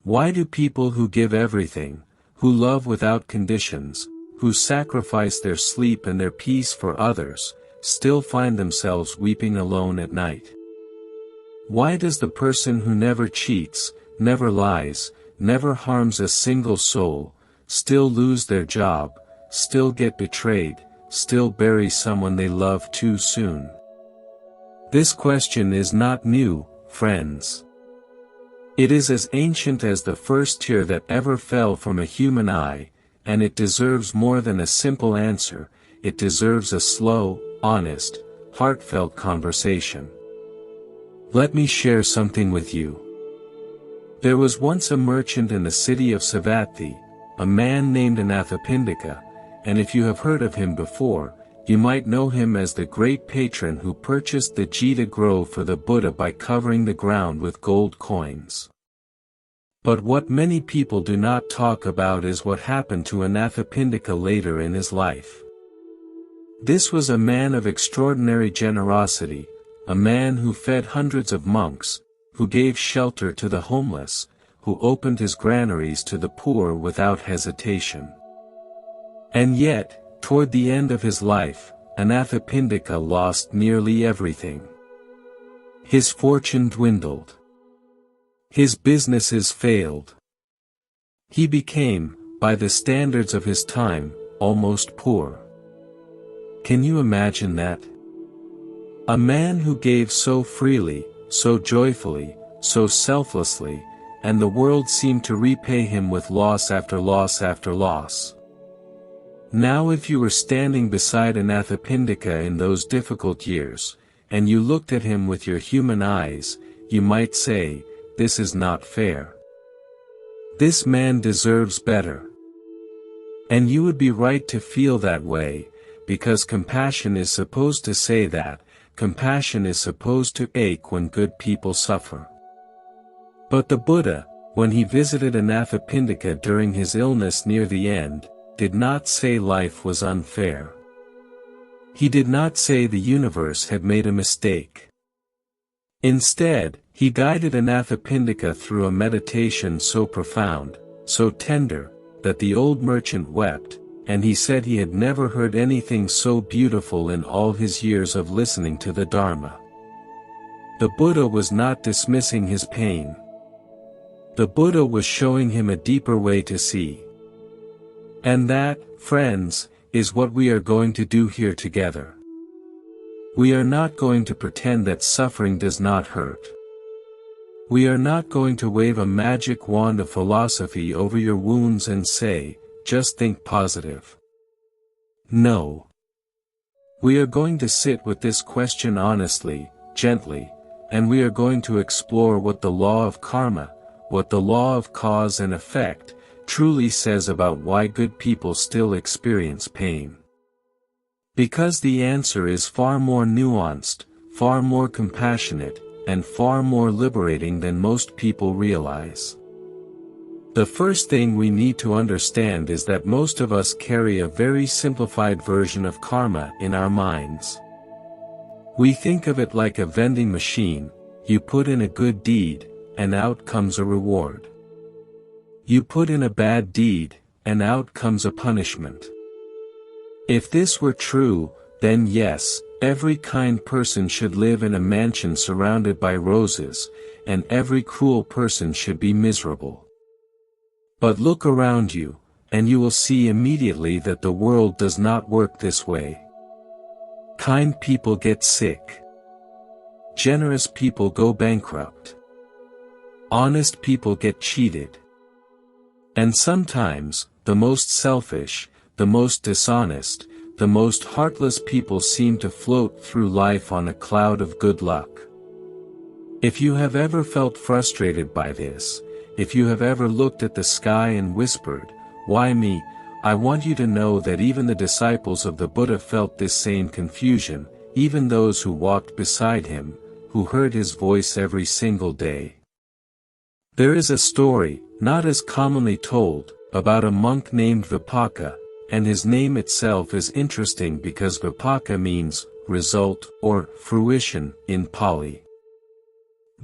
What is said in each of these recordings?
Why do people who give everything, who love without conditions, who sacrifice their sleep and their peace for others, still find themselves weeping alone at night? Why does the person who never cheats, never lies, never harms a single soul, still lose their job, still get betrayed, still bury someone they love too soon? This question is not new, friends. It is as ancient as the first tear that ever fell from a human eye, and it deserves more than a simple answer. It deserves a slow, honest, heartfelt conversation. Let me share something with you. There was once a merchant in the city of Savatthi, a man named Anathapindika, and if you have heard of him before, you might know him as the great patron who purchased the Jita grove for the Buddha by covering the ground with gold coins. But what many people do not talk about is what happened to Anathapindika later in his life. This was a man of extraordinary generosity, a man who fed hundreds of monks, who gave shelter to the homeless, who opened his granaries to the poor without hesitation. And yet, toward the end of his life, Anathapindika lost nearly everything. His fortune dwindled. His businesses failed. He became, by the standards of his time, almost poor. Can you imagine that? A man who gave so freely, so joyfully, so selflessly, and the world seemed to repay him with loss after loss after loss. Now if you were standing beside Anathapindika in those difficult years, and you looked at him with your human eyes, you might say, "This is not fair. This man deserves better." And you would be right to feel that way, because compassion is supposed to say that, compassion is supposed to ache when good people suffer. But the Buddha, when he visited Anathapindika during his illness near the end, did not say life was unfair. He did not say the universe had made a mistake. Instead, he guided Anathapindika through a meditation so profound, so tender, that the old merchant wept, and he said he had never heard anything so beautiful in all his years of listening to the Dharma. The Buddha was not dismissing his pain. The Buddha was showing him a deeper way to see. And that, friends, is what we are going to do here together. We are not going to pretend that suffering does not hurt. We are not going to wave a magic wand of philosophy over your wounds and say, "Just think positive." No. We are going to sit with this question honestly, gently, and we are going to explore what the law of karma, what the law of cause and effect, truly says about why good people still experience pain. Because the answer is far more nuanced, far more compassionate, and far more liberating than most people realize. The first thing we need to understand is that most of us carry a very simplified version of karma in our minds. We think of it like a vending machine. You put in a good deed, and out comes a reward. You put in a bad deed, and out comes a punishment. If this were true, then yes, every kind person should live in a mansion surrounded by roses, and every cruel person should be miserable. But look around you, and you will see immediately that the world does not work this way. Kind people get sick. Generous people go bankrupt. Honest people get cheated. And sometimes, the most selfish, the most dishonest, the most heartless people seem to float through life on a cloud of good luck. If you have ever felt frustrated by this, if you have ever looked at the sky and whispered, "Why me?" I want you to know that even the disciples of the Buddha felt this same confusion, even those who walked beside him, who heard his voice every single day. There is a story, not as commonly told, about a monk named Vipaka, and his name itself is interesting because Vipaka means result or fruition in Pali.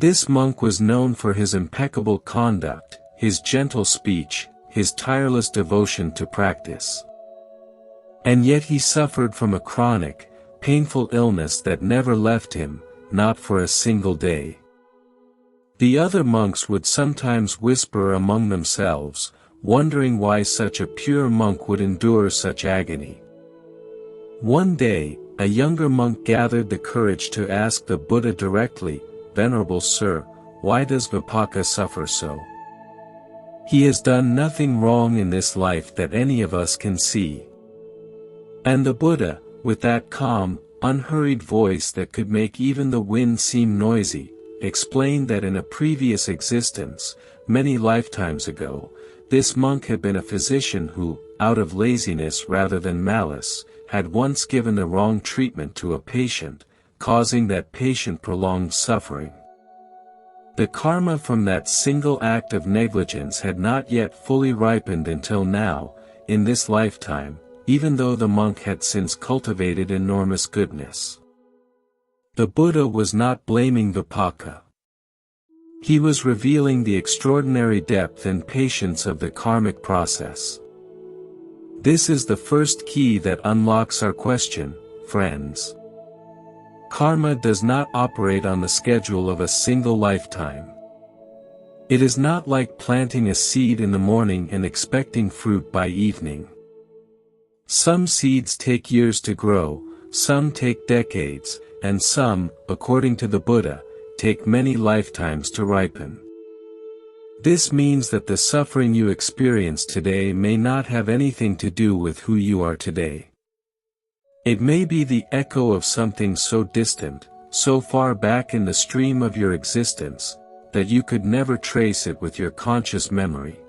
This monk was known for his impeccable conduct, his gentle speech, his tireless devotion to practice. And yet he suffered from a chronic, painful illness that never left him, not for a single day. The other monks would sometimes whisper among themselves, wondering why such a pure monk would endure such agony. One day, a younger monk gathered the courage to ask the Buddha directly, "Venerable Sir, why does Vipaka suffer so? He has done nothing wrong in this life that any of us can see." And the Buddha, with that calm, unhurried voice that could make even the wind seem noisy, explained that in a previous existence, many lifetimes ago, this monk had been a physician who, out of laziness rather than malice, had once given the wrong treatment to a patient, causing that patient prolonged suffering. The karma from that single act of negligence had not yet fully ripened until now, in this lifetime, even though the monk had since cultivated enormous goodness. The Buddha was not blaming Vipaka. He was revealing the extraordinary depth and patience of the karmic process. This is the first key that unlocks our question, friends. Karma does not operate on the schedule of a single lifetime. It is not like planting a seed in the morning and expecting fruit by evening. Some seeds take years to grow, some take decades, and some, according to the Buddha, take many lifetimes to ripen. This means that the suffering you experience today may not have anything to do with who you are today. It may be the echo of something so distant, so far back in the stream of your existence, that you could never trace it with your conscious memory.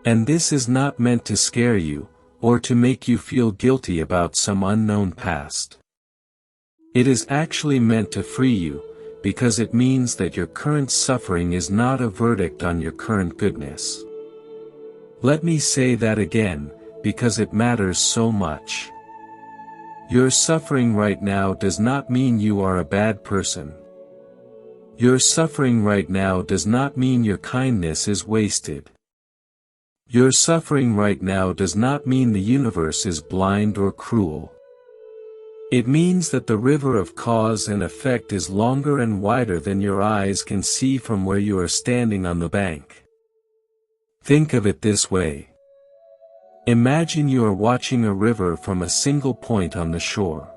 And this is not meant to scare you, or to make you feel guilty about some unknown past. It is actually meant to free you, because it means that your current suffering is not a verdict on your current goodness. Let me say that again, because it matters so much. Your suffering right now does not mean you are a bad person. Your suffering right now does not mean your kindness is wasted. Your suffering right now does not mean the universe is blind or cruel. It means that the river of cause and effect is longer and wider than your eyes can see from where you are standing on the bank. Think of it this way. Imagine you are watching a river from a single point on the shore.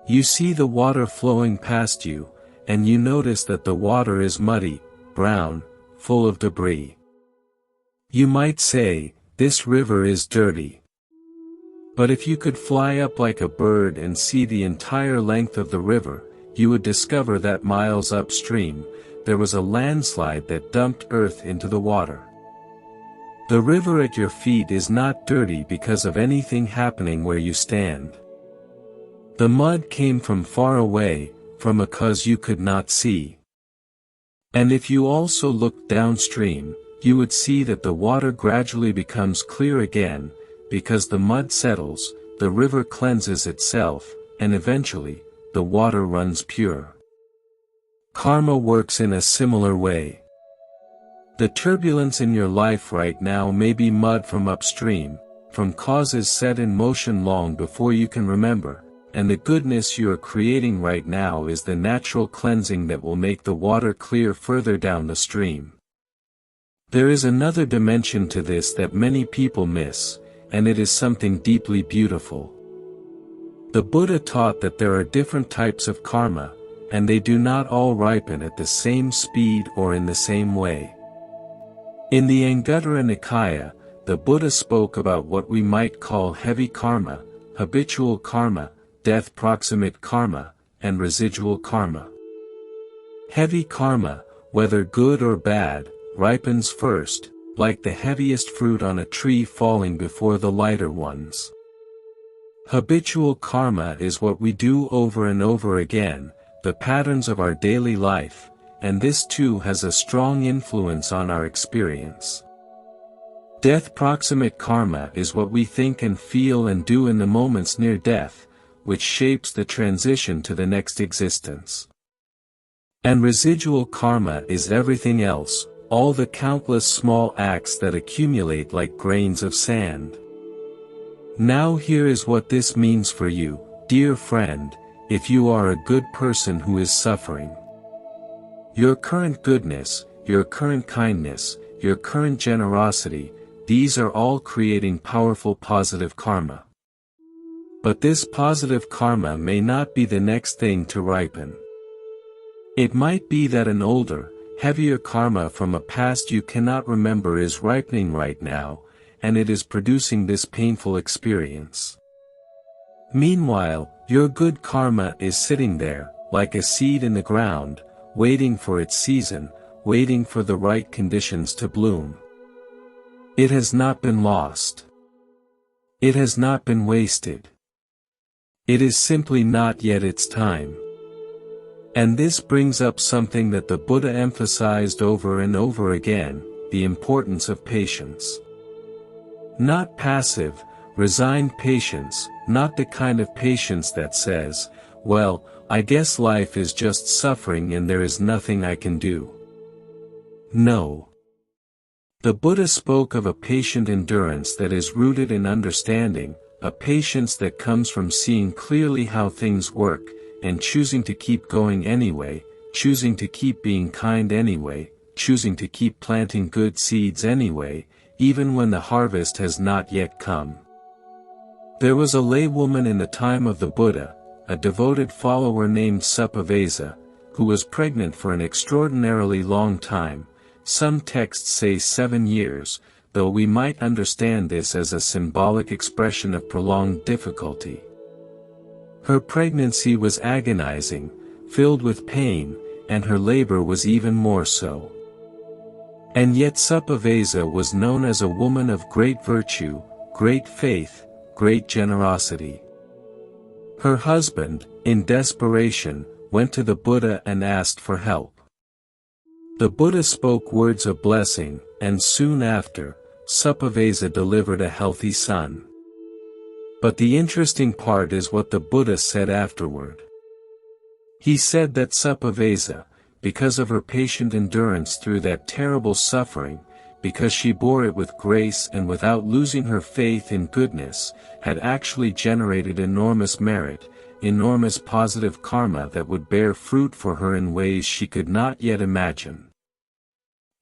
You see the water flowing past you, and you notice that the water is muddy, brown, full of debris. You might say, "This river is dirty." But if you could fly up like a bird and see the entire length of the river, you would discover that miles upstream, there was a landslide that dumped earth into the water. The river at your feet is not dirty because of anything happening where you stand. The mud came from far away, from a cause you could not see. And if you also looked downstream, you would see that the water gradually becomes clear again, because the mud settles, the river cleanses itself, and eventually, the water runs pure. Karma works in a similar way. The turbulence in your life right now may be mud from upstream, from causes set in motion long before you can remember, and the goodness you are creating right now is the natural cleansing that will make the water clear further down the stream. There is another dimension to this that many people miss, and it is something deeply beautiful. The Buddha taught that there are different types of karma, and they do not all ripen at the same speed or in the same way. In the Anguttara Nikaya, the Buddha spoke about what we might call heavy karma, habitual karma, death proximate karma, and residual karma. Heavy karma, whether good or bad, ripens first, like the heaviest fruit on a tree falling before the lighter ones. Habitual karma is what we do over and over again, the patterns of our daily life, and this too has a strong influence on our experience. Death proximate karma is what we think and feel and do in the moments near death, which shapes the transition to the next existence. And residual karma is everything else, all the countless small acts that accumulate like grains of sand. Now here is what this means for you, dear friend, if you are a good person who is suffering. Your current goodness, your current kindness, your current generosity, these are all creating powerful positive karma. But this positive karma may not be the next thing to ripen. It might be that an older, heavier karma from a past you cannot remember is ripening right now, and it is producing this painful experience. Meanwhile, your good karma is sitting there, like a seed in the ground, waiting for its season, waiting for the right conditions to bloom. It has not been lost. It has not been wasted. It is simply not yet its time. And this brings up something that the Buddha emphasized over and over again, the importance of patience. Not passive, resigned patience, not the kind of patience that says, well, I guess life is just suffering and there is nothing I can do. No. The Buddha spoke of a patient endurance that is rooted in understanding, a patience that comes from seeing clearly how things work, and choosing to keep going anyway, choosing to keep being kind anyway, choosing to keep planting good seeds anyway, even when the harvest has not yet come. There was a laywoman in the time of the Buddha, a devoted follower named Suppavesa, who was pregnant for an extraordinarily long time. Some texts say 7 years, though we might understand this as a symbolic expression of prolonged difficulty. Her pregnancy was agonizing, filled with pain, and her labor was even more so. And yet Suppavesa was known as a woman of great virtue, great faith, great generosity. Her husband, in desperation, went to the Buddha and asked for help. The Buddha spoke words of blessing, and soon after, Suppavesa delivered a healthy son. But the interesting part is what the Buddha said afterward. He said that Suppavesa, because of her patient endurance through that terrible suffering, because she bore it with grace and without losing her faith in goodness, had actually generated enormous merit, enormous positive karma that would bear fruit for her in ways she could not yet imagine.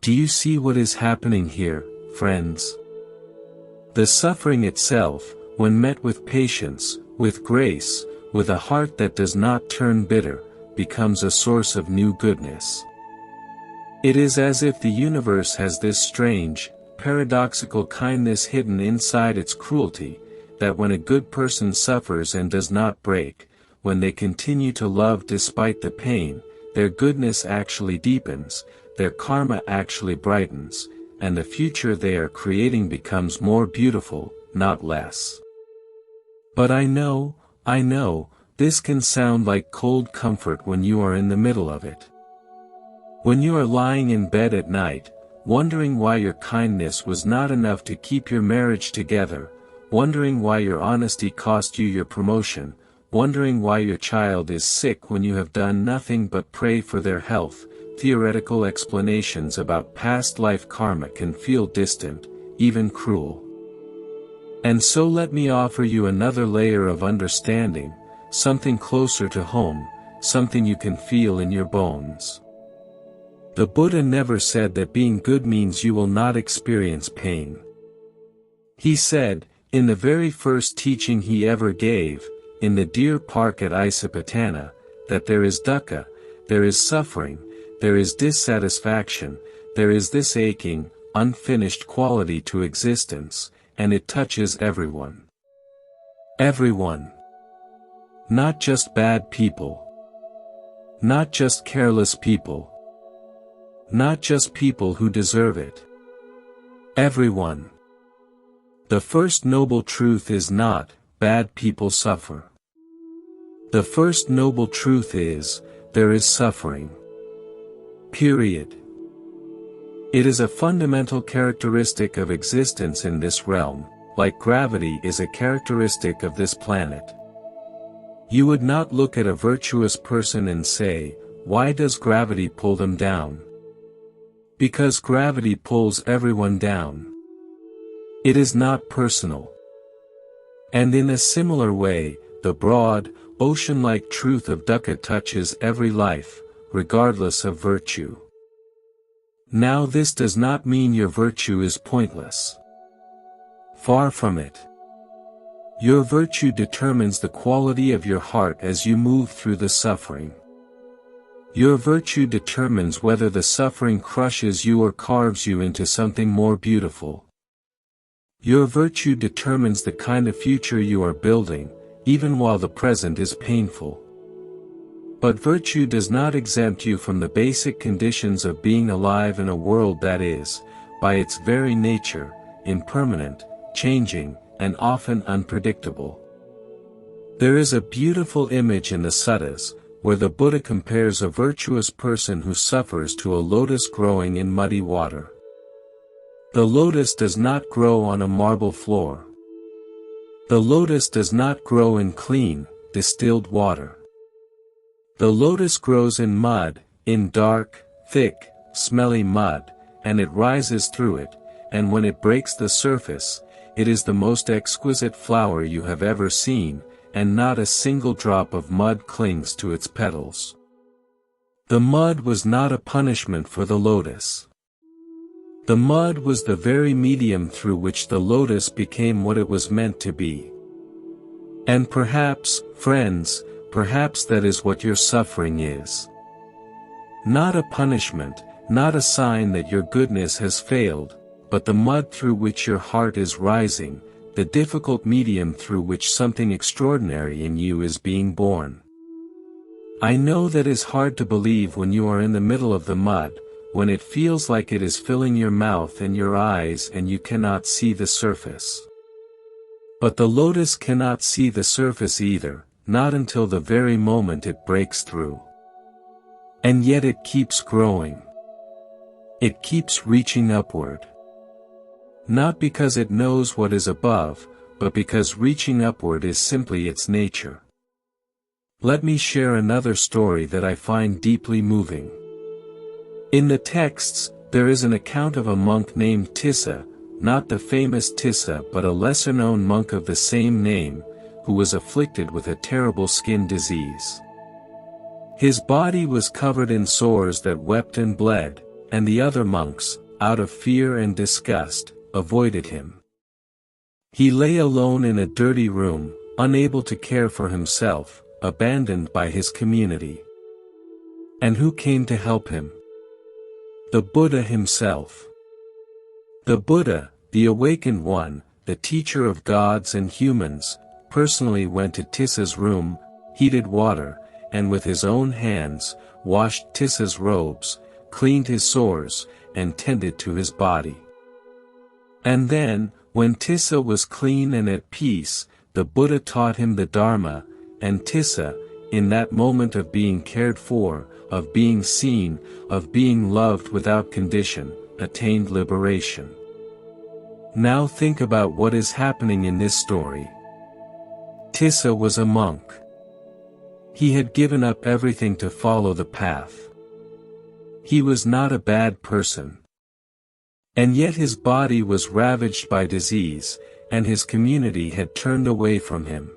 Do you see what is happening here, friends? The suffering itself, when met with patience, with grace, with a heart that does not turn bitter, becomes a source of new goodness. It is as if the universe has this strange, paradoxical kindness hidden inside its cruelty, that when a good person suffers and does not break, when they continue to love despite the pain, their goodness actually deepens, their karma actually brightens, and the future they are creating becomes more beautiful, not less. But I know, this can sound like cold comfort when you are in the middle of it. When you are lying in bed at night, wondering why your kindness was not enough to keep your marriage together, wondering why your honesty cost you your promotion, wondering why your child is sick when you have done nothing but pray for their health, theoretical explanations about past life karma can feel distant, even cruel. And so let me offer you another layer of understanding, something closer to home, something you can feel in your bones. The Buddha never said that being good means you will not experience pain. He said, in the very first teaching he ever gave, in the deer park at Isipatana, that there is dukkha, there is suffering, there is dissatisfaction, there is this aching, unfinished quality to existence, and it touches everyone. Everyone. Not just bad people. Not just careless people. Not just people who deserve it. Everyone. The first noble truth is not, bad people suffer. The first noble truth is, there is suffering. Period. It is a fundamental characteristic of existence in this realm, like gravity is a characteristic of this planet. You would not look at a virtuous person and say, why does gravity pull them down? Because gravity pulls everyone down. It is not personal. And in a similar way, the broad, ocean-like truth of dukkha touches every life, regardless of virtue. Now this does not mean your virtue is pointless. Far from it. Your virtue determines the quality of your heart as you move through the suffering. Your virtue determines whether the suffering crushes you or carves you into something more beautiful. Your virtue determines the kind of future you are building, even while the present is painful. But virtue does not exempt you from the basic conditions of being alive in a world that is, by its very nature, impermanent, changing, and often unpredictable. There is a beautiful image in the suttas, where the Buddha compares a virtuous person who suffers to a lotus growing in muddy water. The lotus does not grow on a marble floor. The lotus does not grow in clean, distilled water. The lotus grows in mud, in dark, thick, smelly mud, and it rises through it, and when it breaks the surface, it is the most exquisite flower you have ever seen, and not a single drop of mud clings to its petals. The mud was not a punishment for the lotus. The mud was the very medium through which the lotus became what it was meant to be. And perhaps, friends, perhaps that is what your suffering is. Not a punishment, not a sign that your goodness has failed, but the mud through which your heart is rising, the difficult medium through which something extraordinary in you is being born. I know that is hard to believe when you are in the middle of the mud, when it feels like it is filling your mouth and your eyes and you cannot see the surface. But the lotus cannot see the surface either, not until the very moment it breaks through. And yet it keeps growing. It keeps reaching upward. Not because it knows what is above, but because reaching upward is simply its nature. Let me share another story that I find deeply moving. In the texts, there is an account of a monk named Tissa, not the famous Tissa but a lesser-known monk of the same name, who was afflicted with a terrible skin disease. His body was covered in sores that wept and bled, and the other monks, out of fear and disgust, avoided him. He lay alone in a dirty room, unable to care for himself, abandoned by his community. And who came to help him? The Buddha himself. The Buddha, the awakened one, the teacher of gods and humans, personally went to Tissa's room, heated water, and with his own hands, washed Tissa's robes, cleaned his sores, and tended to his body. And then, when Tissa was clean and at peace, the Buddha taught him the Dharma, and Tissa, in that moment of being cared for, of being seen, of being loved without condition, attained liberation. Now think about what is happening in this story. Tissa was a monk. He had given up everything to follow the path. He was not a bad person. And yet his body was ravaged by disease, and his community had turned away from him.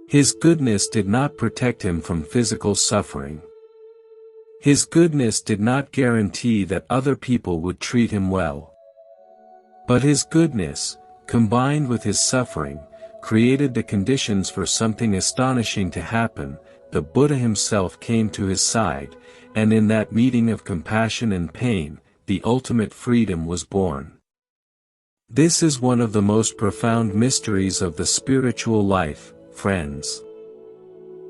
His goodness did not protect him from physical suffering. His goodness did not guarantee that other people would treat him well. But his goodness, combined with his suffering, created the conditions for something astonishing to happen. The Buddha himself came to his side, and in that meeting of compassion and pain, the ultimate freedom was born. This is one of the most profound mysteries of the spiritual life, friends.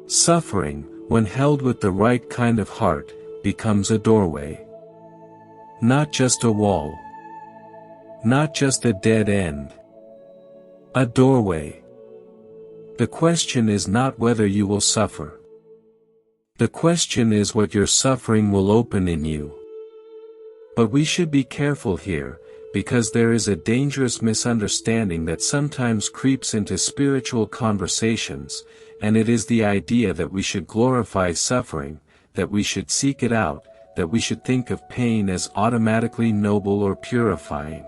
Suffering, when held with the right kind of heart, becomes a doorway. Not just a wall. Not just a dead end. A doorway. The question is not whether you will suffer. The question is what your suffering will open in you. But we should be careful here, because there is a dangerous misunderstanding that sometimes creeps into spiritual conversations, and it is the idea that we should glorify suffering, that we should seek it out, that we should think of pain as automatically noble or purifying.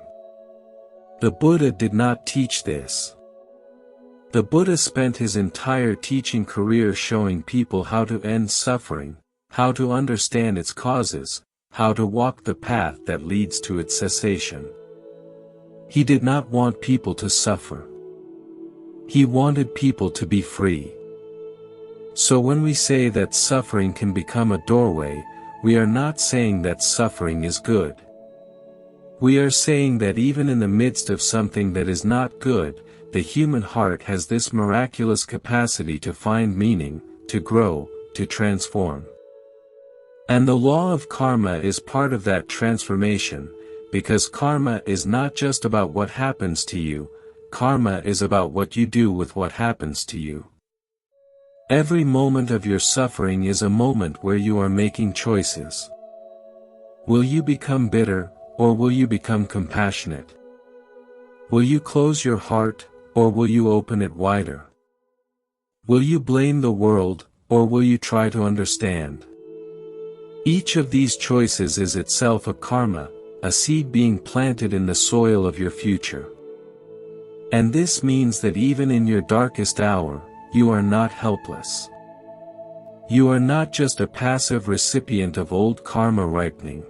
The Buddha did not teach this. The Buddha spent his entire teaching career showing people how to end suffering, how to understand its causes, how to walk the path that leads to its cessation. He did not want people to suffer. He wanted people to be free. So when we say that suffering can become a doorway, we are not saying that suffering is good. We are saying that even in the midst of something that is not good, the human heart has this miraculous capacity to find meaning, to grow, to transform. And the law of karma is part of that transformation, because karma is not just about what happens to you, karma is about what you do with what happens to you. Every moment of your suffering is a moment where you are making choices. Will you become bitter, or will you become compassionate? Will you close your heart, or will you open it wider? Will you blame the world, or will you try to understand? Each of these choices is itself a karma, a seed being planted in the soil of your future. And this means that even in your darkest hour, you are not helpless. You are not just a passive recipient of old karma ripening.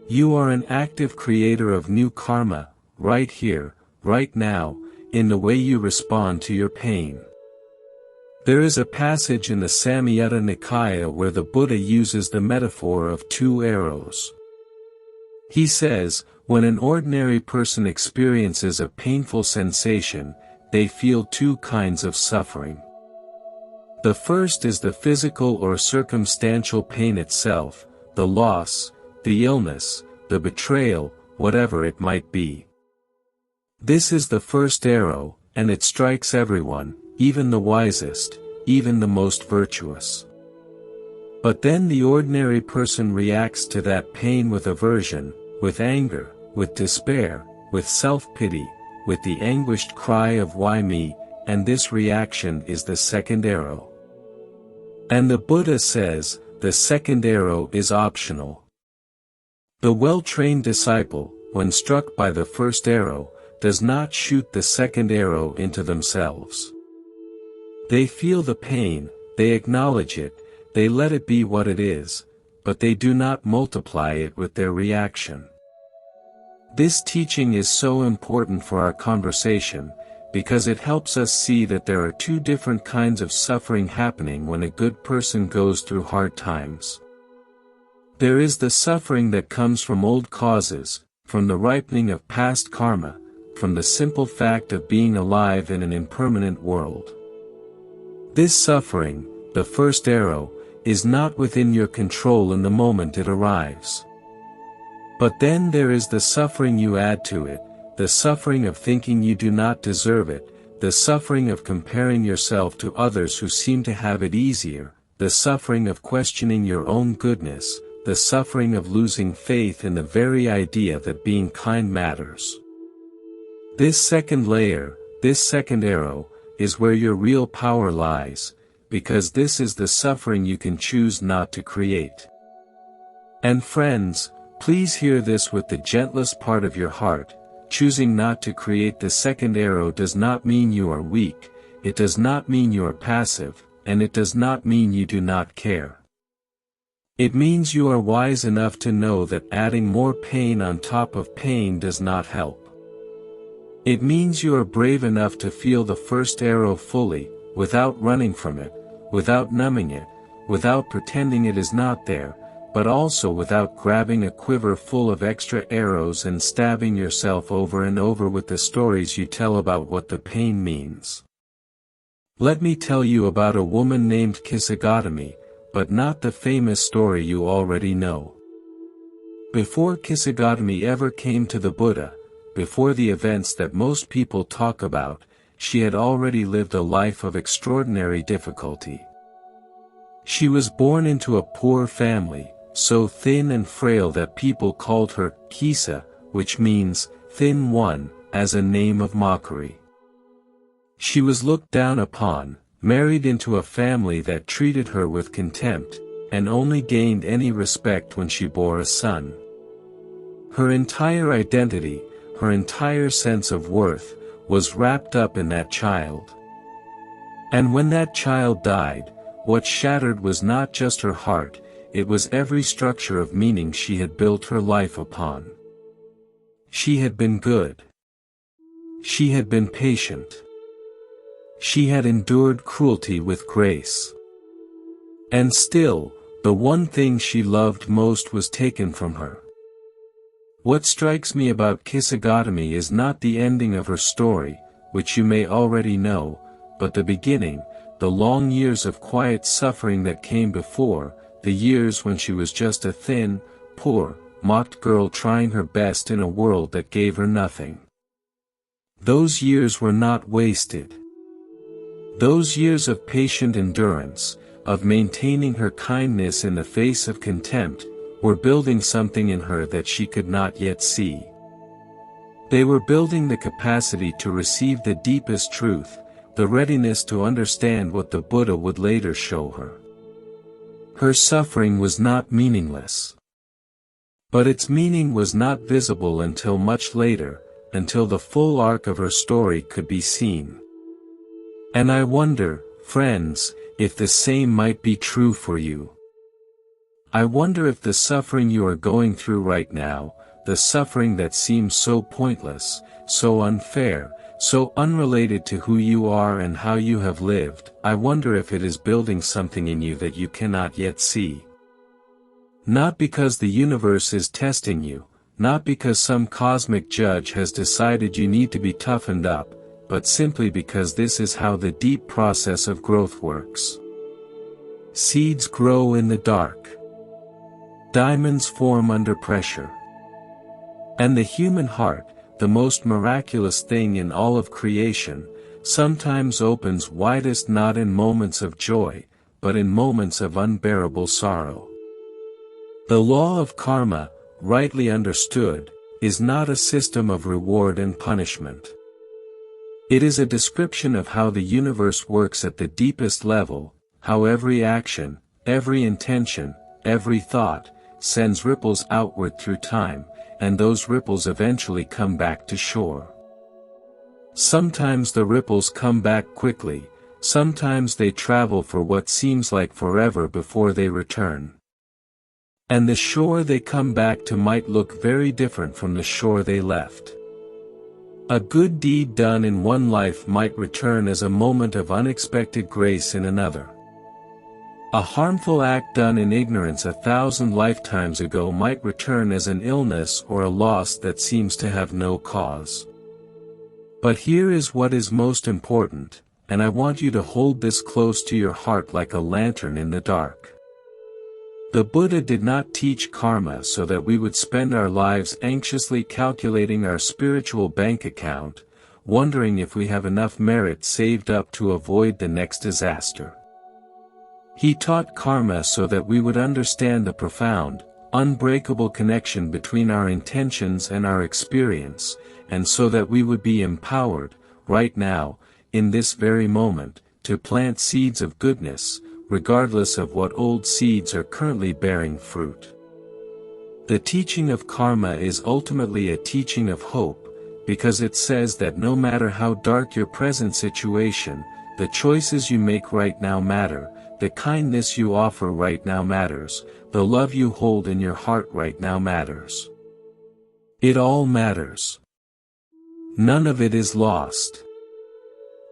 You are an active creator of new karma, right here, right now, in the way you respond to your pain. There is a passage in the Samyutta Nikaya where the Buddha uses the metaphor of two arrows. He says, when an ordinary person experiences a painful sensation, they feel two kinds of suffering. The first is the physical or circumstantial pain itself, the loss, the illness, the betrayal, whatever it might be. This is the first arrow, and it strikes everyone, even the wisest, even the most virtuous. But then the ordinary person reacts to that pain with aversion, with anger, with despair, with self-pity, with the anguished cry of "Why me?" and this reaction is the second arrow. And the Buddha says, the second arrow is optional. The well-trained disciple, when struck by the first arrow, does not shoot the second arrow into themselves. They feel the pain, they acknowledge it, they let it be what it is, but they do not multiply it with their reaction. This teaching is so important for our conversation, because it helps us see that there are two different kinds of suffering happening when a good person goes through hard times. There is the suffering that comes from old causes, from the ripening of past karma, from the simple fact of being alive in an impermanent world. This suffering, the first arrow, is not within your control in the moment it arrives. But then there is the suffering you add to it, the suffering of thinking you do not deserve it, the suffering of comparing yourself to others who seem to have it easier, the suffering of questioning your own goodness, the suffering of losing faith in the very idea that being kind matters. This second layer, this second arrow, is where your real power lies, because this is the suffering you can choose not to create. And friends, please hear this with the gentlest part of your heart. Choosing not to create the second arrow does not mean you are weak, it does not mean you are passive, and it does not mean you do not care. It means you are wise enough to know that adding more pain on top of pain does not help. It means you are brave enough to feel the first arrow fully, without running from it, without numbing it, without pretending it is not there, but also without grabbing a quiver full of extra arrows and stabbing yourself over and over with the stories you tell about what the pain means. Let me tell you about a woman named Kisagami, but not the famous story you already know. Before Kisagami ever came to the Buddha, before the events that most people talk about, she had already lived a life of extraordinary difficulty. She was born into a poor family, so thin and frail that people called her Kisa, which means thin one, as a name of mockery. She was looked down upon, married into a family that treated her with contempt, and only gained any respect when she bore a son. Her entire identity, her entire sense of worth, was wrapped up in that child. And when that child died, what shattered was not just her heart, it was every structure of meaning she had built her life upon. She had been good. She had been patient. She had endured cruelty with grace. And still, the one thing she loved most was taken from her. What strikes me about Kisagami is not the ending of her story, which you may already know, but the beginning, the long years of quiet suffering that came before, the years when she was just a thin, poor, mocked girl trying her best in a world that gave her nothing. Those years were not wasted. Those years of patient endurance, of maintaining her kindness in the face of contempt, were building something in her that she could not yet see. They were building the capacity to receive the deepest truth, the readiness to understand what the Buddha would later show her. Her suffering was not meaningless. But its meaning was not visible until much later, until the full arc of her story could be seen. And I wonder, friends, if the same might be true for you. I wonder if the suffering you are going through right now, the suffering that seems so pointless, so unfair, so unrelated to who you are and how you have lived, I wonder if it is building something in you that you cannot yet see. Not because the universe is testing you, not because some cosmic judge has decided you need to be toughened up, but simply because this is how the deep process of growth works. Seeds grow in the dark. Diamonds form under pressure. And the human heart, the most miraculous thing in all of creation, sometimes opens widest not in moments of joy, but in moments of unbearable sorrow. The law of karma, rightly understood, is not a system of reward and punishment. It is a description of how the universe works at the deepest level, how every action, every intention, every thought, sends ripples outward through time, and those ripples eventually come back to shore. Sometimes the ripples come back quickly, sometimes they travel for what seems like forever before they return. And the shore they come back to might look very different from the shore they left. A good deed done in one life might return as a moment of unexpected grace in another. A harmful act done in ignorance 1,000 lifetimes ago might return as an illness or a loss that seems to have no cause. But here is what is most important, and I want you to hold this close to your heart like a lantern in the dark. The Buddha did not teach karma so that we would spend our lives anxiously calculating our spiritual bank account, wondering if we have enough merit saved up to avoid the next disaster. He taught karma so that we would understand the profound, unbreakable connection between our intentions and our experience, and so that we would be empowered, right now, in this very moment, to plant seeds of goodness, regardless of what old seeds are currently bearing fruit. The teaching of karma is ultimately a teaching of hope, because it says that no matter how dark your present situation, the choices you make right now matter, the kindness you offer right now matters, the love you hold in your heart right now matters. It all matters. None of it is lost.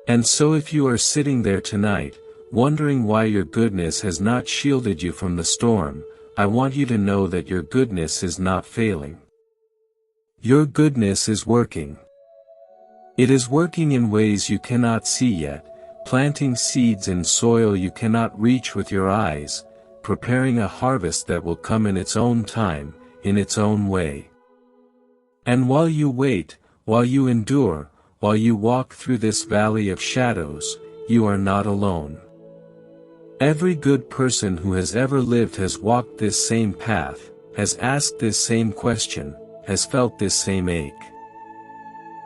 And so if you are sitting there tonight, wondering why your goodness has not shielded you from the storm, I want you to know that your goodness is not failing. Your goodness is working. It is working in ways you cannot see yet, planting seeds in soil you cannot reach with your eyes, preparing a harvest that will come in its own time, in its own way. And while you wait, while you endure, while you walk through this valley of shadows, you are not alone. Every good person who has ever lived has walked this same path, has asked this same question, has felt this same ache.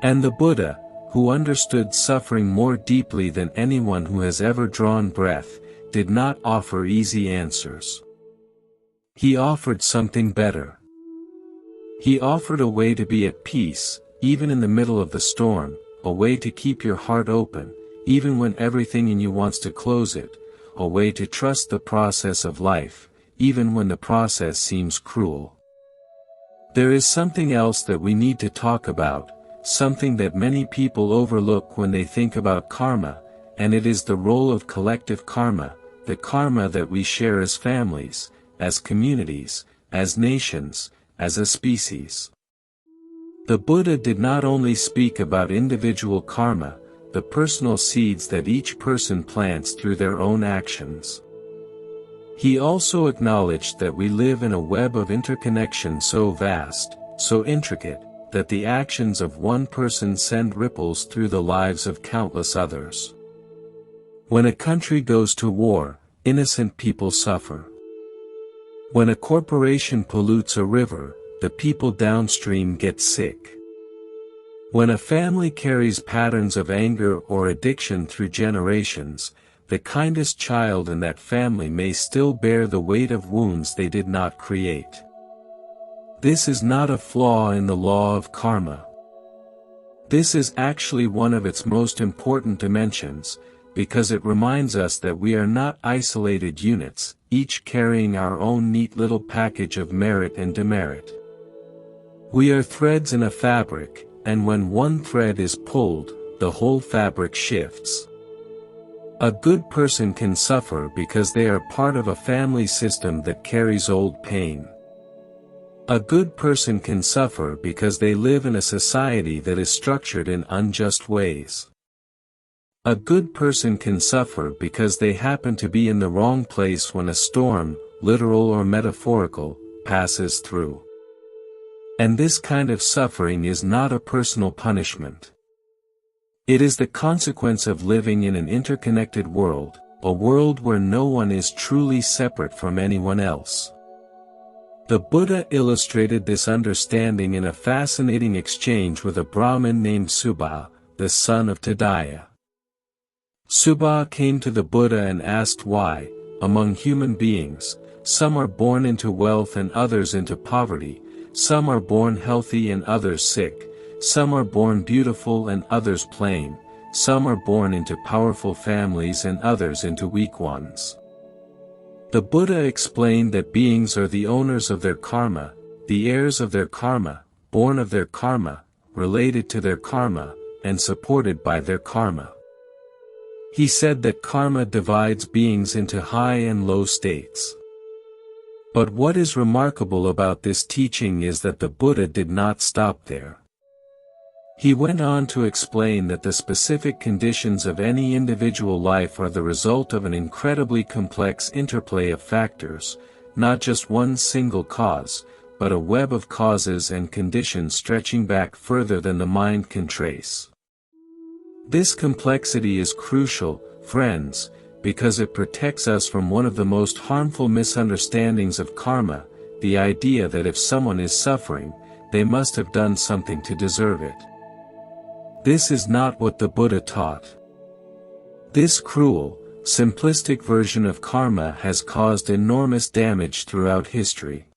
And the Buddha, who understood suffering more deeply than anyone who has ever drawn breath, did not offer easy answers. He offered something better. He offered a way to be at peace, even in the middle of the storm, a way to keep your heart open, even when everything in you wants to close it, a way to trust the process of life, even when the process seems cruel. There is something else that we need to talk about, something that many people overlook when they think about karma, and it is the role of collective karma, the karma that we share as families, as communities, as nations, as a species. The Buddha did not only speak about individual karma, the personal seeds that each person plants through their own actions. He also acknowledged that we live in a web of interconnection so vast, so intricate, that the actions of one person send ripples through the lives of countless others. When a country goes to war, innocent people suffer. When a corporation pollutes a river, the people downstream get sick. When a family carries patterns of anger or addiction through generations, the kindest child in that family may still bear the weight of wounds they did not create. This is not a flaw in the law of karma. This is actually one of its most important dimensions, because it reminds us that we are not isolated units, each carrying our own neat little package of merit and demerit. We are threads in a fabric, and when one thread is pulled, the whole fabric shifts. A good person can suffer because they are part of a family system that carries old pain. A good person can suffer because they live in a society that is structured in unjust ways. A good person can suffer because they happen to be in the wrong place when a storm, literal or metaphorical, passes through. And this kind of suffering is not a personal punishment. It is the consequence of living in an interconnected world, a world where no one is truly separate from anyone else. The Buddha illustrated this understanding in a fascinating exchange with a Brahmin named Subha, the son of Tadaya. Subha came to the Buddha and asked why, among human beings, some are born into wealth and others into poverty, some are born healthy and others sick, some are born beautiful and others plain, some are born into powerful families and others into weak ones. The Buddha explained that beings are the owners of their karma, the heirs of their karma, born of their karma, related to their karma, and supported by their karma. He said that karma divides beings into high and low states. But what is remarkable about this teaching is that the Buddha did not stop there. He went on to explain that the specific conditions of any individual life are the result of an incredibly complex interplay of factors, not just one single cause, but a web of causes and conditions stretching back further than the mind can trace. This complexity is crucial, friends, because it protects us from one of the most harmful misunderstandings of karma, the idea that if someone is suffering, they must have done something to deserve it. This is not what the Buddha taught. This cruel, simplistic version of karma has caused enormous damage throughout history.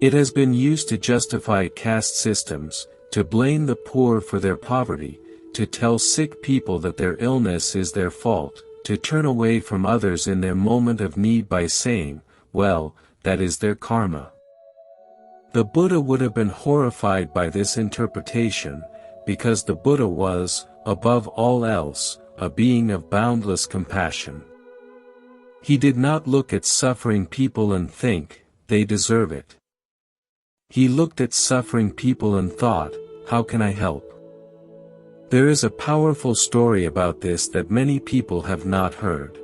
It has been used to justify caste systems, to blame the poor for their poverty, to tell sick people that their illness is their fault, to turn away from others in their moment of need by saying, well, that is their karma. The Buddha would have been horrified by this interpretation, because the Buddha was, above all else, a being of boundless compassion. He did not look at suffering people and think, they deserve it. He looked at suffering people and thought, how can I help? There is a powerful story about this that many people have not heard.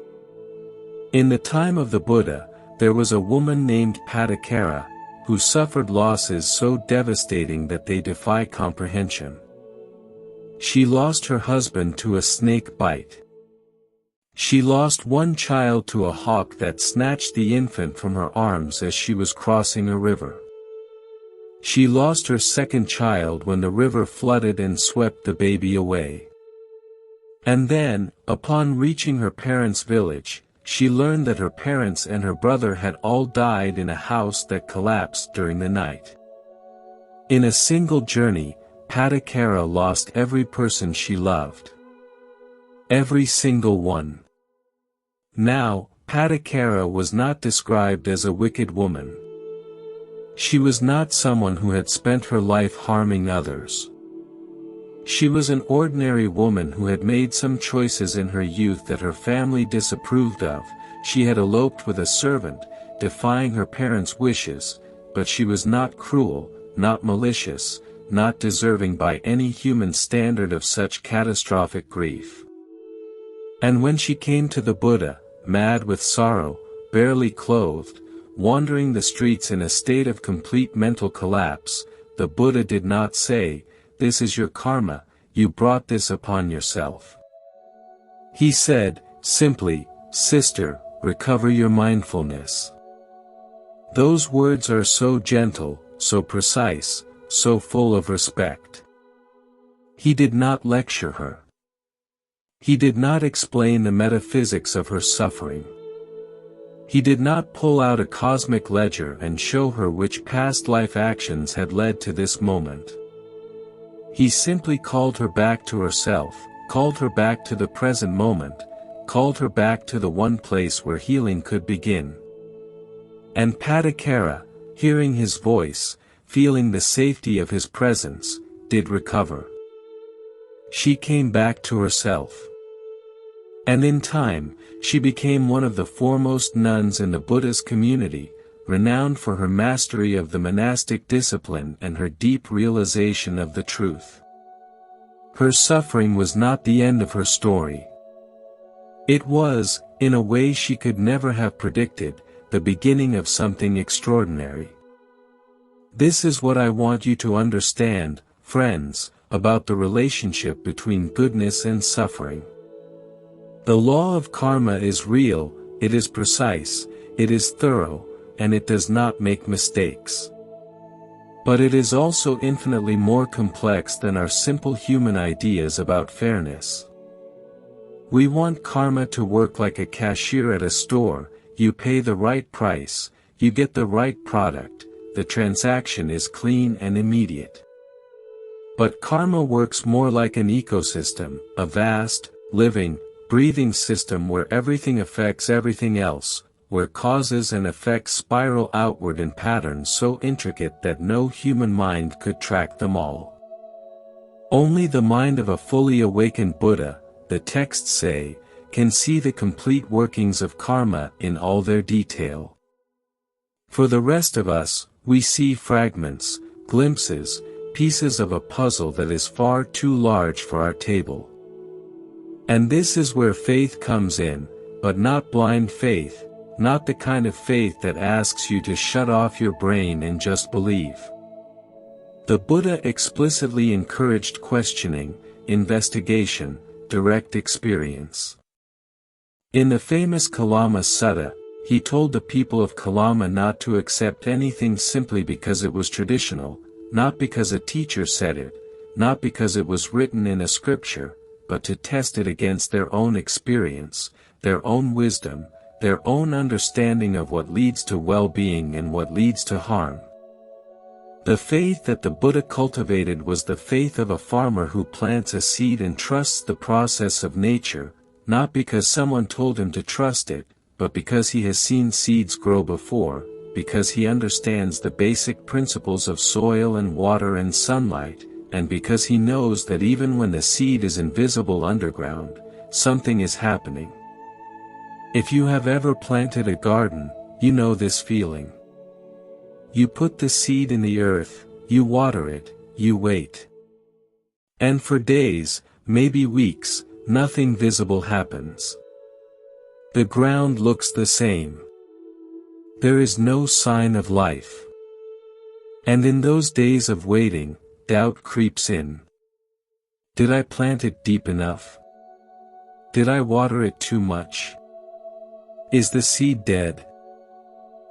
In the time of the Buddha, there was a woman named Patakara, who suffered losses so devastating that they defy comprehension. She lost her husband to a snake bite. She lost one child to a hawk that snatched the infant from her arms as she was crossing a river. She lost her second child when the river flooded and swept the baby away. And then, upon reaching her parents' village, she learned that her parents and her brother had all died in a house that collapsed during the night. In a single journey, Patakara lost every person she loved. Every single one. Now, Patakara was not described as a wicked woman. She was not someone who had spent her life harming others. She was an ordinary woman who had made some choices in her youth that her family disapproved of. She had eloped with a servant, defying her parents' wishes, but she was not cruel, not malicious, not deserving by any human standard of such catastrophic grief. And when she came to the Buddha, mad with sorrow, barely clothed, wandering the streets in a state of complete mental collapse, the Buddha did not say, "This is your karma, you brought this upon yourself." He said, simply, "Sister, recover your mindfulness." Those words are so gentle, so precise, so full of respect. He did not lecture her. He did not explain the metaphysics of her suffering. He did not pull out a cosmic ledger and show her which past life actions had led to this moment. He simply called her back to herself, called her back to the present moment, called her back to the one place where healing could begin. And Patakara, hearing his voice, feeling the safety of his presence, did recover. She came back to herself. And in time, she became one of the foremost nuns in the Buddhist community, renowned for her mastery of the monastic discipline and her deep realization of the truth. Her suffering was not the end of her story. It was, in a way she could never have predicted, the beginning of something extraordinary. This is what I want you to understand, friends, about the relationship between goodness and suffering. The law of karma is real, it is precise, it is thorough, and it does not make mistakes. But it is also infinitely more complex than our simple human ideas about fairness. We want karma to work like a cashier at a store. You pay the right price, you get the right product, the transaction is clean and immediate. But karma works more like an ecosystem, a vast, living, breathing system where everything affects everything else, where causes and effects spiral outward in patterns so intricate that no human mind could track them all. Only the mind of a fully awakened Buddha, the texts say, can see the complete workings of karma in all their detail. For the rest of us, we see fragments, glimpses, pieces of a puzzle that is far too large for our table. And this is where faith comes in, but not blind faith, not the kind of faith that asks you to shut off your brain and just believe. The Buddha explicitly encouraged questioning, investigation, direct experience. In the famous Kalama Sutta, he told the people of Kalama not to accept anything simply because it was traditional, not because a teacher said it, not because it was written in a scripture, but to test it against their own experience, their own wisdom, their own understanding of what leads to well-being and what leads to harm. The faith that the Buddha cultivated was the faith of a farmer who plants a seed and trusts the process of nature, not because someone told him to trust it, but because he has seen seeds grow before, because he understands the basic principles of soil and water and sunlight, and because he knows that even when the seed is invisible underground, something is happening. If you have ever planted a garden, you know this feeling. You put the seed in the earth, you water it, you wait. And for days, maybe weeks, nothing visible happens. The ground looks the same. There is no sign of life. And in those days of waiting, doubt creeps in. Did I plant it deep enough? Did I water it too much? Is the seed dead?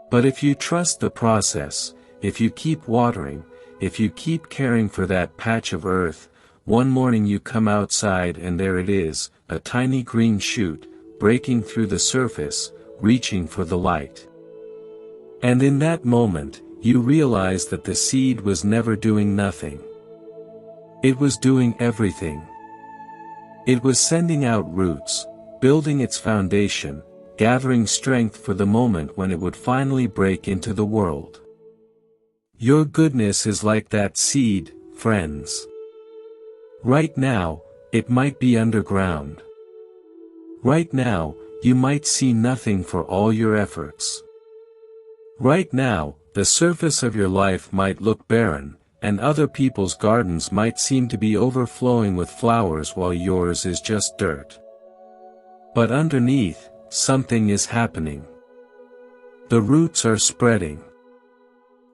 But if you trust the process, if you keep watering, if you keep caring for that patch of earth, one morning you come outside and there it is, a tiny green shoot, breaking through the surface, reaching for the light. And in that moment, you realize that the seed was never doing nothing. It was doing everything. It was sending out roots, building its foundation, gathering strength for the moment when it would finally break into the world. Your goodness is like that seed, friends. Right now, it might be underground. Right now, you might see nothing for all your efforts. Right now, the surface of your life might look barren, and other people's gardens might seem to be overflowing with flowers while yours is just dirt. But underneath, something is happening. The roots are spreading.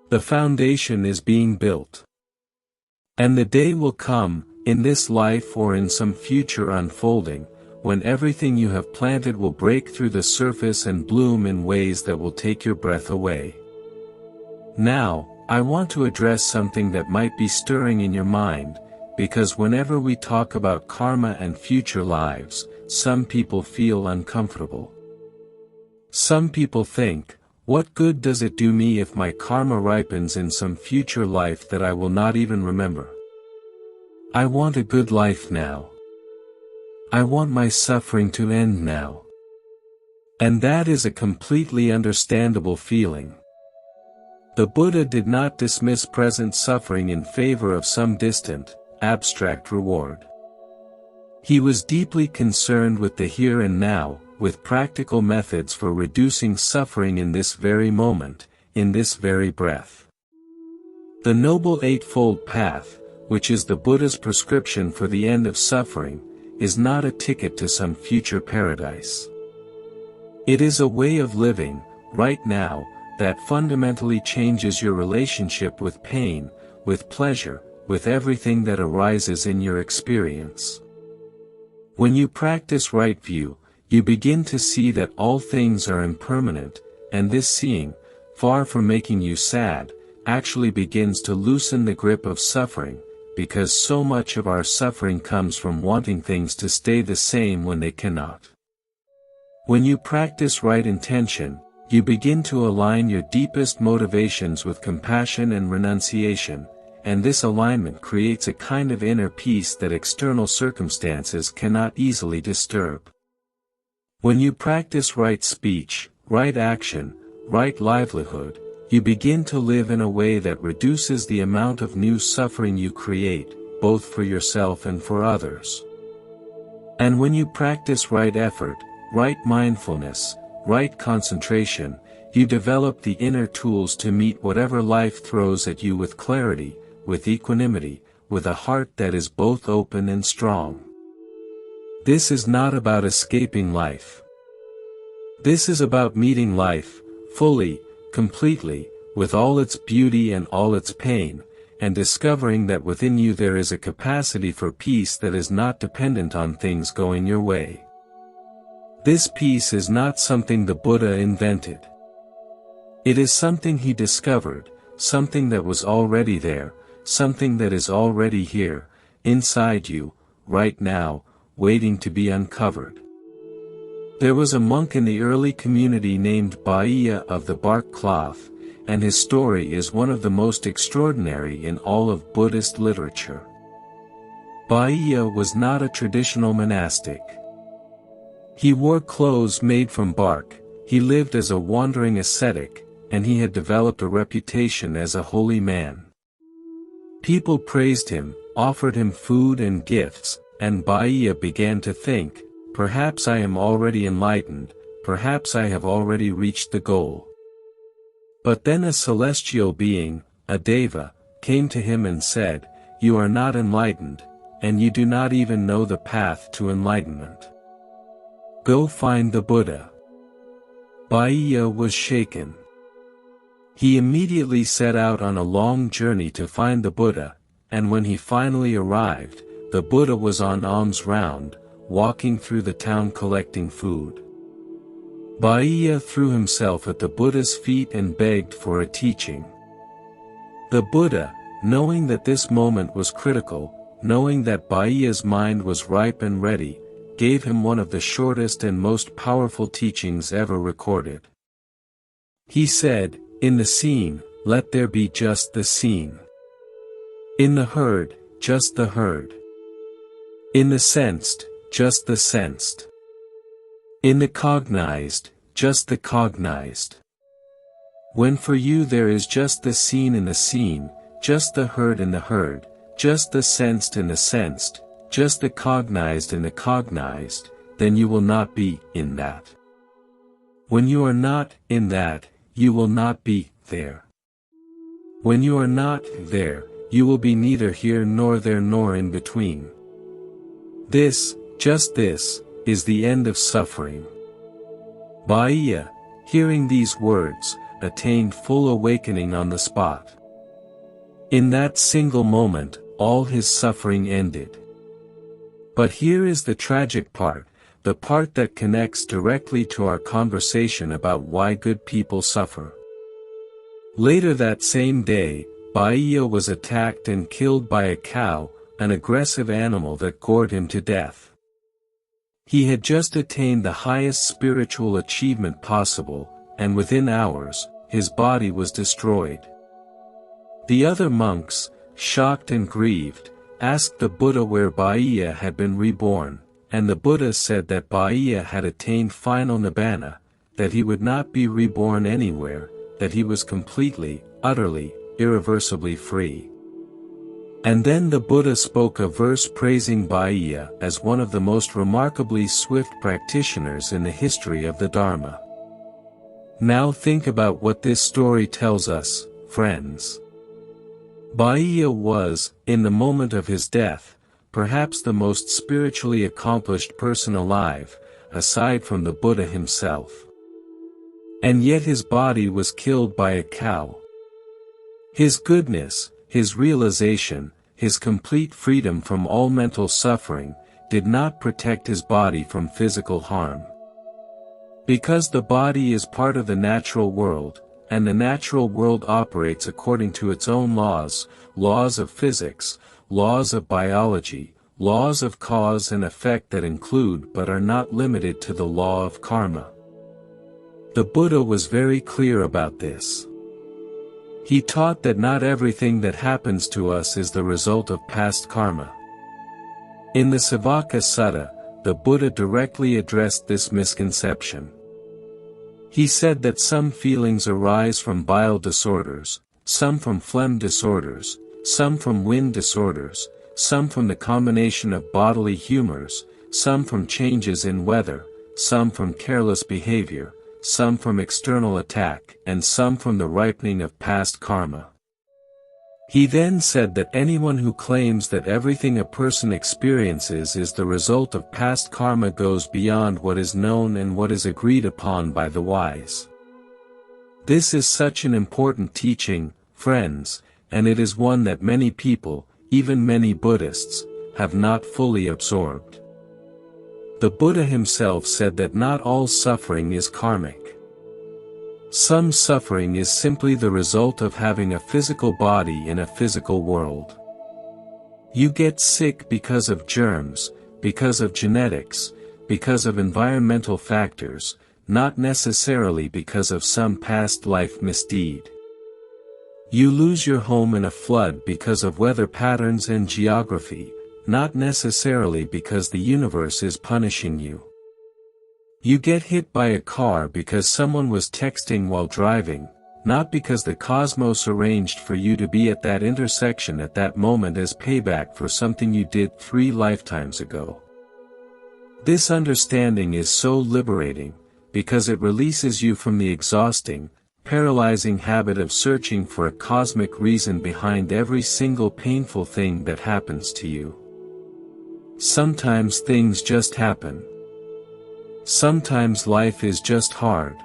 The foundation is being built. And the day will come, in this life or in some future unfolding, when everything you have planted will break through the surface and bloom in ways that will take your breath away. Now, I want to address something that might be stirring in your mind, because whenever we talk about karma and future lives, some people feel uncomfortable. Some people think, what good does it do me if my karma ripens in some future life that I will not even remember? I want a good life now. I want my suffering to end now. And that is a completely understandable feeling. The Buddha did not dismiss present suffering in favor of some distant, abstract reward. He was deeply concerned with the here and now, with practical methods for reducing suffering in this very moment, in this very breath. The Noble Eightfold Path, which is the Buddha's prescription for the end of suffering, is not a ticket to some future paradise. It is a way of living, right now, that fundamentally changes your relationship with pain, with pleasure, with everything that arises in your experience. When you practice right view, you begin to see that all things are impermanent, and this seeing, far from making you sad, actually begins to loosen the grip of suffering, because so much of our suffering comes from wanting things to stay the same when they cannot. When you practice right intention, you begin to align your deepest motivations with compassion and renunciation, and this alignment creates a kind of inner peace that external circumstances cannot easily disturb. When you practice right speech, right action, right livelihood, you begin to live in a way that reduces the amount of new suffering you create, both for yourself and for others. And when you practice right effort, right mindfulness, right concentration, you develop the inner tools to meet whatever life throws at you with clarity, with equanimity, with a heart that is both open and strong. This is not about escaping life. This is about meeting life, fully, completely, with all its beauty and all its pain, and discovering that within you there is a capacity for peace that is not dependent on things going your way. This peace is not something the Buddha invented. It is something he discovered, something that was already there, something that is already here, inside you, right now, waiting to be uncovered. There was a monk in the early community named Baiya of the bark cloth, and his story is one of the most extraordinary in all of Buddhist literature. Baiya was not a traditional monastic. He wore clothes made from bark, he lived as a wandering ascetic, and he had developed a reputation as a holy man. People praised him, offered him food and gifts, and Baiya began to think, perhaps I am already enlightened, perhaps I have already reached the goal. But then a celestial being, a deva, came to him and said, you are not enlightened, and you do not even know the path to enlightenment. Go find the Buddha. Baiya was shaken. He immediately set out on a long journey to find the Buddha, and when he finally arrived, the Buddha was on alms round, walking through the town collecting food. Baiya threw himself at the Buddha's feet and begged for a teaching. The Buddha, knowing that this moment was critical, knowing that Baiya's mind was ripe and ready, gave him one of the shortest and most powerful teachings ever recorded. He said, "In the seen, let there be just the seen. In the heard, just the heard. In the sensed, just the sensed. In the cognized, just the cognized. When for you there is just the seen in the seen, just the heard in the heard, just the sensed in the sensed, just the cognized in the cognized, then you will not be in that. When you are not in that, you will not be there. When you are not there, you will be neither here nor there nor in between. This, just this, is the end of suffering." Bahia, hearing these words, attained full awakening on the spot. In that single moment, all his suffering ended. But here is the tragic part, the part that connects directly to our conversation about why good people suffer. Later that same day, Bahia was attacked and killed by a cow, an aggressive animal that gored him to death. He had just attained the highest spiritual achievement possible, and within hours, his body was destroyed. The other monks, shocked and grieved, asked the Buddha where Bahia had been reborn, and the Buddha said that Bahia had attained final nibbana, that he would not be reborn anywhere, that he was completely, utterly, irreversibly free. And then the Buddha spoke a verse praising Bahia as one of the most remarkably swift practitioners in the history of the Dharma. Now think about what this story tells us, friends. Bahia was, in the moment of his death, perhaps the most spiritually accomplished person alive, aside from the Buddha himself. And yet his body was killed by a cow. His goodness, his realization, his complete freedom from all mental suffering, did not protect his body from physical harm. Because the body is part of the natural world, and the natural world operates according to its own laws, laws of physics, laws of biology, laws of cause and effect that include but are not limited to the law of karma. The Buddha was very clear about this. He taught that not everything that happens to us is the result of past karma. In the Savaka Sutta, the Buddha directly addressed this misconception. He said that some feelings arise from bile disorders, some from phlegm disorders, some from wind disorders, some from the combination of bodily humors, some from changes in weather, some from careless behavior, some from external attack, and some from the ripening of past karma. He then said that anyone who claims that everything a person experiences is the result of past karma goes beyond what is known and what is agreed upon by the wise. This is such an important teaching, friends, and it is one that many people, even many Buddhists, have not fully absorbed. The Buddha himself said that not all suffering is karmic. Some suffering is simply the result of having a physical body in a physical world. You get sick because of germs, because of genetics, because of environmental factors, not necessarily because of some past life misdeed. You lose your home in a flood because of weather patterns and geography, not necessarily because the universe is punishing you. You get hit by a car because someone was texting while driving, not because the cosmos arranged for you to be at that intersection at that moment as payback for something you did 3 lifetimes ago. This understanding is so liberating, because it releases you from the exhausting, paralyzing habit of searching for a cosmic reason behind every single painful thing that happens to you. Sometimes things just happen. Sometimes life is just hard.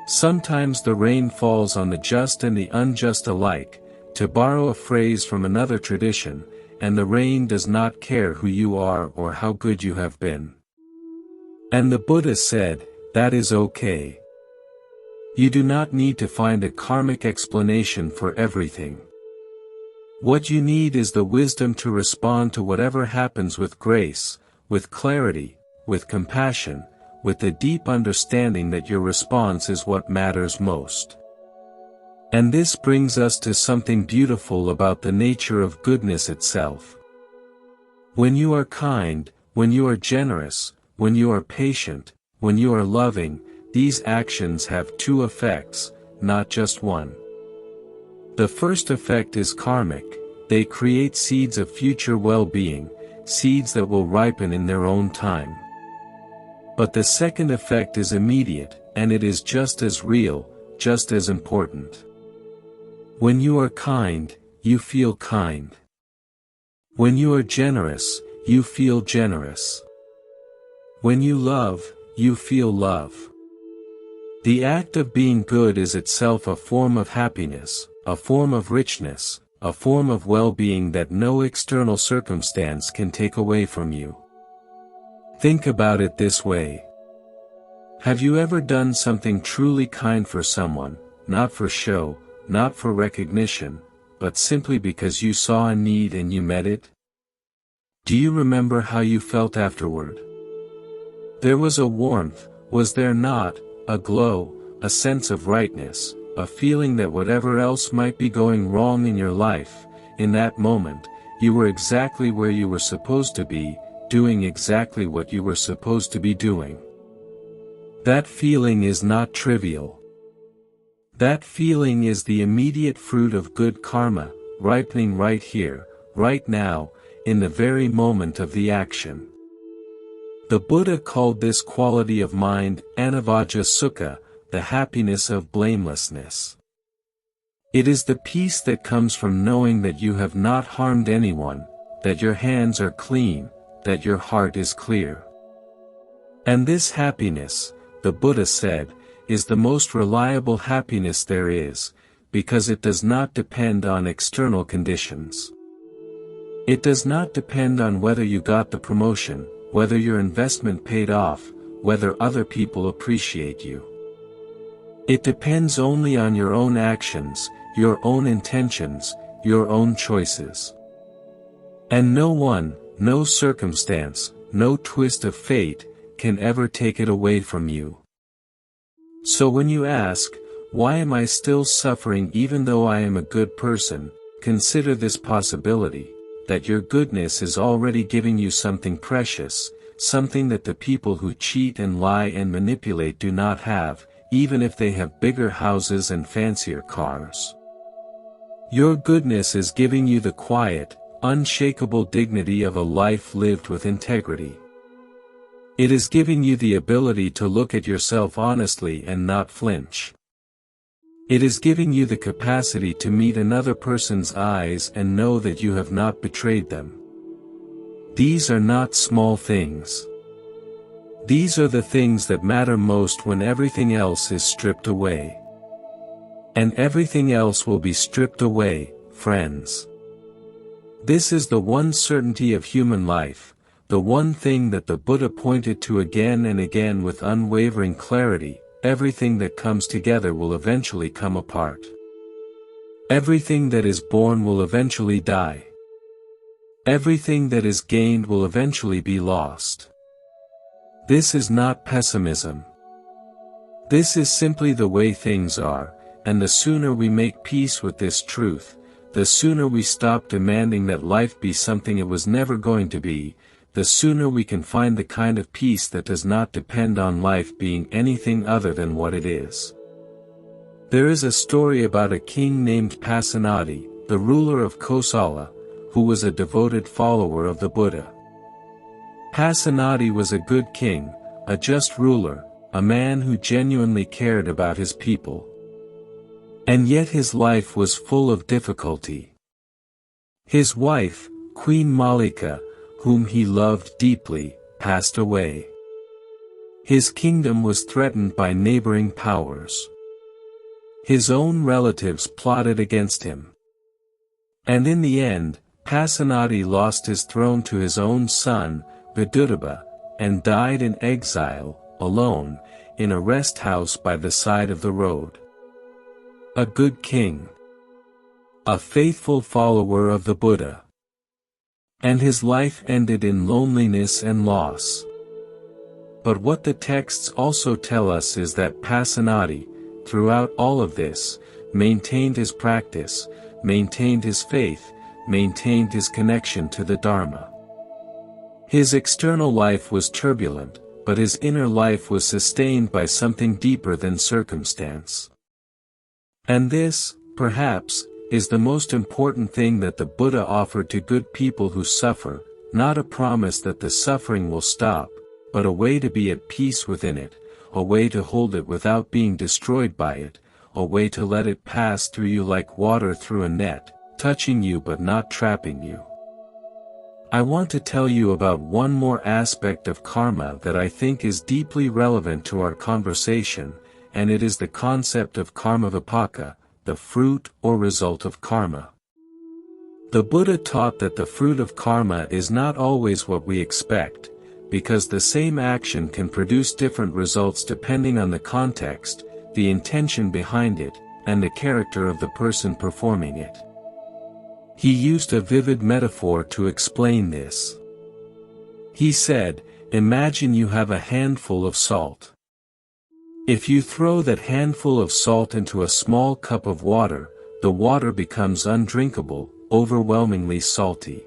Sometimes the rain falls on the just and the unjust alike, to borrow a phrase from another tradition, and the rain does not care who you are or how good you have been. And the Buddha said, that is okay. You do not need to find a karmic explanation for everything. What you need is the wisdom to respond to whatever happens with grace, with clarity, with compassion, with the deep understanding that your response is what matters most. And this brings us to something beautiful about the nature of goodness itself. When you are kind, when you are generous, when you are patient, when you are loving, these actions have two effects, not just one. The first effect is karmic. They create seeds of future well-being, seeds that will ripen in their own time. But the second effect is immediate, and it is just as real, just as important. When you are kind, you feel kind. When you are generous, you feel generous. When you love, you feel love. The act of being good is itself a form of happiness, a form of richness, a form of well-being that no external circumstance can take away from you. Think about it this way. Have you ever done something truly kind for someone, not for show, not for recognition, but simply because you saw a need and you met it? Do you remember how you felt afterward? There was a warmth, was there not, a glow, a sense of rightness, a feeling that whatever else might be going wrong in your life, in that moment, you were exactly where you were supposed to be, doing exactly what you were supposed to be doing. That feeling is not trivial. That feeling is the immediate fruit of good karma, ripening right here, right now, in the very moment of the action. The Buddha called this quality of mind anavajja sukha, the happiness of blamelessness. It is the peace that comes from knowing that you have not harmed anyone, that your hands are clean, that your heart is clear. And this happiness, the Buddha said, is the most reliable happiness there is, because it does not depend on external conditions. It does not depend on whether you got the promotion, whether your investment paid off, whether other people appreciate you. It depends only on your own actions, your own intentions, your own choices. And no one, no circumstance, no twist of fate, can ever take it away from you. So when you ask, why am I still suffering even though I am a good person, consider this possibility, that your goodness is already giving you something precious, something that the people who cheat and lie and manipulate do not have, even if they have bigger houses and fancier cars. Your goodness is giving you the quiet, unshakable dignity of a life lived with integrity. It is giving you the ability to look at yourself honestly and not flinch. It is giving you the capacity to meet another person's eyes and know that you have not betrayed them. These are not small things. These are the things that matter most when everything else is stripped away. And everything else will be stripped away, friends. This is the one certainty of human life, the one thing that the Buddha pointed to again and again with unwavering clarity: everything that comes together will eventually come apart. Everything that is born will eventually die. Everything that is gained will eventually be lost. This is not pessimism. This is simply the way things are, and the sooner we make peace with this truth, the sooner we stop demanding that life be something it was never going to be, the sooner we can find the kind of peace that does not depend on life being anything other than what it is. There is a story about a king named Pasenadi, the ruler of Kosala, who was a devoted follower of the Buddha. Pasenadi was a good king, a just ruler, a man who genuinely cared about his people. And yet his life was full of difficulty. His wife, Queen Malika, whom he loved deeply, passed away. His kingdom was threatened by neighboring powers. His own relatives plotted against him. And in the end, Pasenadi lost his throne to his own son, Viduttaba, and died in exile, alone, in a rest house by the side of the road. A good king. A faithful follower of the Buddha. And his life ended in loneliness and loss. But what the texts also tell us is that Pasenadi, throughout all of this, maintained his practice, maintained his faith, maintained his connection to the Dharma. His external life was turbulent, but his inner life was sustained by something deeper than circumstance. And this, perhaps, is the most important thing that the Buddha offered to good people who suffer, not a promise that the suffering will stop, but a way to be at peace within it, a way to hold it without being destroyed by it, a way to let it pass through you like water through a net, touching you but not trapping you. I want to tell you about one more aspect of karma that I think is deeply relevant to our conversation, and it is the concept of karma vipaka, the fruit or result of karma. The Buddha taught that the fruit of karma is not always what we expect, because the same action can produce different results depending on the context, the intention behind it, and the character of the person performing it. He used a vivid metaphor to explain this. He said, imagine you have a handful of salt. If you throw that handful of salt into a small cup of water, the water becomes undrinkable, overwhelmingly salty.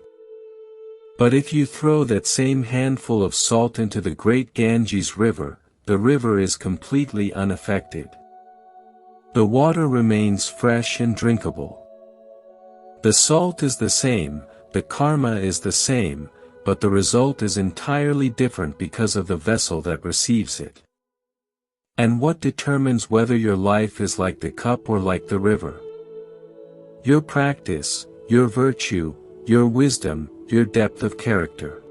But if you throw that same handful of salt into the great Ganges River, the river is completely unaffected. The water remains fresh and drinkable. The salt is the same, the karma is the same, but the result is entirely different because of the vessel that receives it. And what determines whether your life is like the cup or like the river? Your practice, your virtue, your wisdom, your depth of character.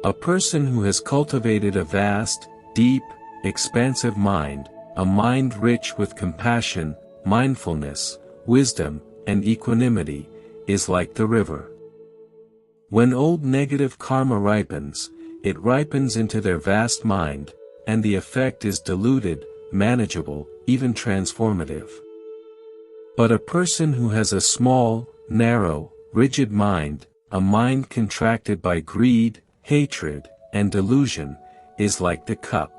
A person who has cultivated a vast, deep, expansive mind, a mind rich with compassion, mindfulness, wisdom, and equanimity, is like the river. When old negative karma ripens, it ripens into their vast mind, and the effect is diluted, manageable, even transformative. But a person who has a small, narrow, rigid mind, a mind contracted by greed, hatred, and delusion, is like the cup.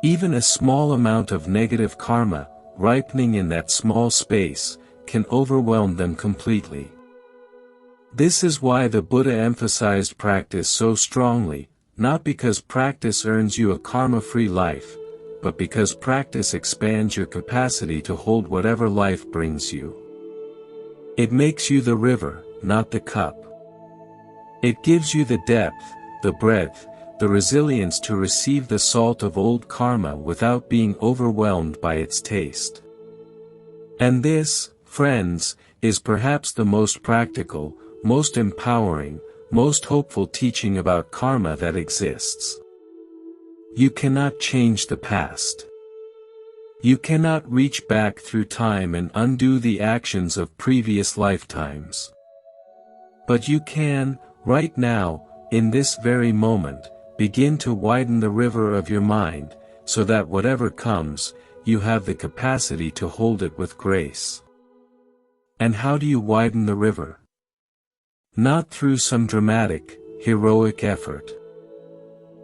Even a small amount of negative karma, ripening in that small space, can overwhelm them completely. This is why the Buddha emphasized practice so strongly, not because practice earns you a karma-free life, but because practice expands your capacity to hold whatever life brings you. It makes you the river, not the cup. It gives you the depth, the breadth, the resilience to receive the salt of old karma without being overwhelmed by its taste. And this, friends, is perhaps the most practical, most empowering, most hopeful teaching about karma that exists. You cannot change the past. You cannot reach back through time and undo the actions of previous lifetimes. But you can, right now, in this very moment, begin to widen the river of your mind, so that whatever comes, you have the capacity to hold it with grace. And how do you widen the river? Not through some dramatic, heroic effort.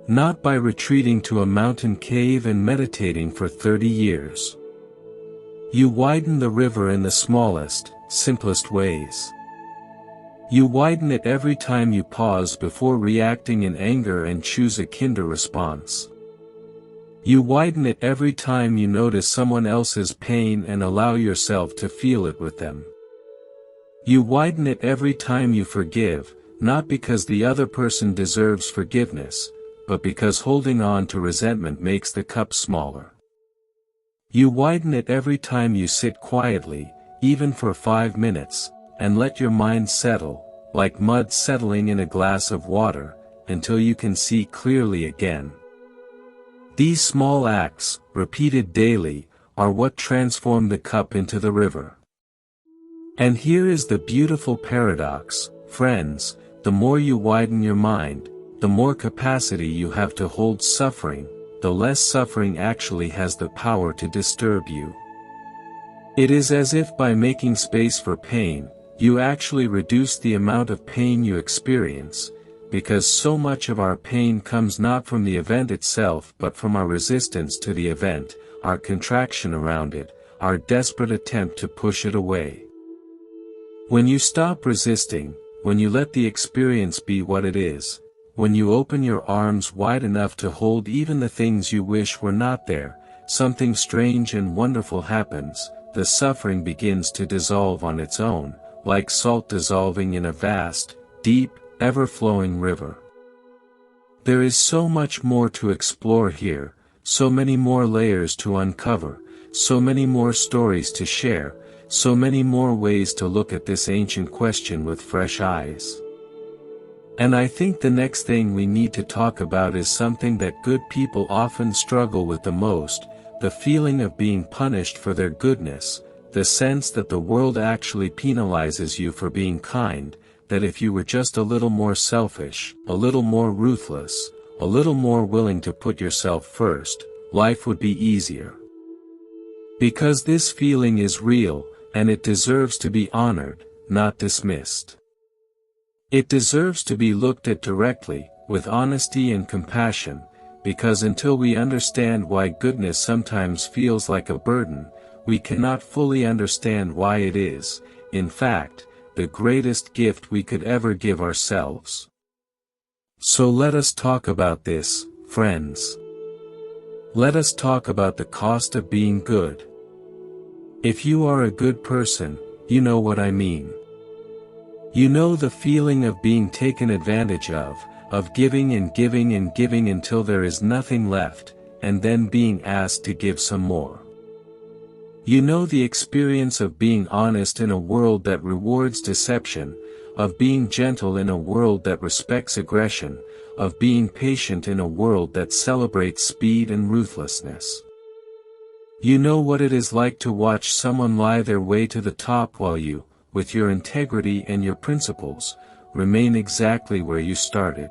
Not by retreating to a mountain cave and meditating for 30 years. You widen the river in the smallest, simplest ways. You widen it every time you pause before reacting in anger and choose a kinder response. You widen it every time you notice someone else's pain and allow yourself to feel it with them. You widen it every time you forgive, not because the other person deserves forgiveness, but because holding on to resentment makes the cup smaller. You widen it every time you sit quietly, even for 5 minutes, and let your mind settle, like mud settling in a glass of water, until you can see clearly again. These small acts, repeated daily, are what transform the cup into the river. And here is the beautiful paradox, friends, the more you widen your mind, the more capacity you have to hold suffering, the less suffering actually has the power to disturb you. It is as if by making space for pain, you actually reduce the amount of pain you experience, because so much of our pain comes not from the event itself but from our resistance to the event, our contraction around it, our desperate attempt to push it away. When you stop resisting, when you let the experience be what it is, when you open your arms wide enough to hold even the things you wish were not there, something strange and wonderful happens. The suffering begins to dissolve on its own, like salt dissolving in a vast, deep, ever-flowing river. There is so much more to explore here, so many more layers to uncover, so many more stories to share, so many more ways to look at this ancient question with fresh eyes. And I think the next thing we need to talk about is something that good people often struggle with the most, the feeling of being punished for their goodness, the sense that the world actually penalizes you for being kind, that if you were just a little more selfish, a little more ruthless, a little more willing to put yourself first, life would be easier. Because this feeling is real, and it deserves to be honored, not dismissed. It deserves to be looked at directly, with honesty and compassion, because until we understand why goodness sometimes feels like a burden, we cannot fully understand why it is, in fact, the greatest gift we could ever give ourselves. So let us talk about this, friends. Let us talk about the cost of being good. If you are a good person, you know what I mean. You know the feeling of being taken advantage of giving and giving and giving until there is nothing left, and then being asked to give some more. You know the experience of being honest in a world that rewards deception, of being gentle in a world that respects aggression, of being patient in a world that celebrates speed and ruthlessness. You know what it is like to watch someone lie their way to the top while you, with your integrity and your principles, remain exactly where you started.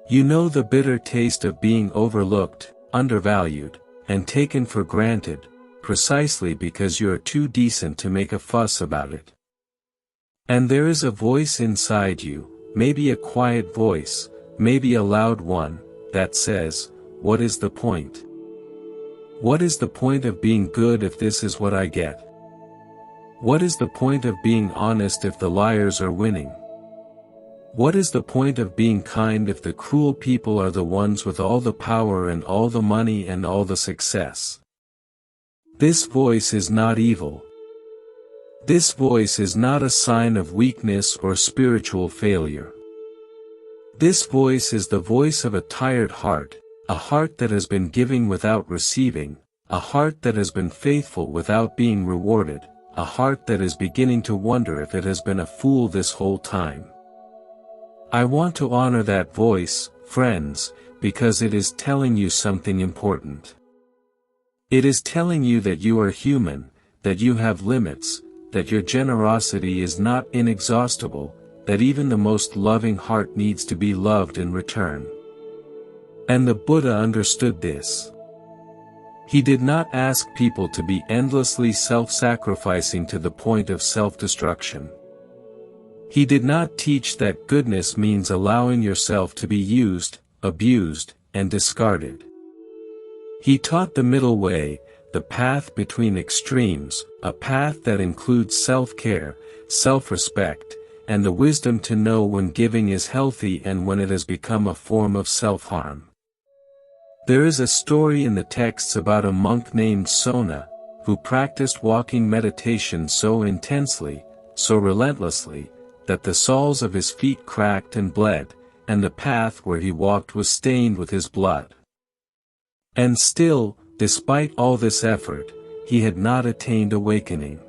You know the bitter taste of being overlooked, undervalued, and taken for granted, precisely because you are too decent to make a fuss about it. And there is a voice inside you, maybe a quiet voice, maybe a loud one, that says, "What is the point? What is the point of being good if this is what I get? What is the point of being honest if the liars are winning? What is the point of being kind if the cruel people are the ones with all the power and all the money and all the success?" This voice is not evil. This voice is not a sign of weakness or spiritual failure. This voice is the voice of a tired heart, a heart that has been giving without receiving, a heart that has been faithful without being rewarded, a heart that is beginning to wonder if it has been a fool this whole time. I want to honor that voice, friends, because it is telling you something important. It is telling you that you are human, that you have limits, that your generosity is not inexhaustible, that even the most loving heart needs to be loved in return. And the Buddha understood this. He did not ask people to be endlessly self-sacrificing to the point of self-destruction. He did not teach that goodness means allowing yourself to be used, abused, and discarded. He taught the middle way, the path between extremes, a path that includes self-care, self-respect, and the wisdom to know when giving is healthy and when it has become a form of self-harm. There is a story in the texts about a monk named Sona, who practiced walking meditation so intensely, so relentlessly, that the soles of his feet cracked and bled, and the path where he walked was stained with his blood. And still, despite all this effort, he had not attained awakening.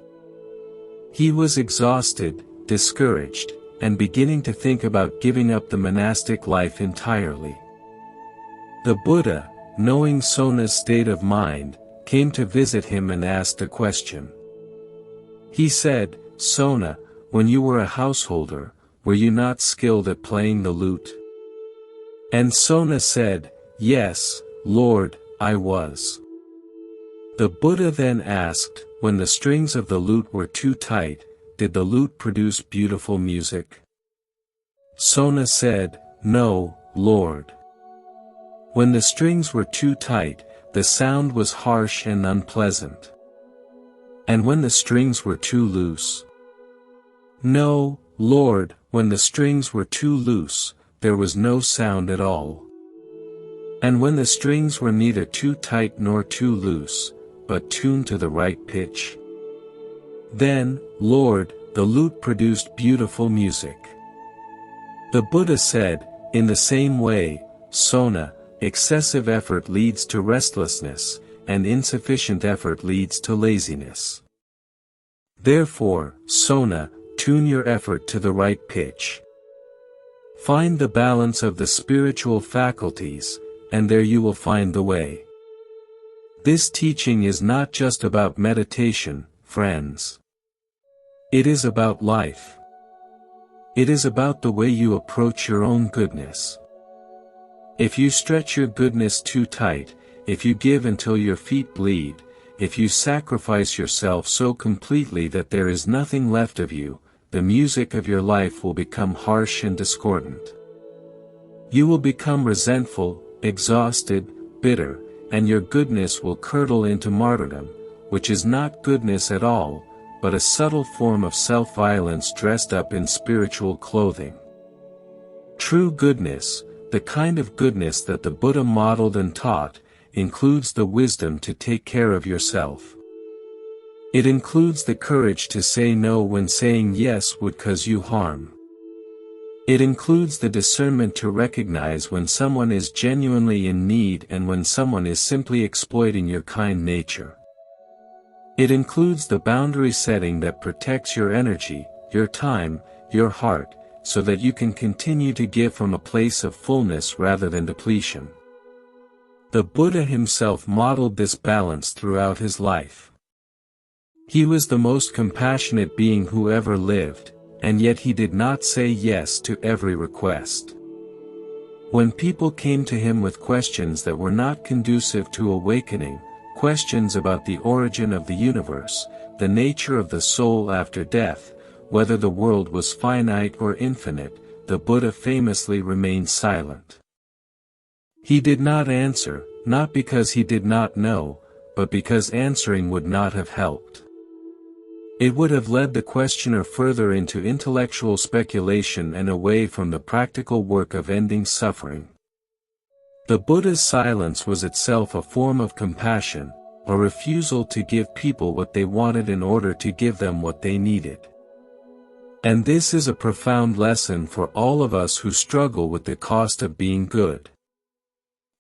He was exhausted, discouraged, and beginning to think about giving up the monastic life entirely. The Buddha, knowing Sona's state of mind, came to visit him and asked a question. He said, "Sona, when you were a householder, were you not skilled at playing the lute?" And Sona said, "Yes, Lord, I was." The Buddha then asked, "When the strings of the lute were too tight, did the lute produce beautiful music? Sona said, "No, Lord. When the strings were too tight, the sound was harsh and unpleasant. And when the strings were too loose?" "No, Lord, when the strings were too loose, there was no sound at all. And when the strings were neither too tight nor too loose, but tuned to the right pitch, then, Lord, the lute produced beautiful music." The Buddha said, in the same way, Sona, excessive effort leads to restlessness, and insufficient effort leads to laziness. Therefore, Sona, tune your effort to the right pitch. Find the balance of the spiritual faculties, and there you will find the way. This teaching is not just about meditation, friends. It is about life. It is about the way you approach your own goodness. If you stretch your goodness too tight, if you give until your feet bleed, if you sacrifice yourself so completely that there is nothing left of you, the music of your life will become harsh and discordant. You will become resentful, exhausted, bitter, and your goodness will curdle into martyrdom, which is not goodness at all, but a subtle form of self-violence dressed up in spiritual clothing. True goodness, the kind of goodness that the Buddha modeled and taught, includes the wisdom to take care of yourself. It includes the courage to say no when saying yes would cause you harm. It includes the discernment to recognize when someone is genuinely in need and when someone is simply exploiting your kind nature. It includes the boundary setting that protects your energy, your time, your heart, so that you can continue to give from a place of fullness rather than depletion. The Buddha himself modeled this balance throughout his life. He was the most compassionate being who ever lived, and yet he did not say yes to every request. When people came to him with questions that were not conducive to awakening, questions about the origin of the universe, the nature of the soul after death, whether the world was finite or infinite, the Buddha famously remained silent. He did not answer, not because he did not know, but because answering would not have helped. It would have led the questioner further into intellectual speculation and away from the practical work of ending suffering. The Buddha's silence was itself a form of compassion, a refusal to give people what they wanted in order to give them what they needed. And this is a profound lesson for all of us who struggle with the cost of being good.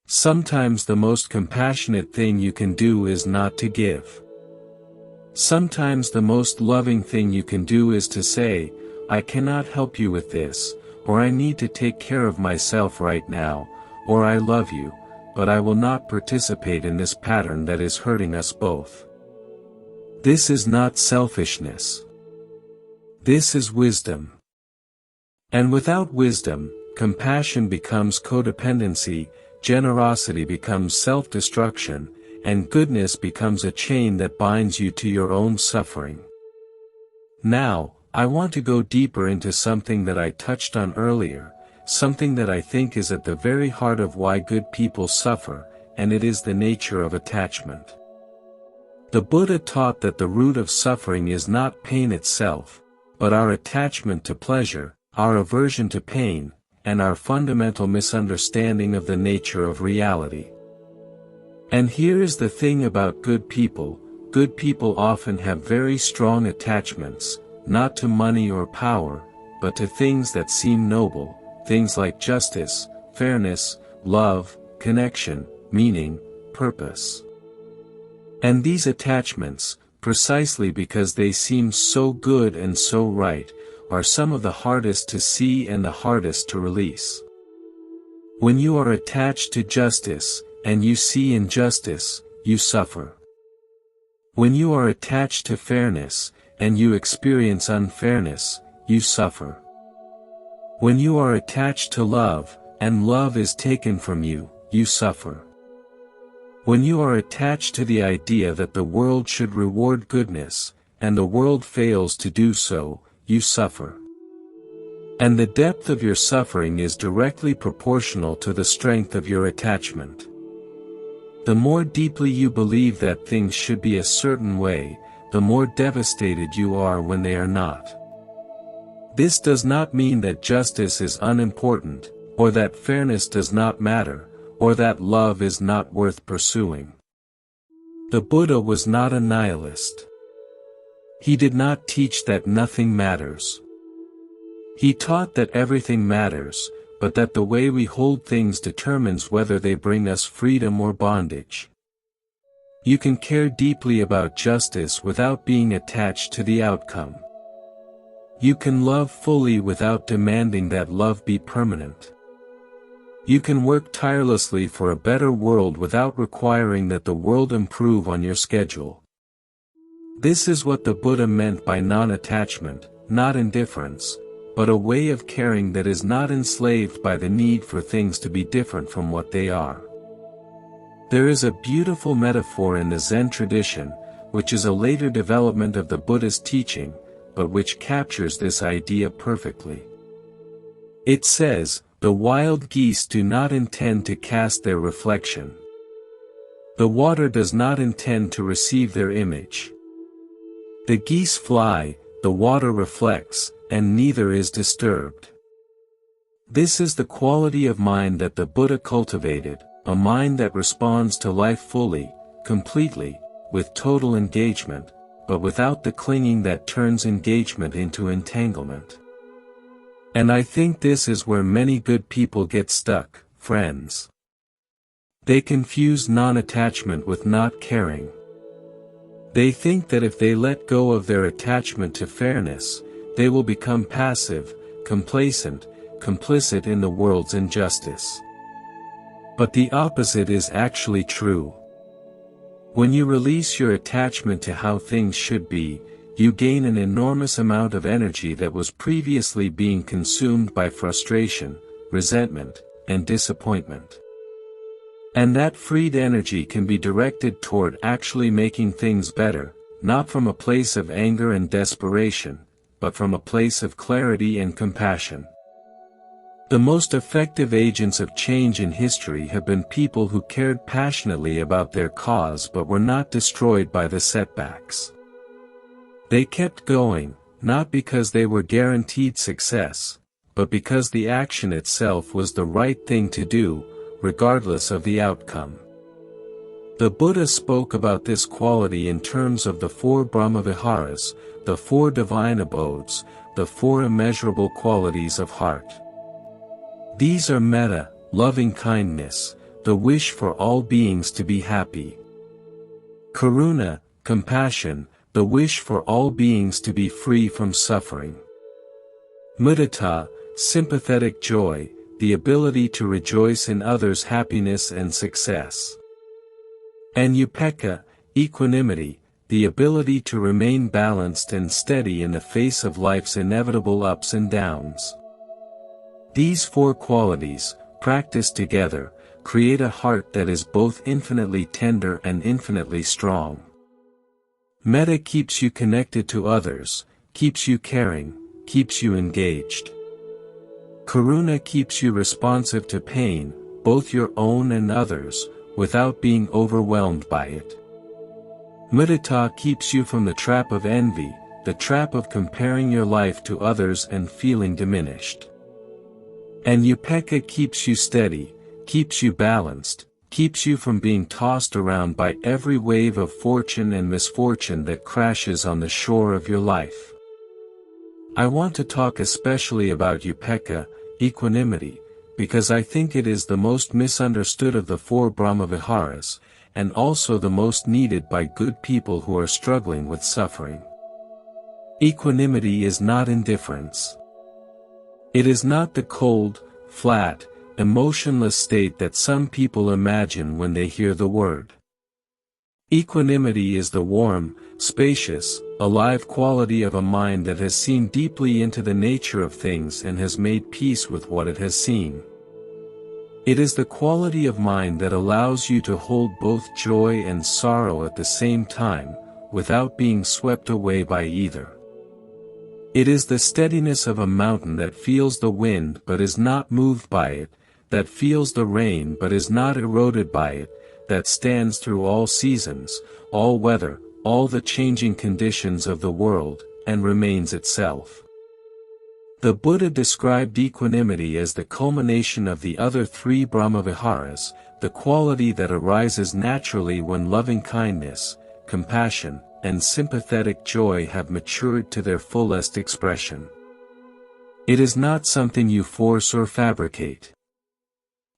Sometimes the most compassionate thing you can do is not to give. Sometimes the most loving thing you can do is to say, "I cannot help you with this," or "I need to take care of myself right now," or "I love you, but I will not participate in this pattern that is hurting us both." This is not selfishness. This is wisdom. And without wisdom, compassion becomes codependency, generosity becomes self-destruction, and goodness becomes a chain that binds you to your own suffering. Now, I want to go deeper into something that I touched on earlier, something that I think is at the very heart of why good people suffer, and it is the nature of attachment. The Buddha taught that the root of suffering is not pain itself, but our attachment to pleasure, our aversion to pain, and our fundamental misunderstanding of the nature of reality. And here is the thing about good people often have very strong attachments, not to money or power, but to things that seem noble, things like justice, fairness, love, connection, meaning, purpose. And these attachments, precisely because they seem so good and so right, are some of the hardest to see and the hardest to release. When you are attached to justice, and you see injustice, you suffer. When you are attached to fairness, and you experience unfairness, you suffer. When you are attached to love, and love is taken from you, you suffer. When you are attached to the idea that the world should reward goodness, and the world fails to do so, you suffer. And the depth of your suffering is directly proportional to the strength of your attachment. The more deeply you believe that things should be a certain way, the more devastated you are when they are not. This does not mean that justice is unimportant, or that fairness does not matter, or that love is not worth pursuing. The Buddha was not a nihilist. He did not teach that nothing matters. He taught that everything matters, but that the way we hold things determines whether they bring us freedom or bondage. You can care deeply about justice without being attached to the outcome. You can love fully without demanding that love be permanent. You can work tirelessly for a better world without requiring that the world improve on your schedule. This is what the Buddha meant by non-attachment, not indifference, but a way of caring that is not enslaved by the need for things to be different from what they are. There is a beautiful metaphor in the Zen tradition, which is a later development of the Buddha's teaching, but which captures this idea perfectly. It says, "The wild geese do not intend to cast their reflection. The water does not intend to receive their image. The geese fly, the water reflects, and neither is disturbed." This is the quality of mind that the Buddha cultivated, a mind that responds to life fully, completely, with total engagement, but without the clinging that turns engagement into entanglement. And I think this is where many good people get stuck, friends. They confuse non-attachment with not caring. They think that if they let go of their attachment to fairness, they will become passive, complacent, complicit in the world's injustice. But the opposite is actually true. When you release your attachment to how things should be, you gain an enormous amount of energy that was previously being consumed by frustration, resentment, and disappointment. And that freed energy can be directed toward actually making things better, not from a place of anger and desperation, but from a place of clarity and compassion. The most effective agents of change in history have been people who cared passionately about their cause but were not destroyed by the setbacks. They kept going, not because they were guaranteed success, but because the action itself was the right thing to do, regardless of the outcome. The Buddha spoke about this quality in terms of the 4 Brahmaviharas, the 4 divine abodes, the 4 immeasurable qualities of heart. These are metta, loving kindness, the wish for all beings to be happy. Karuna, compassion, the wish for all beings to be free from suffering. Mudita, sympathetic joy, the ability to rejoice in others' happiness and success. And upekkha, equanimity, the ability to remain balanced and steady in the face of life's inevitable ups and downs. These 4 qualities, practiced together, create a heart that is both infinitely tender and infinitely strong. Metta keeps you connected to others, keeps you caring, keeps you engaged. Karuna keeps you responsive to pain, both your own and others, without being overwhelmed by it. Mudita keeps you from the trap of envy, the trap of comparing your life to others and feeling diminished. And upekkha keeps you steady, keeps you balanced, keeps you from being tossed around by every wave of fortune and misfortune that crashes on the shore of your life. I want to talk especially about upekkha, equanimity, because I think it is the most misunderstood of the 4 Brahmaviharas, and also the most needed by good people who are struggling with suffering. Equanimity is not indifference. It is not the cold, flat, emotionless state that some people imagine when they hear the word. Equanimity is the warm, spacious, alive quality of a mind that has seen deeply into the nature of things and has made peace with what it has seen. It is the quality of mind that allows you to hold both joy and sorrow at the same time, without being swept away by either. It is the steadiness of a mountain that feels the wind but is not moved by it, that feels the rain but is not eroded by it, that stands through all seasons, all weather, all the changing conditions of the world, and remains itself. The Buddha described equanimity as the culmination of the other three Brahmaviharas, the quality that arises naturally when loving-kindness, compassion, and sympathetic joy have matured to their fullest expression. It is not something you force or fabricate.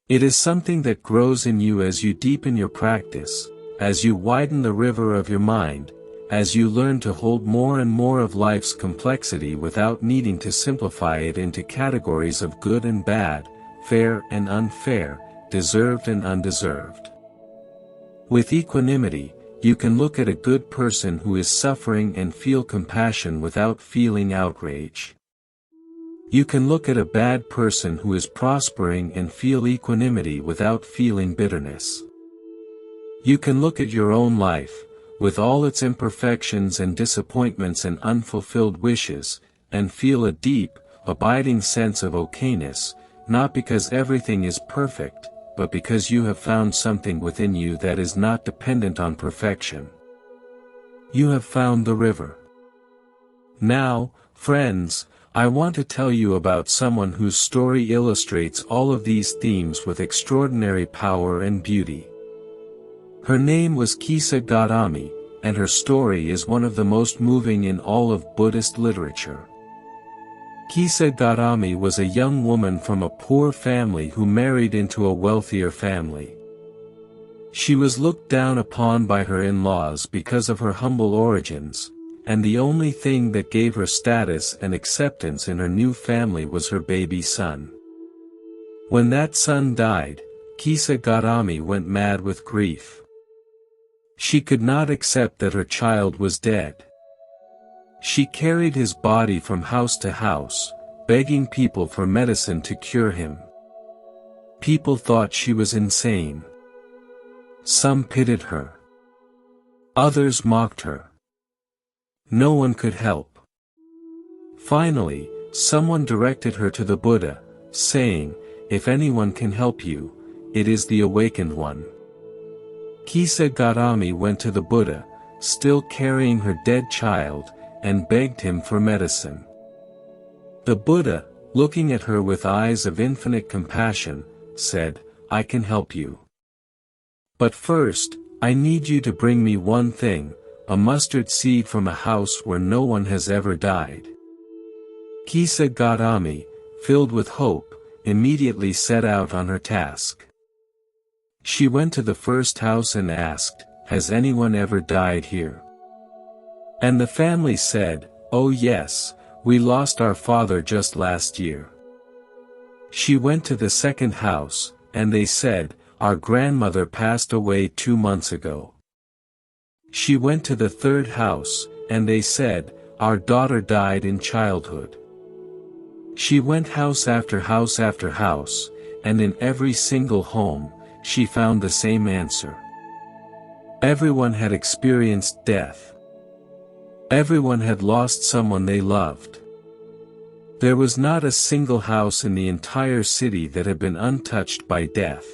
It is something that grows in you as you deepen your practice, as you widen the river of your mind, as you learn to hold more and more of life's complexity without needing to simplify it into categories of good and bad, fair and unfair, deserved and undeserved. With equanimity, you can look at a good person who is suffering and feel compassion without feeling outrage. You can look at a bad person who is prospering and feel equanimity without feeling bitterness. You can look at your own life, with all its imperfections and disappointments and unfulfilled wishes, and feel a deep, abiding sense of okayness, not because everything is perfect, but because you have found something within you that is not dependent on perfection. You have found the river. Now, friends, I want to tell you about someone whose story illustrates all of these themes with extraordinary power and beauty. Her name was Kisa Gautami, and her story is one of the most moving in all of Buddhist literature. Kisa Gautami was a young woman from a poor family who married into a wealthier family. She was looked down upon by her in-laws because of her humble origins, and the only thing that gave her status and acceptance in her new family was her baby son. When that son died, Kisa Gautami went mad with grief. She could not accept that her child was dead. She carried his body from house to house, begging people for medicine to cure him. People thought she was insane. Some pitied her. Others mocked her. No one could help. Finally, someone directed her to the Buddha, saying, "If anyone can help you, it is the awakened one." Kisa Gautami went to the Buddha, still carrying her dead child, and begged him for medicine. The Buddha, looking at her with eyes of infinite compassion, said, "I can help you. But first, I need you to bring me one thing, a mustard seed from a house where no one has ever died." Kisa Gautami, filled with hope, immediately set out on her task. She went to the first house and asked, "Has anyone ever died here?" And the family said, "Oh yes, we lost our father just last year." She went to the second house, and they said, "Our grandmother passed away 2 months ago." She went to the third house, and they said, "Our daughter died in childhood." She went house after house after house, and in every single home, she found the same answer. Everyone had experienced death. Everyone had lost someone they loved. There was not a single house in the entire city that had been untouched by death.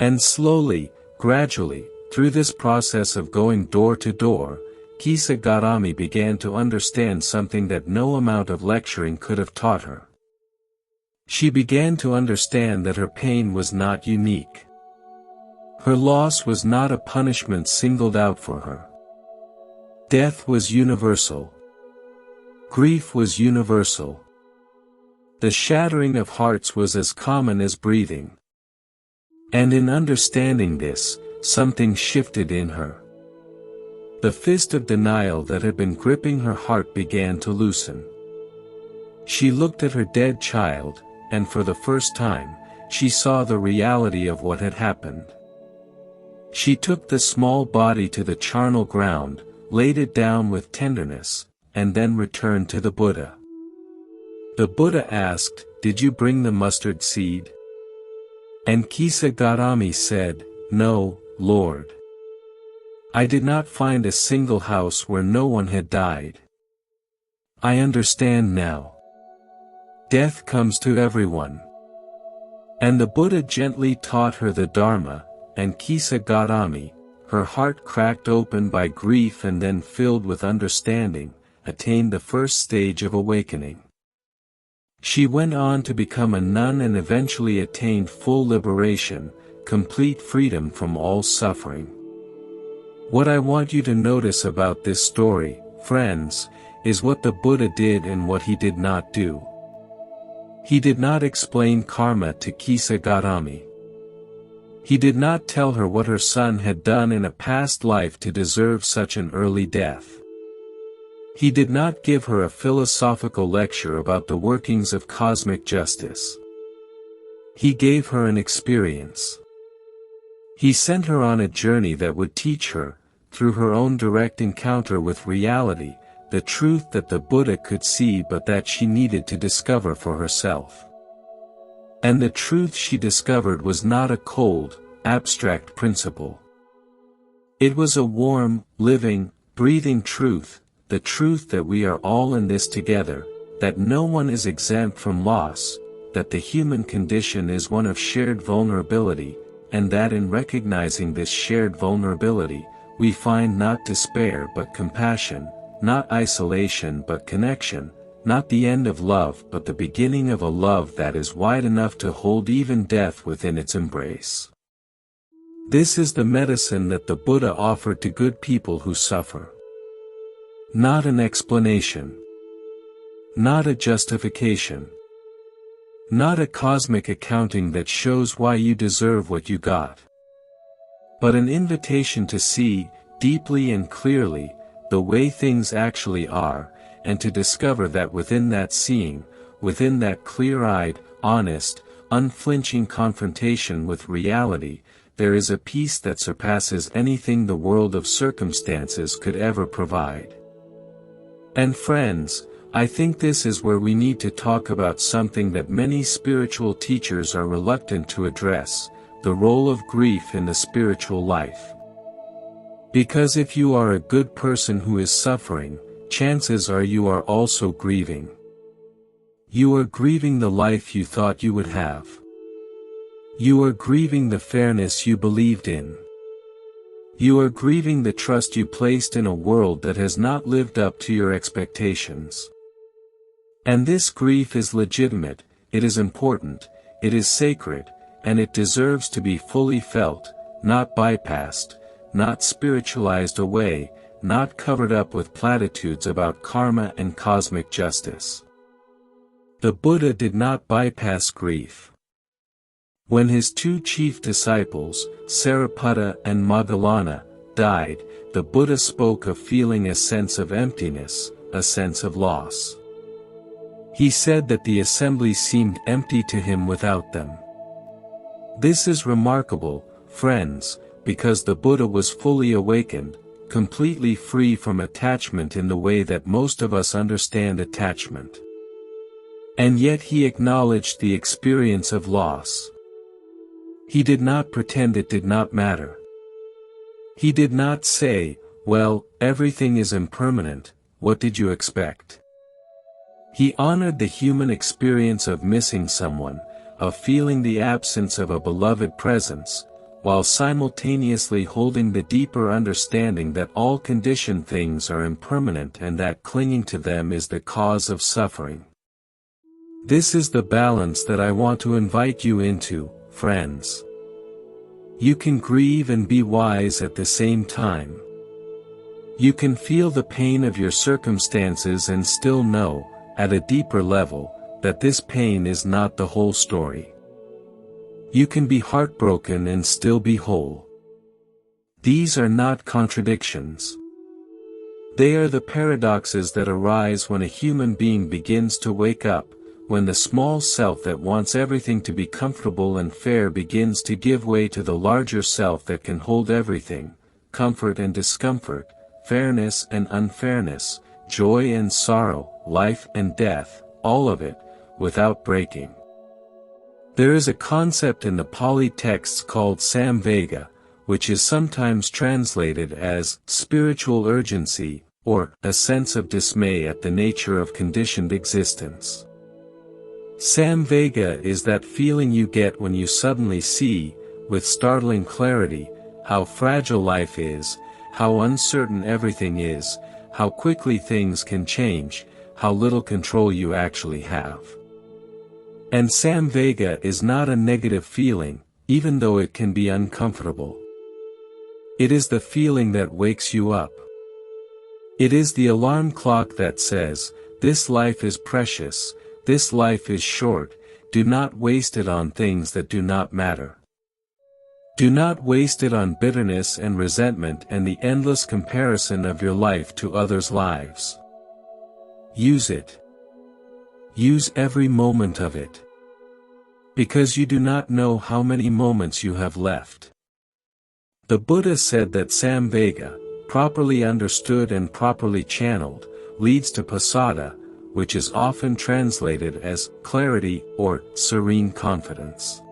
And slowly, gradually, through this process of going door to door, Kisa Gautami began to understand something that no amount of lecturing could have taught her. She began to understand that her pain was not unique. Her loss was not a punishment singled out for her. Death was universal. Grief was universal. The shattering of hearts was as common as breathing. And in understanding this, something shifted in her. The fist of denial that had been gripping her heart began to loosen. She looked at her dead child, and for the first time, she saw the reality of what had happened. She took the small body to the charnel ground, laid it down with tenderness, and then returned to the Buddha. The Buddha asked, "Did you bring the mustard seed?" And Kisa Gautami said, "No, Lord." I did not find a single house where no one had died. I understand now. Death comes to everyone. And the Buddha gently taught her the Dharma, and Kisa Gautami, her heart cracked open by grief and then filled with understanding, attained the first stage of awakening. She went on to become a nun and eventually attained full liberation, complete freedom from all suffering. What I want you to notice about this story, friends, is what the Buddha did and what he did not do. He did not explain karma to Kisa Gautami. He did not tell her what her son had done in a past life to deserve such an early death. He did not give her a philosophical lecture about the workings of cosmic justice. He gave her an experience. He sent her on a journey that would teach her, through her own direct encounter with reality, the truth that the Buddha could see but that she needed to discover for herself. And the truth she discovered was not a cold, abstract principle. It was a warm, living, breathing truth, the truth that we are all in this together, that no one is exempt from loss, that the human condition is one of shared vulnerability, and that in recognizing this shared vulnerability, we find not despair but compassion, not isolation but connection, not the end of love but the beginning of a love that is wide enough to hold even death within its embrace. This is the medicine that the Buddha offered to good people who suffer. Not an explanation. Not a justification. Not a cosmic accounting that shows why you deserve what you got. But an invitation to see, deeply and clearly, the way things actually are, and to discover that within that seeing, within that clear-eyed, honest, unflinching confrontation with reality, there is a peace that surpasses anything the world of circumstances could ever provide. And friends, I think this is where we need to talk about something that many spiritual teachers are reluctant to address, the role of grief in the spiritual life. Because if you are a good person who is suffering, chances are you are also grieving. You are grieving the life you thought you would have. You are grieving the fairness you believed in. You are grieving the trust you placed in a world that has not lived up to your expectations. And this grief is legitimate, it is important, it is sacred, and it deserves to be fully felt, not bypassed, not spiritualized away, not covered up with platitudes about karma and cosmic justice. The Buddha did not bypass grief. When his two chief disciples, Sariputta and Moggallana, died, the Buddha spoke of feeling a sense of emptiness, a sense of loss. He said that the assembly seemed empty to him without them. This is remarkable, friends, because the Buddha was fully awakened, completely free from attachment in the way that most of us understand attachment. And yet he acknowledged the experience of loss. He did not pretend it did not matter. He did not say, well, everything is impermanent, what did you expect? He honored the human experience of missing someone, of feeling the absence of a beloved presence, while simultaneously holding the deeper understanding that all conditioned things are impermanent and that clinging to them is the cause of suffering. This is the balance that I want to invite you into, friends. You can grieve and be wise at the same time. You can feel the pain of your circumstances and still know, at a deeper level, that this pain is not the whole story. You can be heartbroken and still be whole. These are not contradictions. They are the paradoxes that arise when a human being begins to wake up, when the small self that wants everything to be comfortable and fair begins to give way to the larger self that can hold everything, comfort and discomfort, fairness and unfairness, joy and sorrow, life and death, all of it, without breaking. There is a concept in the Pali texts called samvega, which is sometimes translated as spiritual urgency, or a sense of dismay at the nature of conditioned existence. Samvega is that feeling you get when you suddenly see, with startling clarity, how fragile life is, how uncertain everything is, how quickly things can change, how little control you actually have. And Samvega is not a negative feeling, even though it can be uncomfortable. It is the feeling that wakes you up. It is the alarm clock that says, this life is precious, this life is short, do not waste it on things that do not matter. Do not waste it on bitterness and resentment and the endless comparison of your life to others' lives. Use it. Use every moment of it. Because you do not know how many moments you have left. The Buddha said that Samvega, properly understood and properly channeled, leads to pasada, which is often translated as clarity or serene confidence.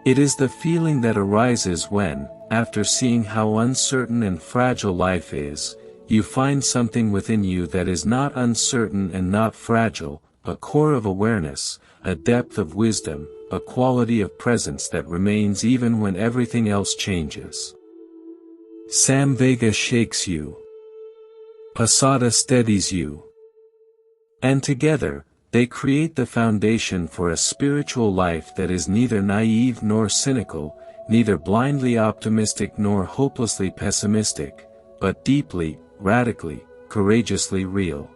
It is the feeling that arises when, after seeing how uncertain and fragile life is, you find something within you that is not uncertain and not fragile, a core of awareness, a depth of wisdom, a quality of presence that remains even when everything else changes. Samvega shakes you. Pasada steadies you. And together, they create the foundation for a spiritual life that is neither naive nor cynical, neither blindly optimistic nor hopelessly pessimistic, but deeply, radically, courageously real.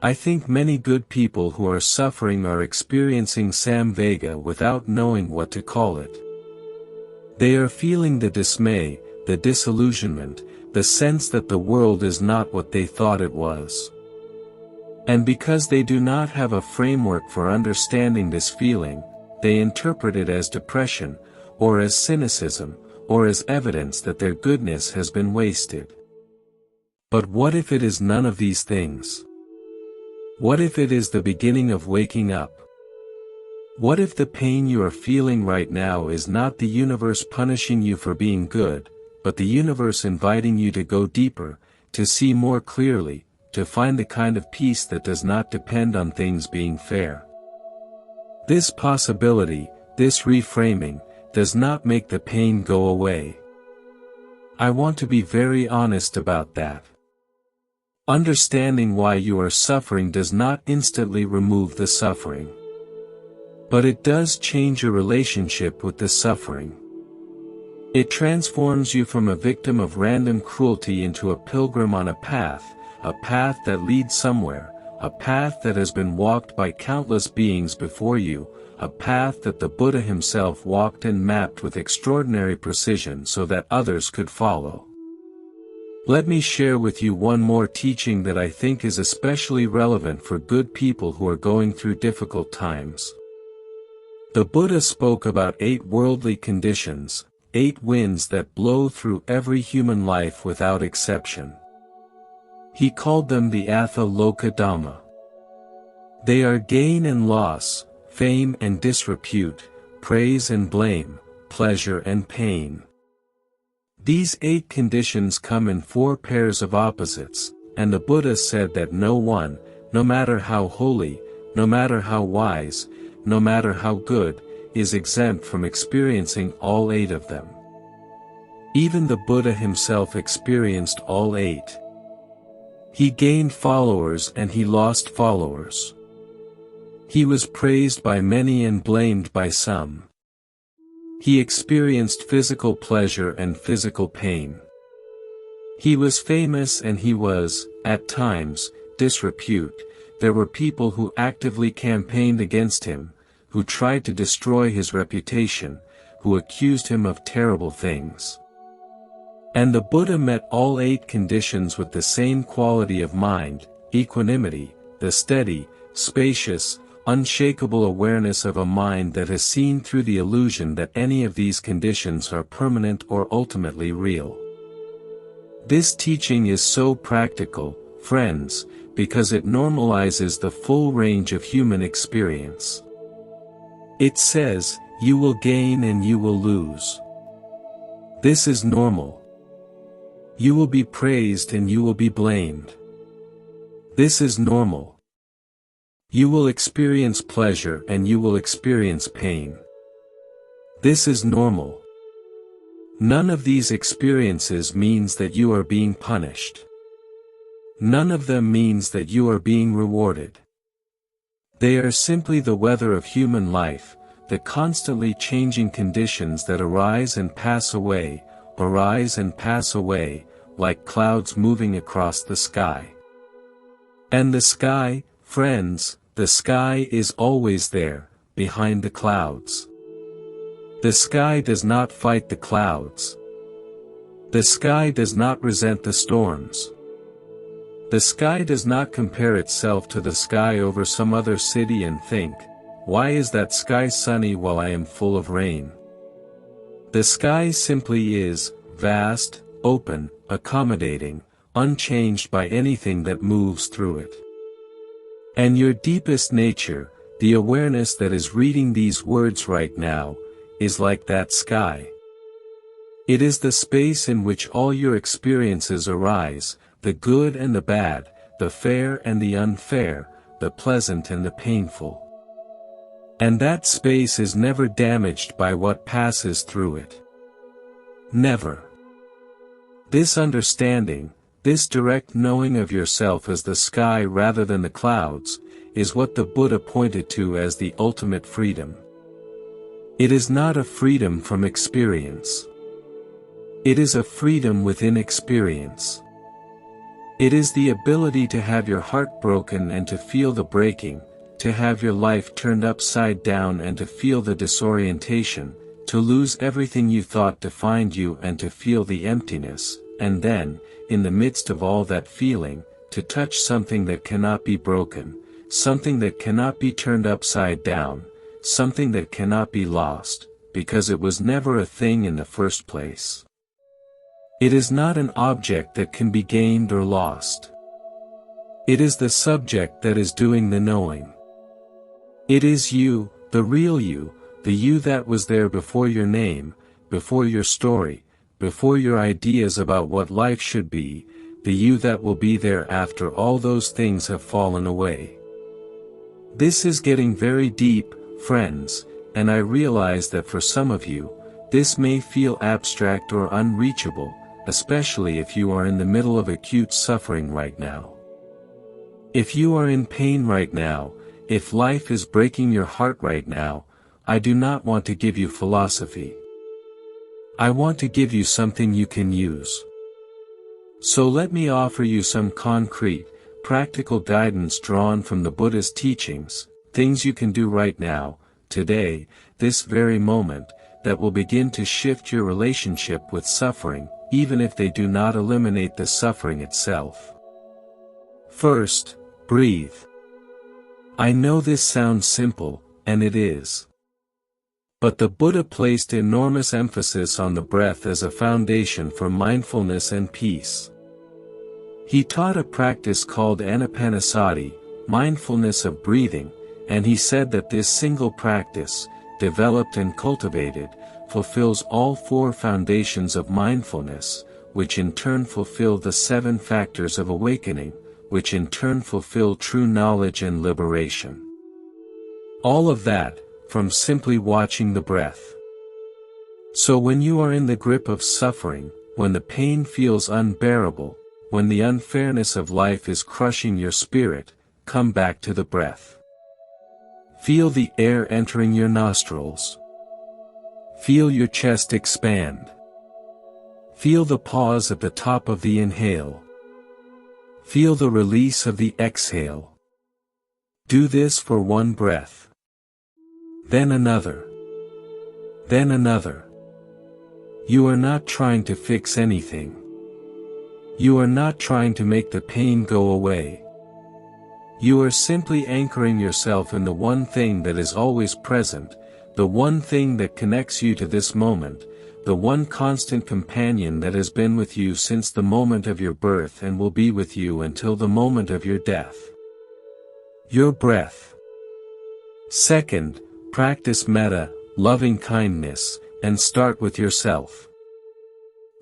I think many good people who are suffering are experiencing Samvega without knowing what to call it. They are feeling the dismay, the disillusionment, the sense that the world is not what they thought it was. And because they do not have a framework for understanding this feeling, they interpret it as depression, or as cynicism, or as evidence that their goodness has been wasted. But what if it is none of these things? What if it is the beginning of waking up? What if the pain you are feeling right now is not the universe punishing you for being good, but the universe inviting you to go deeper, to see more clearly, to find the kind of peace that does not depend on things being fair? This possibility, this reframing, does not make the pain go away. I want to be very honest about that. Understanding why you are suffering does not instantly remove the suffering. But it does change your relationship with the suffering. It transforms you from a victim of random cruelty into a pilgrim on a path that leads somewhere, a path that has been walked by countless beings before you, a path that the Buddha himself walked and mapped with extraordinary precision so that others could follow. Let me share with you one more teaching that I think is especially relevant for good people who are going through difficult times. The Buddha spoke about 8 worldly conditions, 8 winds that blow through every human life without exception. He called them the Atha Loka Dhamma. They are gain and loss, fame and disrepute, praise and blame, pleasure and pain. These 8 conditions come in 4 pairs of opposites, and the Buddha said that no one, no matter how holy, no matter how wise, no matter how good, is exempt from experiencing all 8 of them. Even the Buddha himself experienced all 8. He gained followers and he lost followers. He was praised by many and blamed by some. He experienced physical pleasure and physical pain. He was famous and he was, at times, disrepute. There were people who actively campaigned against him, who tried to destroy his reputation, who accused him of terrible things. And the Buddha met all 8 conditions with the same quality of mind, equanimity, the steady, spacious, unshakable awareness of a mind that has seen through the illusion that any of these conditions are permanent or ultimately real. This teaching is so practical, friends, because it normalizes the full range of human experience. It says, you will gain and you will lose. This is normal. You will be praised and you will be blamed. This is normal. You will experience pleasure and you will experience pain. This is normal. None of these experiences means that you are being punished. None of them means that you are being rewarded. They are simply the weather of human life, the constantly changing conditions that arise and pass away, like clouds moving across the sky. And the sky, friends, the sky is always there, behind the clouds. The sky does not fight the clouds. The sky does not resent the storms. The sky does not compare itself to the sky over some other city and think, why is that sky sunny while I am full of rain? The sky simply is, vast, open, accommodating, unchanged by anything that moves through it. And your deepest nature, the awareness that is reading these words right now, is like that sky. It is the space in which all your experiences arise, the good and the bad, the fair and the unfair, the pleasant and the painful. And that space is never damaged by what passes through it. Never. This understanding, this direct knowing of yourself as the sky rather than the clouds, is what the Buddha pointed to as the ultimate freedom. It is not a freedom from experience. It is a freedom within experience. It is the ability to have your heart broken and to feel the breaking, to have your life turned upside down and to feel the disorientation, to lose everything you thought defined you and to feel the emptiness, and then, in the midst of all that feeling, to touch something that cannot be broken, something that cannot be turned upside down, something that cannot be lost, because it was never a thing in the first place. It is not an object that can be gained or lost. It is the subject that is doing the knowing. It is you, the real you, the you that was there before your name, before your story, before your ideas about what life should be, the you that will be there after all those things have fallen away. This is getting very deep, friends, and I realize that for some of you, this may feel abstract or unreachable, especially if you are in the middle of acute suffering right now. If you are in pain right now, if life is breaking your heart right now, I do not want to give you philosophy. I want to give you something you can use. So let me offer you some concrete, practical guidance drawn from the Buddha's teachings, things you can do right now, today, this very moment, that will begin to shift your relationship with suffering, even if they do not eliminate the suffering itself. First, breathe. I know this sounds simple, and it is. But the Buddha placed enormous emphasis on the breath as a foundation for mindfulness and peace. He taught a practice called anapanasati, mindfulness of breathing, and he said that this single practice, developed and cultivated, fulfills all four foundations of mindfulness, which in turn fulfill the 7 factors of awakening, which in turn fulfill true knowledge and liberation. All of that, from simply watching the breath. So when you are in the grip of suffering, when the pain feels unbearable, when the unfairness of life is crushing your spirit, come back to the breath. Feel the air entering your nostrils. Feel your chest expand. Feel the pause at the top of the inhale. Feel the release of the exhale. Do this for one breath. Then another. Then another. You are not trying to fix anything. You are not trying to make the pain go away. You are simply anchoring yourself in the one thing that is always present, the one thing that connects you to this moment, the one constant companion that has been with you since the moment of your birth and will be with you until the moment of your death. Your breath. Second, practice metta, loving kindness, and start with yourself.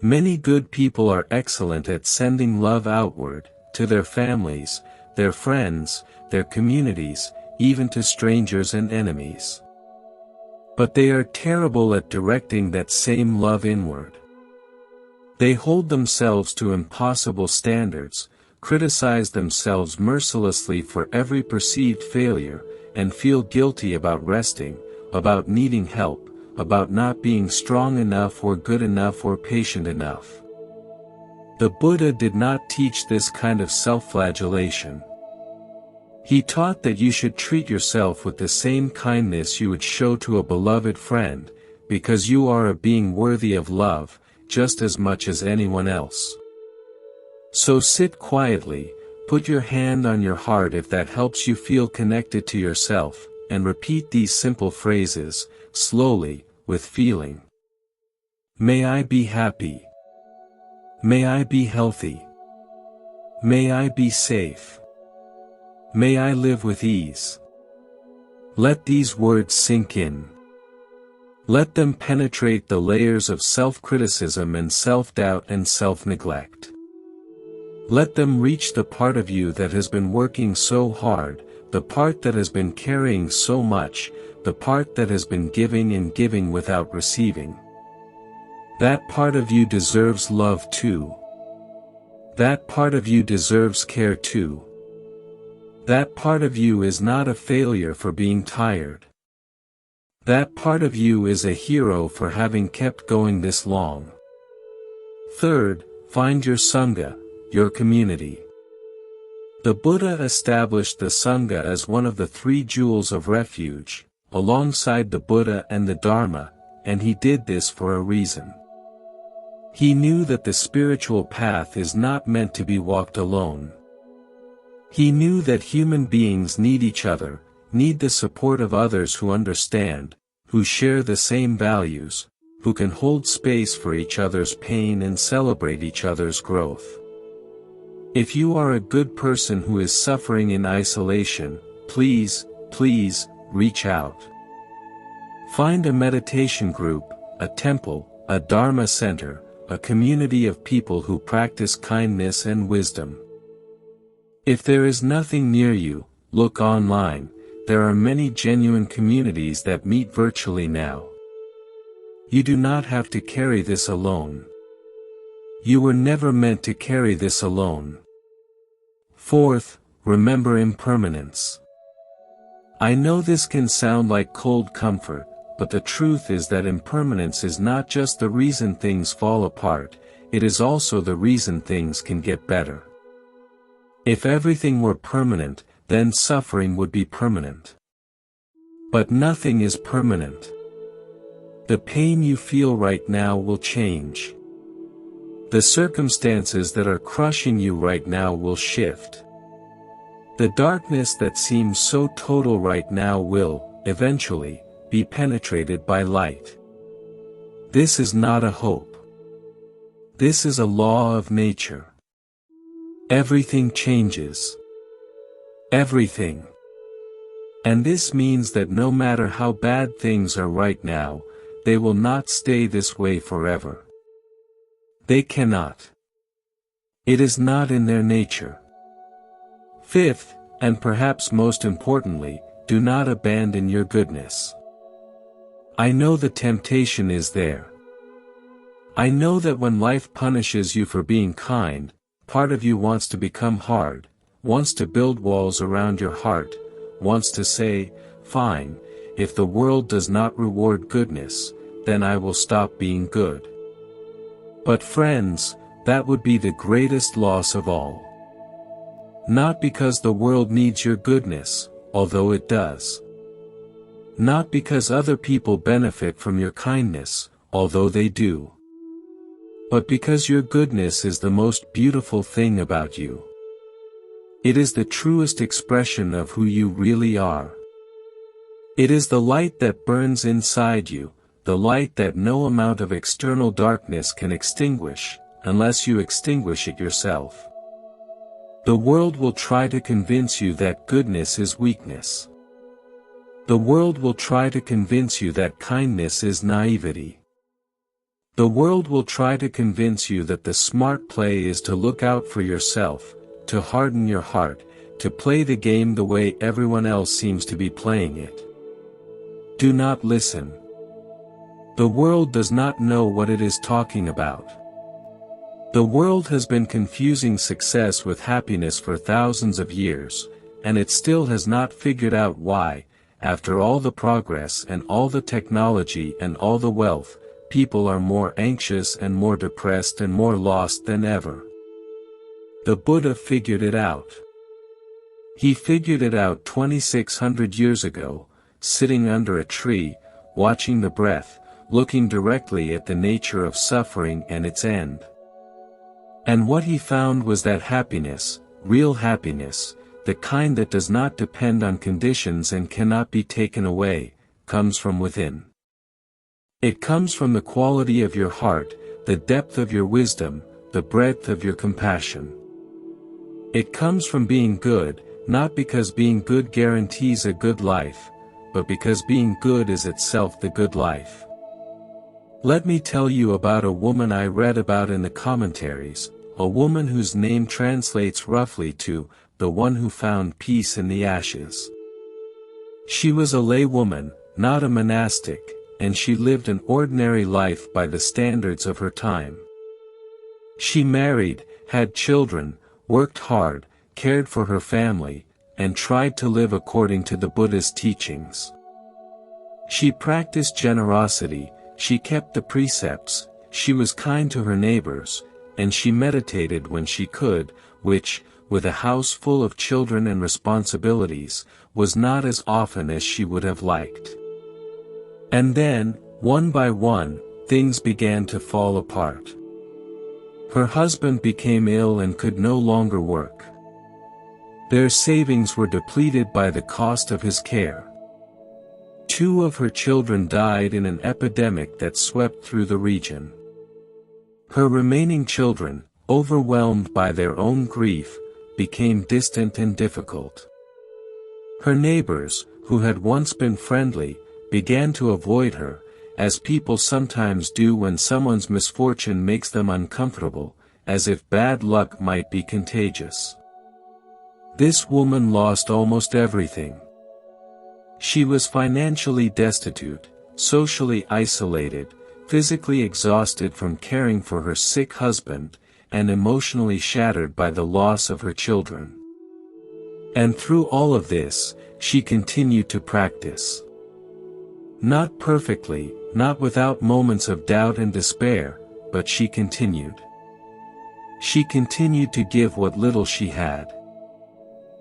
Many good people are excellent at sending love outward, to their families, their friends, their communities, even to strangers and enemies. But they are terrible at directing that same love inward. They hold themselves to impossible standards, criticize themselves mercilessly for every perceived failure, and feel guilty about resting, about needing help, about not being strong enough or good enough or patient enough. The Buddha did not teach this kind of self-flagellation. He taught that you should treat yourself with the same kindness you would show to a beloved friend, because you are a being worthy of love, just as much as anyone else. So sit quietly, put your hand on your heart if that helps you feel connected to yourself, and repeat these simple phrases, slowly, with feeling. May I be happy. May I be healthy. May I be safe. May I live with ease. Let these words sink in. Let them penetrate the layers of self-criticism and self-doubt and self-neglect. Let them reach the part of you that has been working so hard, the part that has been carrying so much, the part that has been giving and giving without receiving. That part of you deserves love too. That part of you deserves care too. That part of you is not a failure for being tired. That part of you is a hero for having kept going this long. Third, find your Sangha, your community. The Buddha established the Sangha as one of the three jewels of refuge, alongside the Buddha and the Dharma, and he did this for a reason. He knew that the spiritual path is not meant to be walked alone. He knew that human beings need each other, need the support of others who understand, who share the same values, who can hold space for each other's pain and celebrate each other's growth. If you are a good person who is suffering in isolation, please, reach out. Find a meditation group, a temple, a Dharma center, a community of people who practice kindness and wisdom. If there is nothing near you, look online. There are many genuine communities that meet virtually now. You do not have to carry this alone. You were never meant to carry this alone. Fourth, remember impermanence. I know this can sound like cold comfort, but the truth is that impermanence is not just the reason things fall apart, it is also the reason things can get better. If everything were permanent, then suffering would be permanent. But nothing is permanent. The pain you feel right now will change. The circumstances that are crushing you right now will shift. The darkness that seems so total right now will, eventually, be penetrated by light. This is not a hope. This is a law of nature. Everything changes. Everything. And this means that no matter how bad things are right now, they will not stay this way forever. They cannot. It is not in their nature. Fifth, and perhaps most importantly, do not abandon your goodness. I know the temptation is there. I know that when life punishes you for being kind, part of you wants to become hard, wants to build walls around your heart, wants to say, fine, if the world does not reward goodness, then I will stop being good. But friends, that would be the greatest loss of all. Not because the world needs your goodness, although it does. Not because other people benefit from your kindness, although they do. But because your goodness is the most beautiful thing about you. It is the truest expression of who you really are. It is the light that burns inside you, the light that no amount of external darkness can extinguish, unless you extinguish it yourself. The world will try to convince you that goodness is weakness. The world will try to convince you that kindness is naivety. The world will try to convince you that the smart play is to look out for yourself, to harden your heart, to play the game the way everyone else seems to be playing it. Do not listen. The world does not know what it is talking about. The world has been confusing success with happiness for thousands of years, and it still has not figured out why, after all the progress and all the technology and all the wealth, people are more anxious and more depressed and more lost than ever. The Buddha figured it out. He figured it out 2600 years ago, sitting under a tree, watching the breath, looking directly at the nature of suffering and its end. And what he found was that happiness, real happiness, the kind that does not depend on conditions and cannot be taken away, comes from within. It comes from the quality of your heart, the depth of your wisdom, the breadth of your compassion. It comes from being good, not because being good guarantees a good life, but because being good is itself the good life. Let me tell you about a woman I read about in the commentaries, a woman whose name translates roughly to, the one who found peace in the ashes. She was a lay woman, not a monastic, and she lived an ordinary life by the standards of her time. She married, had children, worked hard, cared for her family, and tried to live according to the Buddha's teachings. She practiced generosity, she kept the precepts, she was kind to her neighbors, and she meditated when she could, which, with a house full of children and responsibilities, was not as often as she would have liked. And then, one by one, things began to fall apart. Her husband became ill and could no longer work. Their savings were depleted by the cost of his care. 2 of her children died in an epidemic that swept through the region. Her remaining children, overwhelmed by their own grief, became distant and difficult. Her neighbors, who had once been friendly, began to avoid her, as people sometimes do when someone's misfortune makes them uncomfortable, as if bad luck might be contagious. This woman lost almost everything. She was financially destitute, socially isolated, physically exhausted from caring for her sick husband, and emotionally shattered by the loss of her children. And through all of this, she continued to practice. Not perfectly, not without moments of doubt and despair, but she continued. She continued to give what little she had.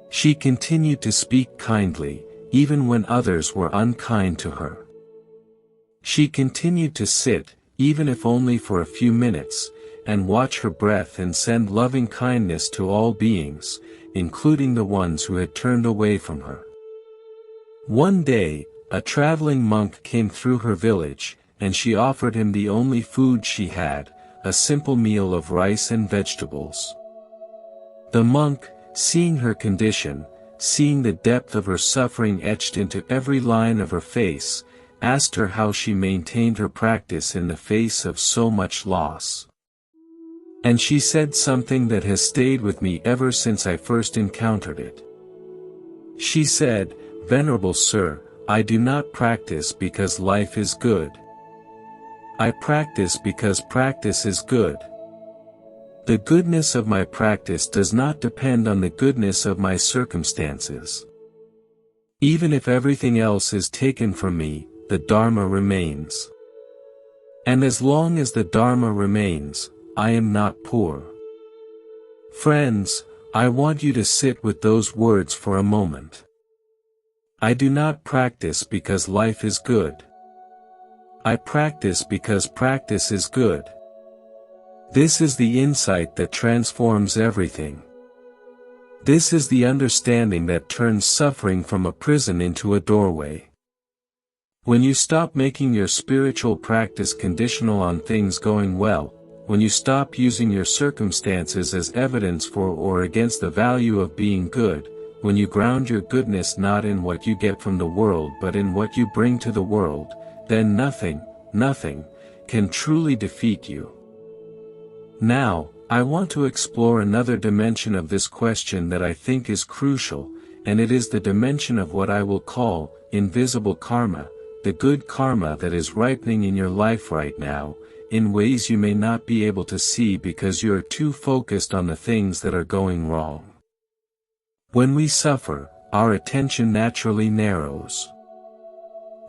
She continued to speak kindly, even when others were unkind to her. She continued to sit, even if only for a few minutes, and watch her breath and send loving kindness to all beings, including the ones who had turned away from her. One day, a traveling monk came through her village, and she offered him the only food she had, a simple meal of rice and vegetables. The monk, seeing her condition, seeing the depth of her suffering etched into every line of her face, asked her how she maintained her practice in the face of so much loss. And she said something that has stayed with me ever since I first encountered it. She said, "Venerable Sir, I do not practice because life is good. I practice because practice is good. The goodness of my practice does not depend on the goodness of my circumstances. Even if everything else is taken from me, the Dharma remains. And as long as the Dharma remains, I am not poor." Friends, I want you to sit with those words for a moment. I do not practice because life is good. I practice because practice is good. This is the insight that transforms everything. This is the understanding that turns suffering from a prison into a doorway. When you stop making your spiritual practice conditional on things going well, when you stop using your circumstances as evidence for or against the value of being good, when you ground your goodness not in what you get from the world but in what you bring to the world, then nothing, can truly defeat you. Now, I want to explore another dimension of this question that I think is crucial, and it is the dimension of what I will call invisible karma, the good karma that is ripening in your life right now, in ways you may not be able to see because you are too focused on the things that are going wrong. When we suffer, our attention naturally narrows.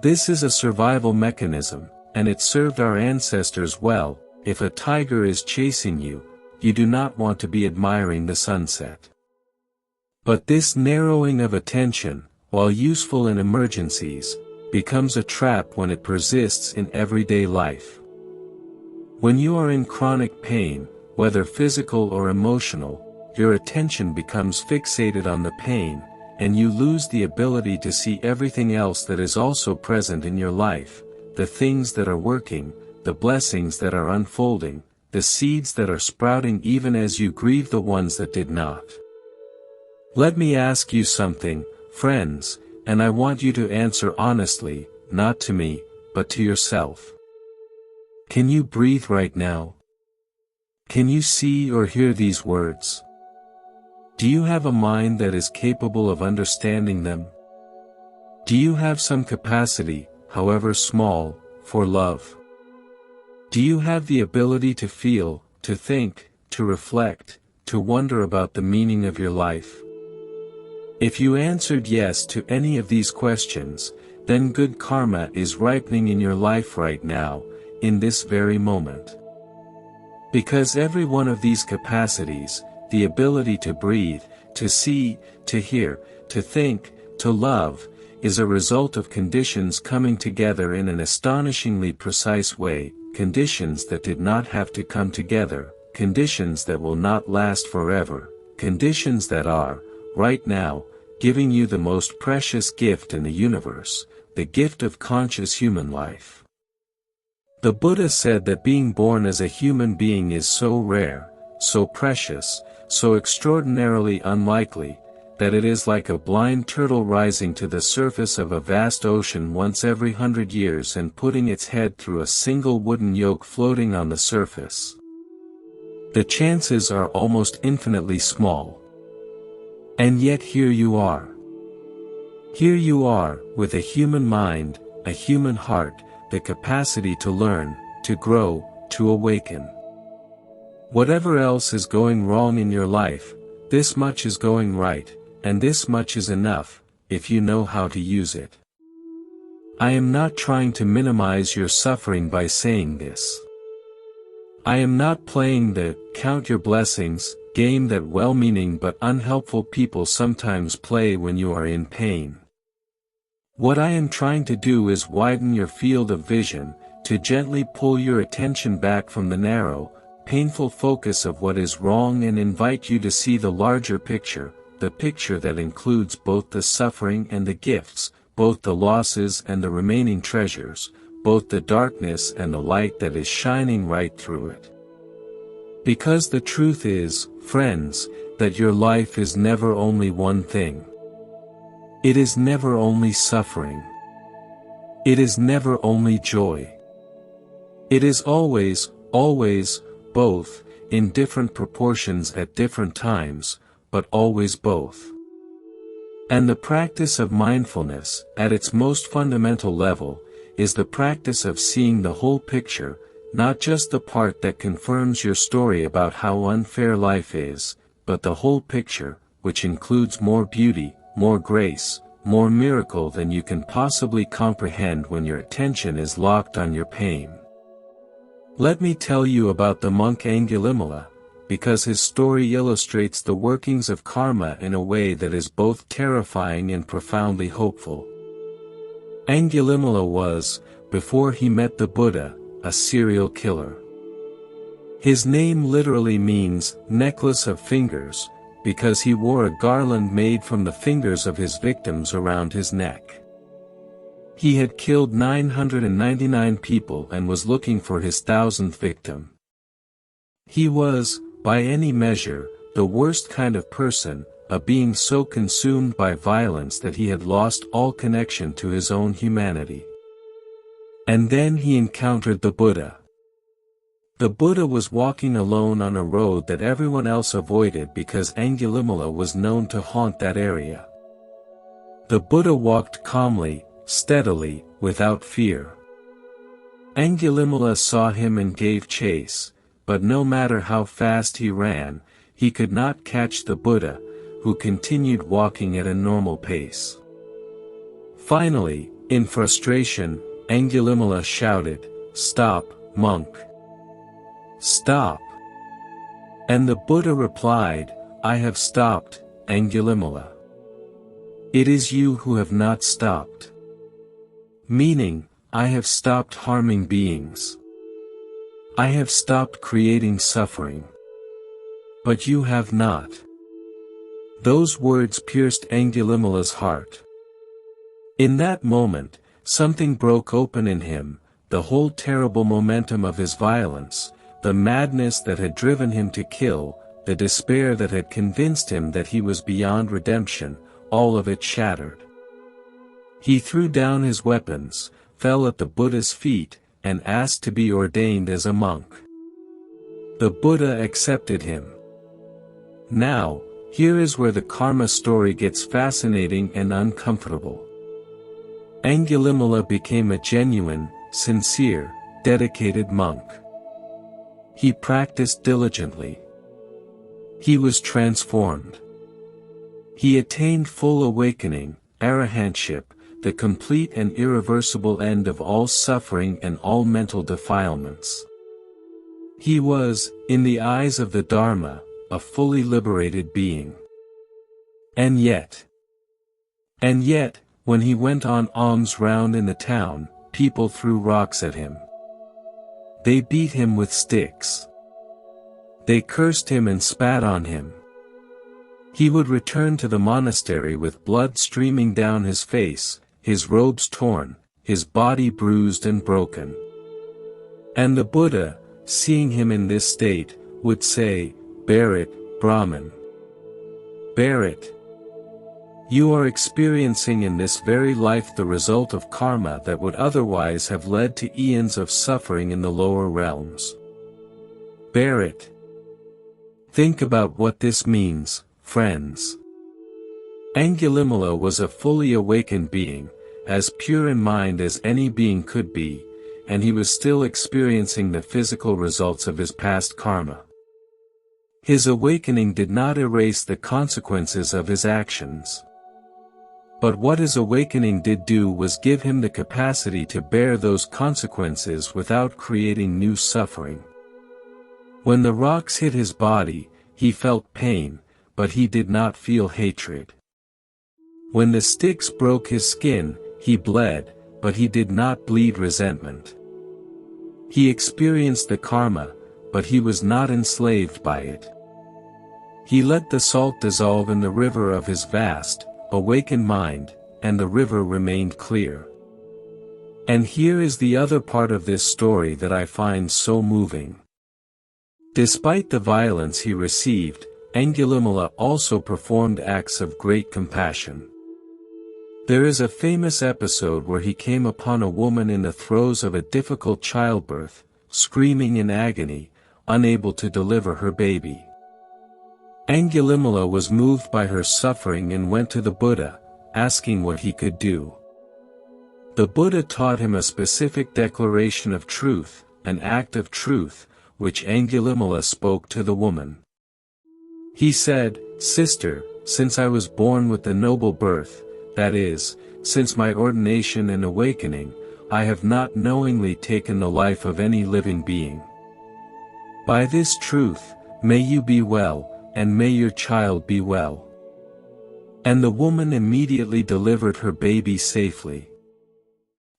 This is a survival mechanism, and it served our ancestors well. If a tiger is chasing you, you do not want to be admiring the sunset. But this narrowing of attention, while useful in emergencies, becomes a trap when it persists in everyday life. When you are in chronic pain, whether physical or emotional, your attention becomes fixated on the pain, and you lose the ability to see everything else that is also present in your life, the things that are working, the blessings that are unfolding, the seeds that are sprouting even as you grieve the ones that did not. Let me ask you something, friends, and I want you to answer honestly, not to me, but to yourself. Can you breathe right now? Can you see or hear these words? Do you have a mind that is capable of understanding them? Do you have some capacity, however small, for love? Do you have the ability to feel, to think, to reflect, to wonder about the meaning of your life? If you answered yes to any of these questions, then good karma is ripening in your life right now, in this very moment. Because every one of these capacities, the ability to breathe, to see, to hear, to think, to love, is a result of conditions coming together in an astonishingly precise way, conditions that did not have to come together, conditions that will not last forever, conditions that are, right now, giving you the most precious gift in the universe, the gift of conscious human life. The Buddha said that being born as a human being is so rare, so precious, so extraordinarily unlikely, that it is like a blind turtle rising to the surface of a vast ocean once every 100 years and putting its head through a single wooden yoke floating on the surface. The chances are almost infinitely small. And yet here you are. Here you are, with a human mind, a human heart, the capacity to learn, to grow, to awaken. Whatever else is going wrong in your life, this much is going right, and this much is enough, if you know how to use it. I am not trying to minimize your suffering by saying this. I am not playing the count your blessings game that well-meaning but unhelpful people sometimes play when you are in pain. What I am trying to do is widen your field of vision, to gently pull your attention back from the narrow, painful focus of what is wrong and invite you to see the larger picture, the picture that includes both the suffering and the gifts, both the losses and the remaining treasures, both the darkness and the light that is shining right through it. Because the truth is, friends, that your life is never only one thing. It is never only suffering. It is never only joy. It is always, always, both, in different proportions at different times, but always both. And the practice of mindfulness, at its most fundamental level, is the practice of seeing the whole picture, not just the part that confirms your story about how unfair life is, but the whole picture, which includes more beauty, more grace, more miracle than you can possibly comprehend when your attention is locked on your pain. Let me tell you about the monk Angulimala, because his story illustrates the workings of karma in a way that is both terrifying and profoundly hopeful. Angulimala was, before he met the Buddha, a serial killer. His name literally means necklace of fingers, because he wore a garland made from the fingers of his victims around his neck. He had killed 999 people and was looking for his 1000th victim. He was, by any measure, the worst kind of person, a being so consumed by violence that he had lost all connection to his own humanity. And then he encountered the Buddha. The Buddha was walking alone on a road that everyone else avoided because Angulimala was known to haunt that area. The Buddha walked calmly, steadily, without fear. Angulimala saw him and gave chase, but no matter how fast he ran, he could not catch the Buddha, who continued walking at a normal pace. Finally, in frustration, Angulimala shouted, "Stop, monk! Stop!" And the Buddha replied, "I have stopped, Angulimala. It is you who have not stopped." Meaning, I have stopped harming beings. I have stopped creating suffering. But you have not. Those words pierced Angulimala's heart. In that moment, something broke open in him, the whole terrible momentum of his violence, the madness that had driven him to kill, the despair that had convinced him that he was beyond redemption, all of it shattered. He threw down his weapons, fell at the Buddha's feet, and asked to be ordained as a monk. The Buddha accepted him. Now, here is where the karma story gets fascinating and uncomfortable. Angulimala became a genuine, sincere, dedicated monk. He practiced diligently. He was transformed. He attained full awakening, arahantship, the complete and irreversible end of all suffering and all mental defilements. He was, in the eyes of the Dharma, a fully liberated being. And yet, when he went on alms round in the town, people threw rocks at him. They beat him with sticks. They cursed him and spat on him. He would return to the monastery with blood streaming down his face, his robes torn, his body bruised and broken. And the Buddha, seeing him in this state, would say, "Bear it, Brahman. Bear it. You are experiencing in this very life the result of karma that would otherwise have led to eons of suffering in the lower realms. Bear it." Think about what this means, friends. Angulimala was a fully awakened being, as pure in mind as any being could be, and he was still experiencing the physical results of his past karma. His awakening did not erase the consequences of his actions. But what his awakening did do was give him the capacity to bear those consequences without creating new suffering. When the rocks hit his body, he felt pain, but he did not feel hatred. When the sticks broke his skin, he bled, but he did not bleed resentment. He experienced the karma, but he was not enslaved by it. He let the salt dissolve in the river of his vast, awakened mind, and the river remained clear. And here is the other part of this story that I find so moving. Despite the violence he received, Angulimala also performed acts of great compassion. There is a famous episode where he came upon a woman in the throes of a difficult childbirth, screaming in agony, unable to deliver her baby. Angulimala was moved by her suffering and went to the Buddha, asking what he could do. The Buddha taught him a specific declaration of truth, an act of truth, which Angulimala spoke to the woman. He said, "Sister, since I was born with the noble birth, that is, since my ordination and awakening, I have not knowingly taken the life of any living being. By this truth, may you be well, and may your child be well." And the woman immediately delivered her baby safely.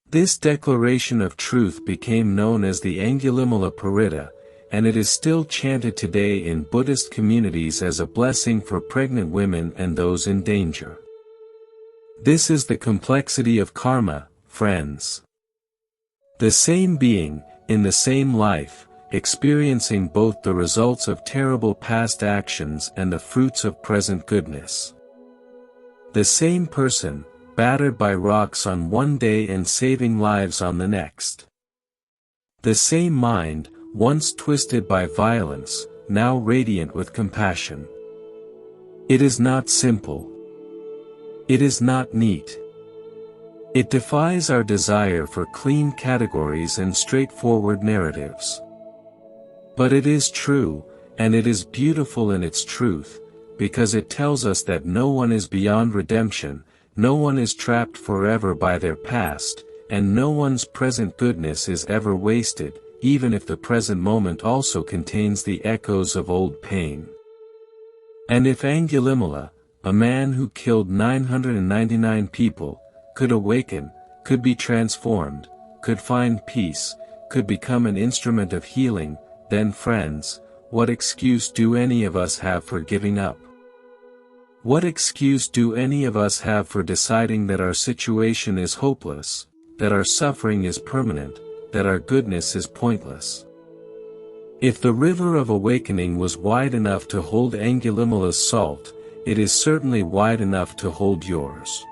This declaration of truth became known as the Angulimala Paritta, and it is still chanted today in Buddhist communities as a blessing for pregnant women and those in danger. This is the complexity of karma, friends. The same being, in the same life, experiencing both the results of terrible past actions and the fruits of present goodness. The same person, battered by rocks on one day and saving lives on the next. The same mind, once twisted by violence, now radiant with compassion. It is not simple. It is not neat. It defies our desire for clean categories and straightforward narratives. But it is true, and it is beautiful in its truth, because it tells us that no one is beyond redemption, no one is trapped forever by their past, and no one's present goodness is ever wasted, even if the present moment also contains the echoes of old pain. And if Angulimala, a man who killed 999 people, could awaken, could be transformed, could find peace, could become an instrument of healing, then friends, what excuse do any of us have for giving up? What excuse do any of us have for deciding that our situation is hopeless, that our suffering is permanent, that our goodness is pointless? If the river of awakening was wide enough to hold Angulimala's salt, it is certainly wide enough to hold yours.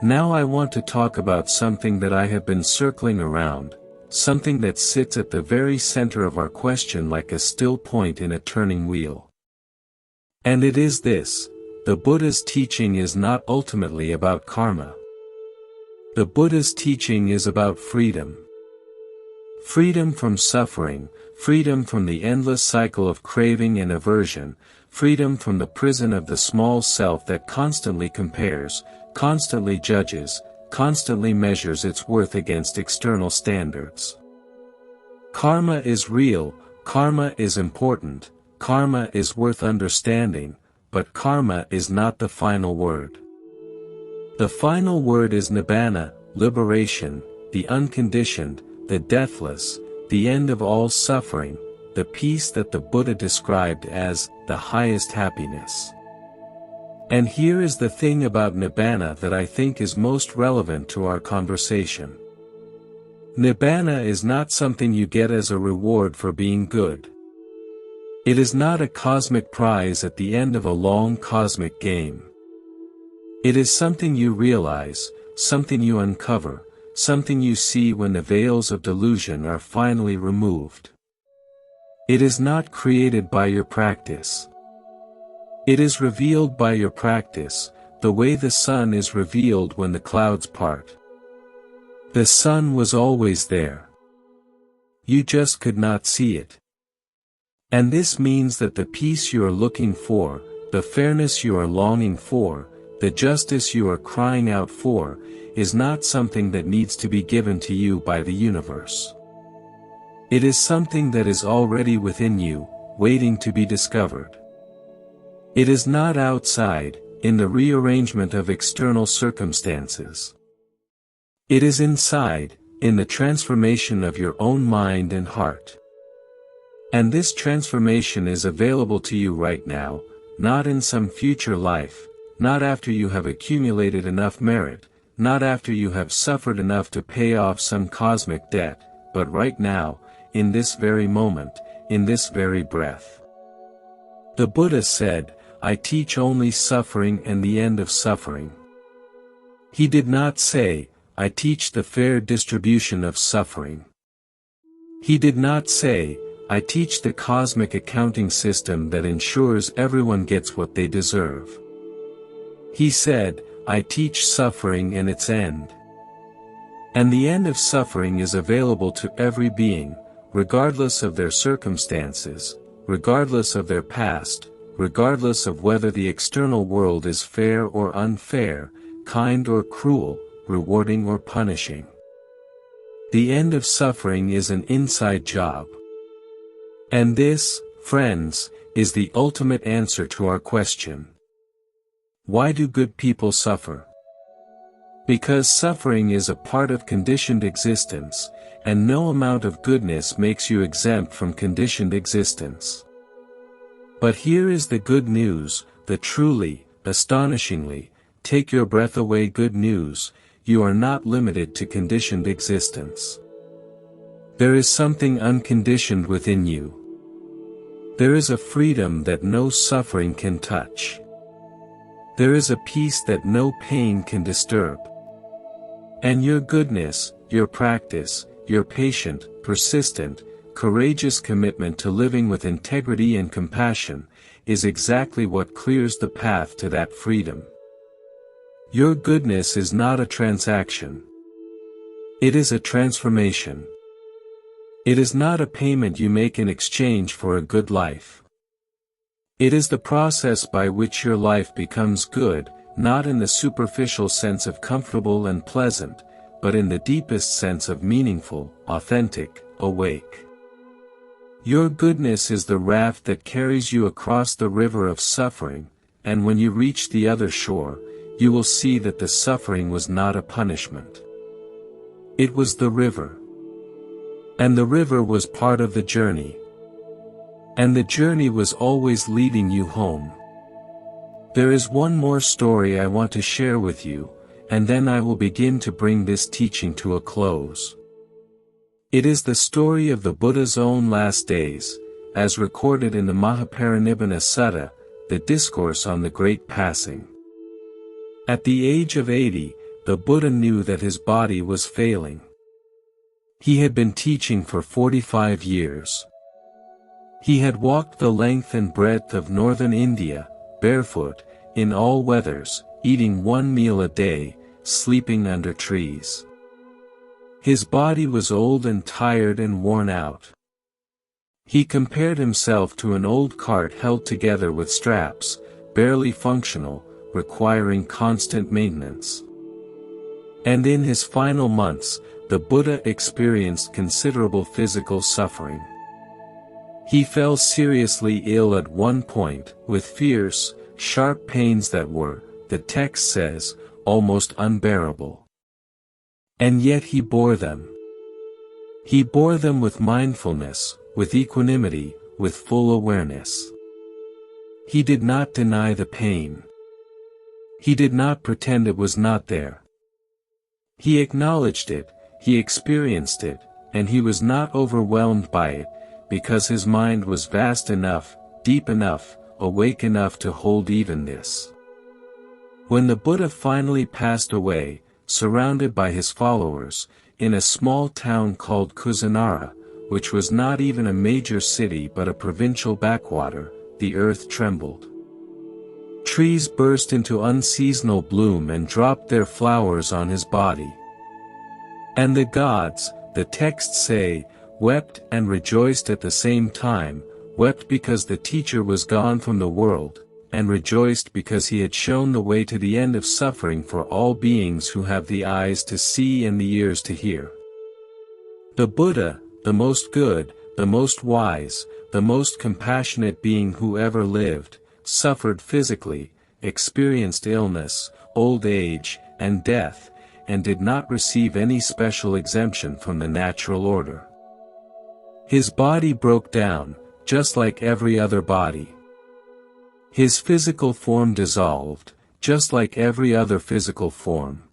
Now I want to talk about something that I have been circling around, something that sits at the very center of our question like a still point in a turning wheel. And it is this: the Buddha's teaching is not ultimately about karma. The Buddha's teaching is about freedom. Freedom from suffering, freedom from the endless cycle of craving and aversion, freedom from the prison of the small self that constantly compares, constantly judges, constantly measures its worth against external standards. Karma is real, karma is important, karma is worth understanding, but karma is not the final word. The final word is nibbana, liberation, the unconditioned, the deathless, the end of all suffering, the peace that the Buddha described as the highest happiness. And here is the thing about nibbana that I think is most relevant to our conversation. Nibbana is not something you get as a reward for being good. It is not a cosmic prize at the end of a long cosmic game. It is something you realize, something you uncover, something you see when the veils of delusion are finally removed. It is not created by your practice. It is revealed by your practice, the way the sun is revealed when the clouds part. The sun was always there. You just could not see it. And this means that the peace you are looking for, the fairness you are longing for, the justice you are crying out for, is not something that needs to be given to you by the universe. It is something that is already within you, waiting to be discovered. It is not outside, in the rearrangement of external circumstances. It is inside, in the transformation of your own mind and heart. And this transformation is available to you right now, not in some future life, not after you have accumulated enough merit, not after you have suffered enough to pay off some cosmic debt, but right now, in this very moment, in this very breath. The Buddha said, "I teach only suffering and the end of suffering." He did not say, "I teach the fair distribution of suffering." He did not say, "I teach the cosmic accounting system that ensures everyone gets what they deserve." He said, "I teach suffering and its end." And the end of suffering is available to every being, regardless of their circumstances, regardless of their past, regardless of whether the external world is fair or unfair, kind or cruel, rewarding or punishing. The end of suffering is an inside job. And this, friends, is the ultimate answer to our question. Why do good people suffer? Because suffering is a part of conditioned existence, and no amount of goodness makes you exempt from conditioned existence. But here is the good news, the truly, astonishingly, take your breath away good news: you are not limited to conditioned existence. There is something unconditioned within you. There is a freedom that no suffering can touch. There is a peace that no pain can disturb. And your goodness, your practice, your patient, persistent, courageous commitment to living with integrity and compassion, is exactly what clears the path to that freedom. Your goodness is not a transaction. It is a transformation. It is not a payment you make in exchange for a good life. It is the process by which your life becomes good, not in the superficial sense of comfortable and pleasant, but in the deepest sense of meaningful, authentic, awake. Your goodness is the raft that carries you across the river of suffering, and when you reach the other shore, you will see that the suffering was not a punishment. It was the river. And the river was part of the journey. And the journey was always leading you home. There is one more story I want to share with you, and then I will begin to bring this teaching to a close. It is the story of the Buddha's own last days, as recorded in the Mahaparinibbana Sutta, the discourse on the Great Passing. At the age of 80, the Buddha knew that his body was failing. He had been teaching for 45 years. He had walked the length and breadth of northern India, barefoot, in all weathers, eating one meal a day, sleeping under trees. His body was old and tired and worn out. He compared himself to an old cart held together with straps, barely functional, requiring constant maintenance. And in his final months, the Buddha experienced considerable physical suffering. He fell seriously ill at one point, with fierce, sharp pains that were, the text says, almost unbearable. And yet he bore them. He bore them with mindfulness, with equanimity, with full awareness. He did not deny the pain. He did not pretend it was not there. He acknowledged it, he experienced it, and he was not overwhelmed by it, because his mind was vast enough, deep enough, awake enough to hold even this. When the Buddha finally passed away, surrounded by his followers, in a small town called Kusinara, which was not even a major city but a provincial backwater, the earth trembled. Trees burst into unseasonal bloom and dropped their flowers on his body. And the gods, the texts say, wept and rejoiced at the same time, wept because the teacher was gone from the world, and rejoiced because he had shown the way to the end of suffering for all beings who have the eyes to see and the ears to hear. The Buddha, the most good, the most wise, the most compassionate being who ever lived, suffered physically, experienced illness, old age, and death, and did not receive any special exemption from the natural order. His body broke down, just like every other body. His physical form dissolved, just like every other physical form.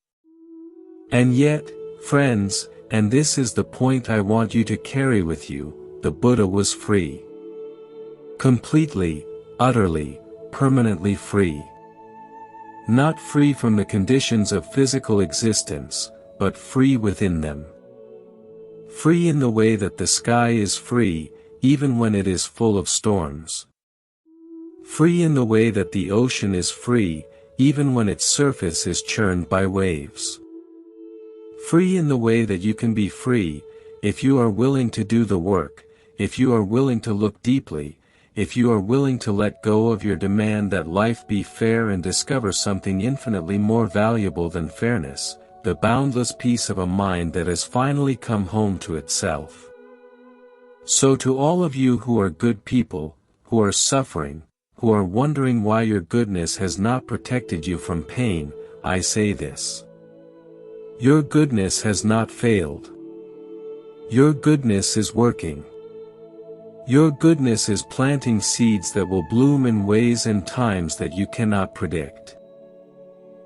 And yet, friends, and this is the point I want you to carry with you, the Buddha was free. Completely, utterly, permanently free. Not free from the conditions of physical existence, but free within them. Free in the way that the sky is free, even when it is full of storms. Free in the way that the ocean is free, even when its surface is churned by waves. Free in the way that you can be free, if you are willing to do the work, if you are willing to look deeply, if you are willing to let go of your demand that life be fair and discover something infinitely more valuable than fairness, the boundless peace of a mind that has finally come home to itself. So to all of you who are good people, who are suffering, who are wondering why your goodness has not protected you from pain, I say this. Your goodness has not failed. Your goodness is working. Your goodness is planting seeds that will bloom in ways and times that you cannot predict.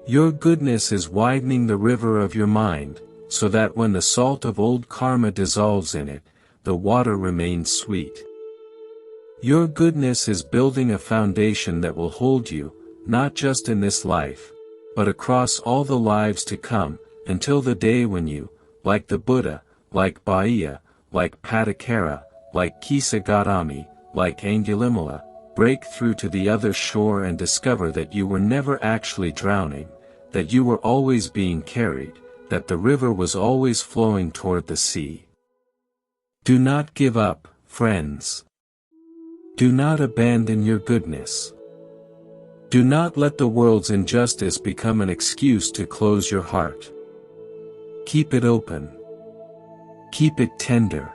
Your goodness is widening the river of your mind, so that when the salt of old karma dissolves in it, the water remains sweet. Your goodness is building a foundation that will hold you, not just in this life, but across all the lives to come, until the day when you, like the Buddha, like Bhāya, like Pattakara, like Kisagatami, like Angulimala, break through to the other shore and discover that you were never actually drowning, that you were always being carried, that the river was always flowing toward the sea. Do not give up, friends. Do not abandon your goodness. Do not let the world's injustice become an excuse to close your heart. Keep it open. Keep it tender.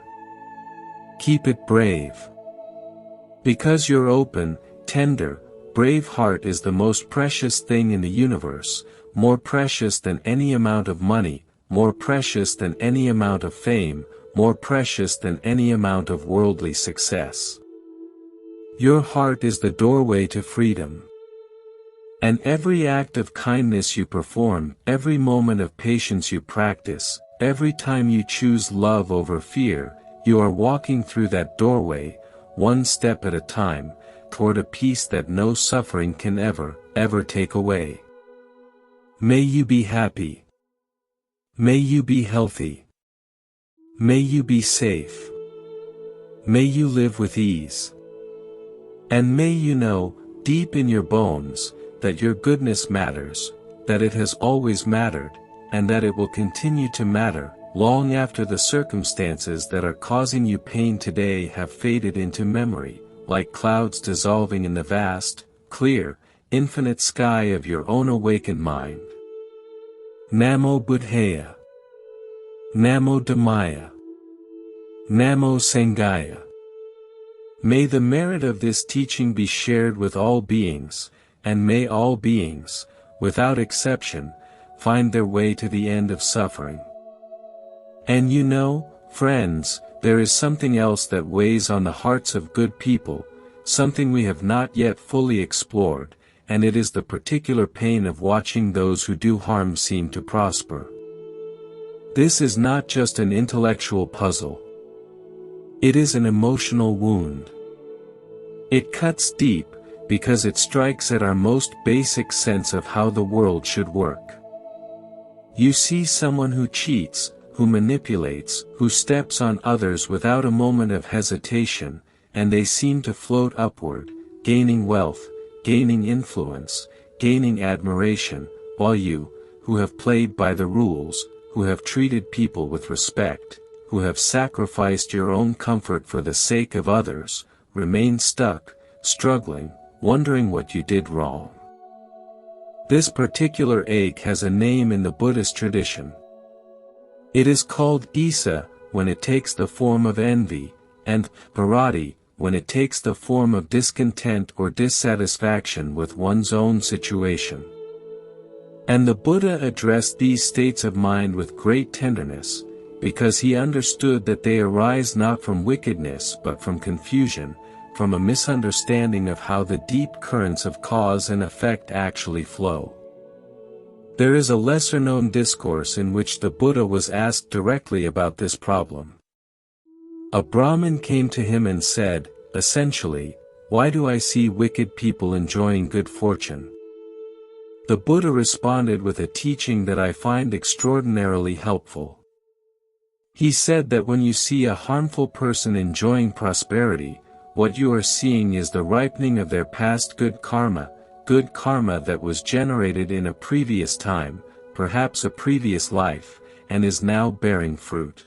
Keep it brave. Because your open, tender, brave heart is the most precious thing in the universe, more precious than any amount of money, more precious than any amount of fame, more precious than any amount of worldly success. Your heart is the doorway to freedom. And every act of kindness you perform, every moment of patience you practice, every time you choose love over fear, you are walking through that doorway, one step at a time, toward a peace that no suffering can ever take away. May you be happy. May you be healthy. May you be safe. May you live with ease. And may you know, deep in your bones, that your goodness matters, that it has always mattered, and that it will continue to matter, long after the circumstances that are causing you pain today have faded into memory, like clouds dissolving in the vast, clear, infinite sky of your own awakened mind. Namo Buddhaya. Namo Dhammaya. Namo Sanghaya. May the merit of this teaching be shared with all beings, and may all beings, without exception, find their way to the end of suffering. And you know, friends, there is something else that weighs on the hearts of good people, something we have not yet fully explored, and it is the particular pain of watching those who do harm seem to prosper. This is not just an intellectual puzzle. It is an emotional wound. It cuts deep, because it strikes at our most basic sense of how the world should work. You see someone who cheats, who manipulates, who steps on others without a moment of hesitation, and they seem to float upward, gaining wealth, gaining influence, gaining admiration, while you, who have played by the rules, who have treated people with respect, who have sacrificed your own comfort for the sake of others, remain stuck, struggling, wondering what you did wrong. This particular ache has a name in the Buddhist tradition. It is called Isa, when it takes the form of envy, and Parati, when it takes the form of discontent or dissatisfaction with one's own situation. And the Buddha addressed these states of mind with great tenderness, because he understood that they arise not from wickedness but from confusion, from a misunderstanding of how the deep currents of cause and effect actually flow. There is a lesser-known discourse in which the Buddha was asked directly about this problem. A Brahmin came to him and said, essentially, "Why do I see wicked people enjoying good fortune?" The Buddha responded with a teaching that I find extraordinarily helpful. He said that when you see a harmful person enjoying prosperity, what you are seeing is the ripening of their past good karma that was generated in a previous time, perhaps a previous life, and is now bearing fruit.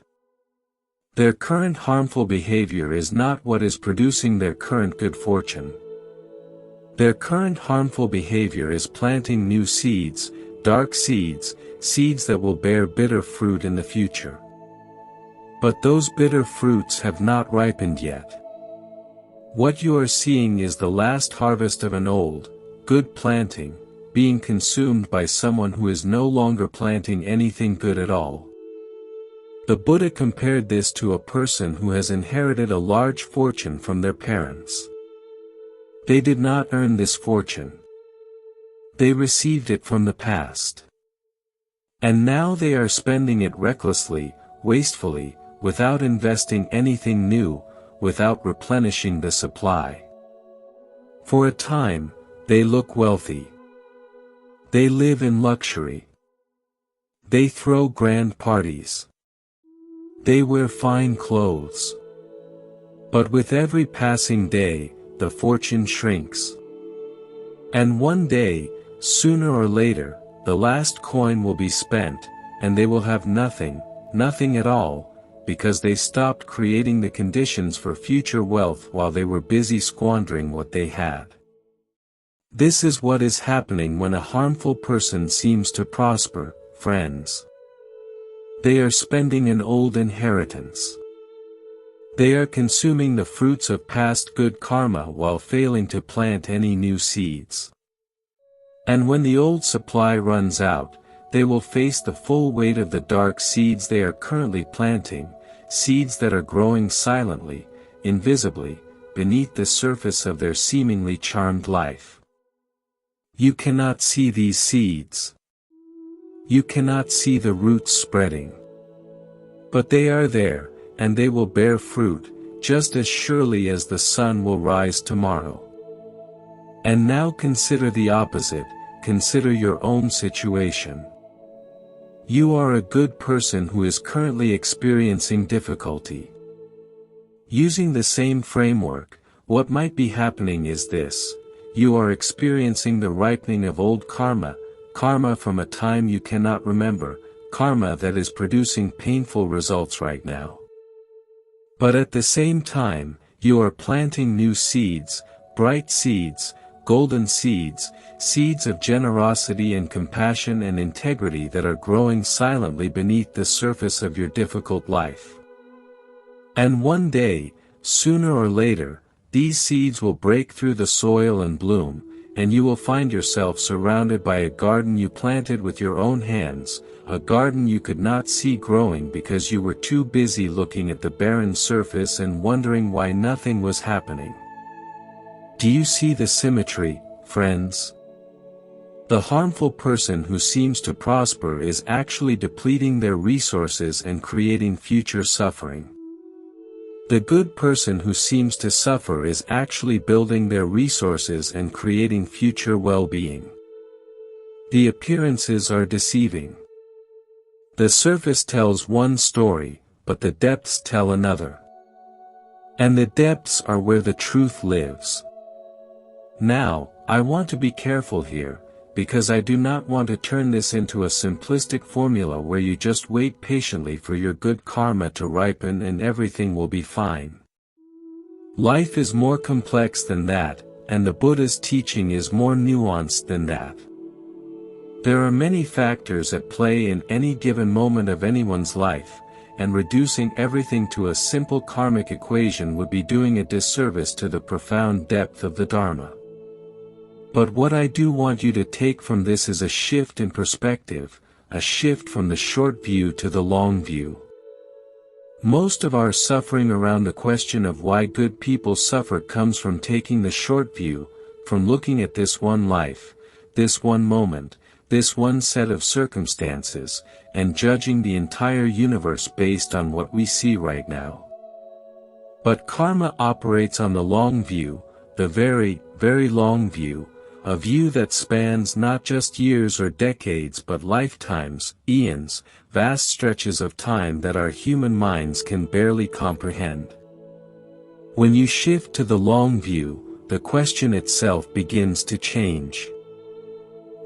Their current harmful behavior is not what is producing their current good fortune. Their current harmful behavior is planting new seeds, dark seeds, seeds that will bear bitter fruit in the future. But those bitter fruits have not ripened yet. What you are seeing is the last harvest of an old, good planting, being consumed by someone who is no longer planting anything good at all. The Buddha compared this to a person who has inherited a large fortune from their parents. They did not earn this fortune. They received it from the past. And now they are spending it recklessly, wastefully, without investing anything new, without replenishing the supply. For a time, they look wealthy. They live in luxury. They throw grand parties. They wear fine clothes. But with every passing day, the fortune shrinks. And one day, sooner or later, the last coin will be spent, and they will have nothing, nothing at all, because they stopped creating the conditions for future wealth while they were busy squandering what they had. This is what is happening when a harmful person seems to prosper, friends. They are spending an old inheritance. They are consuming the fruits of past good karma while failing to plant any new seeds. And when the old supply runs out, they will face the full weight of the dark seeds they are currently planting, seeds that are growing silently, invisibly, beneath the surface of their seemingly charmed life. You cannot see these seeds. You cannot see the roots spreading. But they are there, and they will bear fruit, just as surely as the sun will rise tomorrow. And now consider the opposite, consider your own situation. You are a good person who is currently experiencing difficulty. Using the same framework, what might be happening is this: you are experiencing the ripening of old karma, karma from a time you cannot remember, karma that is producing painful results right now. But at the same time, you are planting new seeds, bright seeds, golden seeds, seeds of generosity and compassion and integrity that are growing silently beneath the surface of your difficult life. And one day, sooner or later, these seeds will break through the soil and bloom, and you will find yourself surrounded by a garden you planted with your own hands, a garden you could not see growing because you were too busy looking at the barren surface and wondering why nothing was happening. Do you see the symmetry, friends? The harmful person who seems to prosper is actually depleting their resources and creating future suffering. The good person who seems to suffer is actually building their resources and creating future well-being. The appearances are deceiving. The surface tells one story, but the depths tell another. And the depths are where the truth lives. Now, I want to be careful here, because I do not want to turn this into a simplistic formula where you just wait patiently for your good karma to ripen and everything will be fine. Life is more complex than that, and the Buddha's teaching is more nuanced than that. There are many factors at play in any given moment of anyone's life, and reducing everything to a simple karmic equation would be doing a disservice to the profound depth of the Dharma. But what I do want you to take from this is a shift in perspective, a shift from the short view to the long view. Most of our suffering around the question of why good people suffer comes from taking the short view, from looking at this one life, this one moment, this one set of circumstances, and judging the entire universe based on what we see right now. But karma operates on the long view, the very, very long view, a view that spans not just years or decades but lifetimes, eons, vast stretches of time that our human minds can barely comprehend. When you shift to the long view, the question itself begins to change.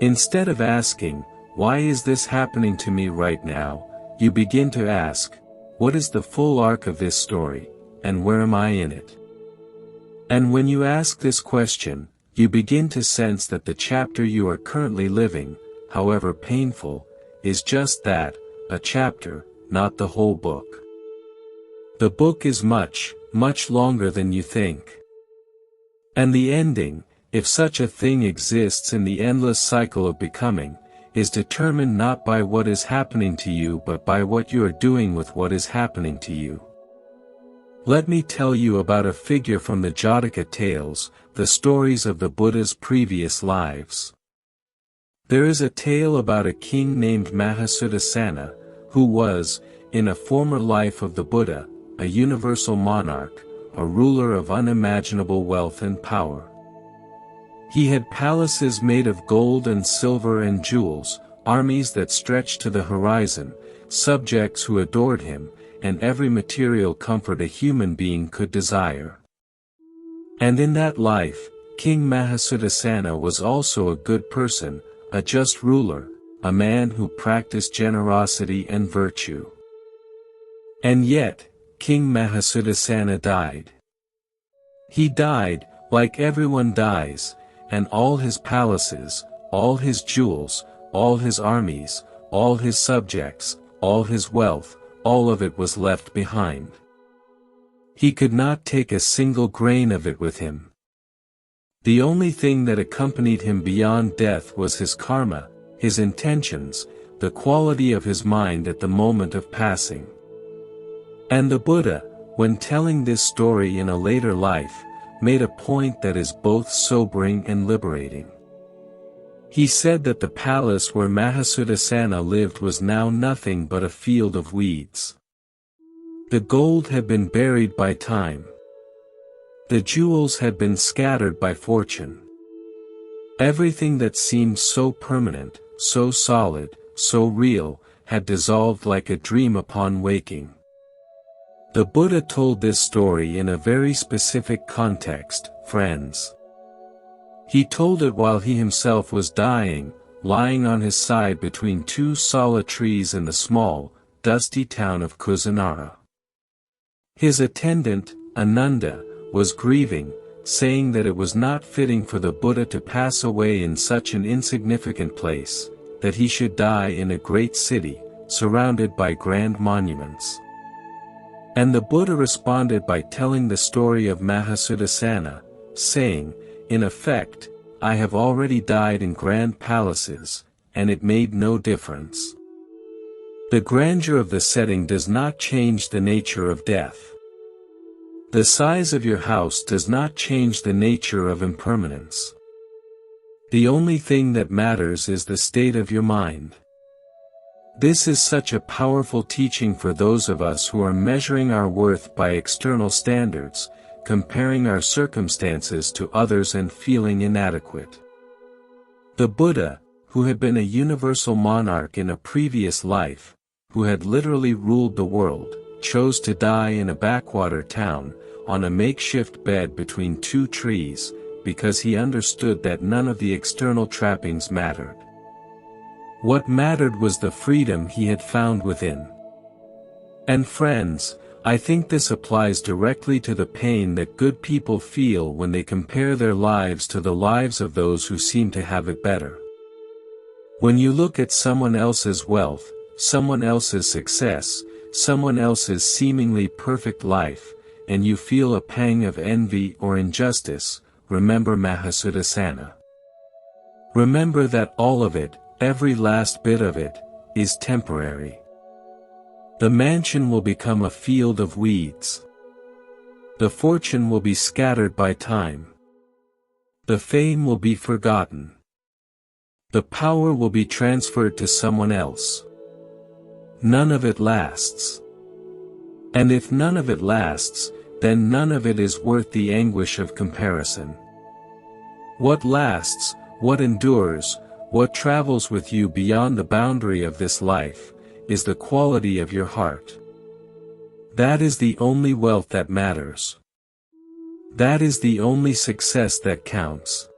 Instead of asking, "Why is this happening to me right now?" you begin to ask, "What is the full arc of this story, and where am I in it?" And when you ask this question, you begin to sense that the chapter you are currently living, however painful, is just that, a chapter, not the whole book. The book is much, much longer than you think. And the ending, if such a thing exists in the endless cycle of becoming, is determined not by what is happening to you but by what you are doing with what is happening to you. Let me tell you about a figure from the Jataka tales, the stories of the Buddha's previous lives. There is a tale about a king named Mahasuddasana, who was, in a former life of the Buddha, a universal monarch, a ruler of unimaginable wealth and power. He had palaces made of gold and silver and jewels, armies that stretched to the horizon, subjects who adored him, and every material comfort a human being could desire. And in that life, King Mahasuddasana was also a good person, a just ruler, a man who practiced generosity and virtue. And yet, King Mahasuddasana died. He died, like everyone dies, and all his palaces, all his jewels, all his armies, all his subjects, all his wealth, all of it was left behind. He could not take a single grain of it with him. The only thing that accompanied him beyond death was his karma, his intentions, the quality of his mind at the moment of passing. And the Buddha, when telling this story in a later life, made a point that is both sobering and liberating. He said that the palace where Mahasuddasana lived was now nothing but a field of weeds. The gold had been buried by time. The jewels had been scattered by fortune. Everything that seemed so permanent, so solid, so real, had dissolved like a dream upon waking. The Buddha told this story in a very specific context, friends. He told it while he himself was dying, lying on his side between two sala trees in the small, dusty town of Kusinara. His attendant, Ananda, was grieving, saying that it was not fitting for the Buddha to pass away in such an insignificant place, that he should die in a great city, surrounded by grand monuments. And the Buddha responded by telling the story of Mahasuddasana, saying, in effect, I have already died in grand palaces, and it made no difference. The grandeur of the setting does not change the nature of death. The size of your house does not change the nature of impermanence. The only thing that matters is the state of your mind. This is such a powerful teaching for those of us who are measuring our worth by external standards, comparing our circumstances to others and feeling inadequate. The Buddha, who had been a universal monarch in a previous life, who had literally ruled the world, chose to die in a backwater town, on a makeshift bed between two trees, because he understood that none of the external trappings mattered. What mattered was the freedom he had found within. And friends, I think this applies directly to the pain that good people feel when they compare their lives to the lives of those who seem to have it better. When you look at someone else's wealth, someone else's success, someone else's seemingly perfect life, and you feel a pang of envy or injustice, remember Mahasuddasana. Remember that all of it, every last bit of it, is temporary. The mansion will become a field of weeds. The fortune will be scattered by time. The fame will be forgotten. The power will be transferred to someone else. None of it lasts. And if none of it lasts, then none of it is worth the anguish of comparison. What lasts, what endures, what travels with you beyond the boundary of this life, is the quality of your heart. That is the only wealth that matters. That is the only success that counts.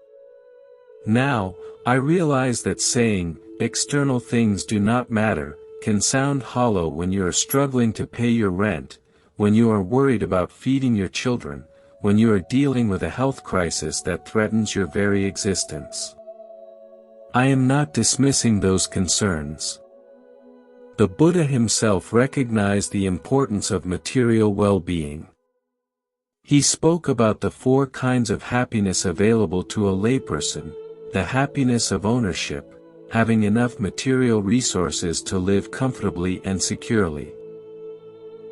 Now, I realize that saying, external things do not matter, can sound hollow when you are struggling to pay your rent, when you are worried about feeding your children, when you are dealing with a health crisis that threatens your very existence. I am not dismissing those concerns. The Buddha himself recognized the importance of material well-being. He spoke about the 4 kinds of happiness available to a layperson: the happiness of ownership, having enough material resources to live comfortably and securely;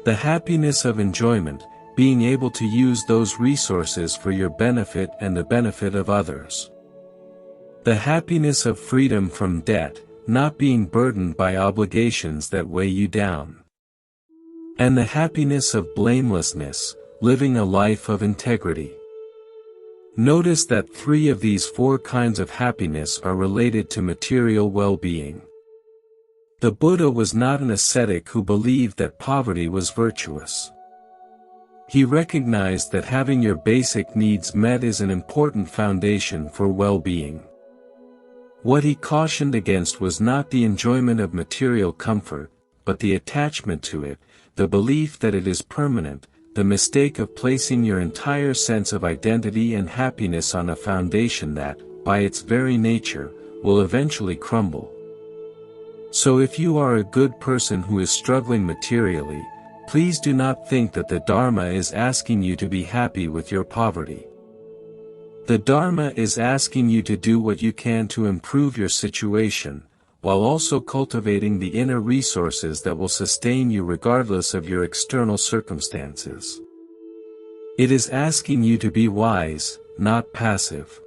the happiness of enjoyment, being able to use those resources for your benefit and the benefit of others; the happiness of freedom from debt, not being burdened by obligations that weigh you down; and the happiness of blamelessness, living a life of integrity. Notice that 3 of these 4 kinds of happiness are related to material well-being. The Buddha was not an ascetic who believed that poverty was virtuous. He recognized that having your basic needs met is an important foundation for well-being. What he cautioned against was not the enjoyment of material comfort, but the attachment to it, the belief that it is permanent, the mistake of placing your entire sense of identity and happiness on a foundation that, by its very nature, will eventually crumble. So if you are a good person who is struggling materially, please do not think that the Dharma is asking you to be happy with your poverty. The Dharma is asking you to do what you can to improve your situation, while also cultivating the inner resources that will sustain you regardless of your external circumstances. It is asking you to be wise, not passive.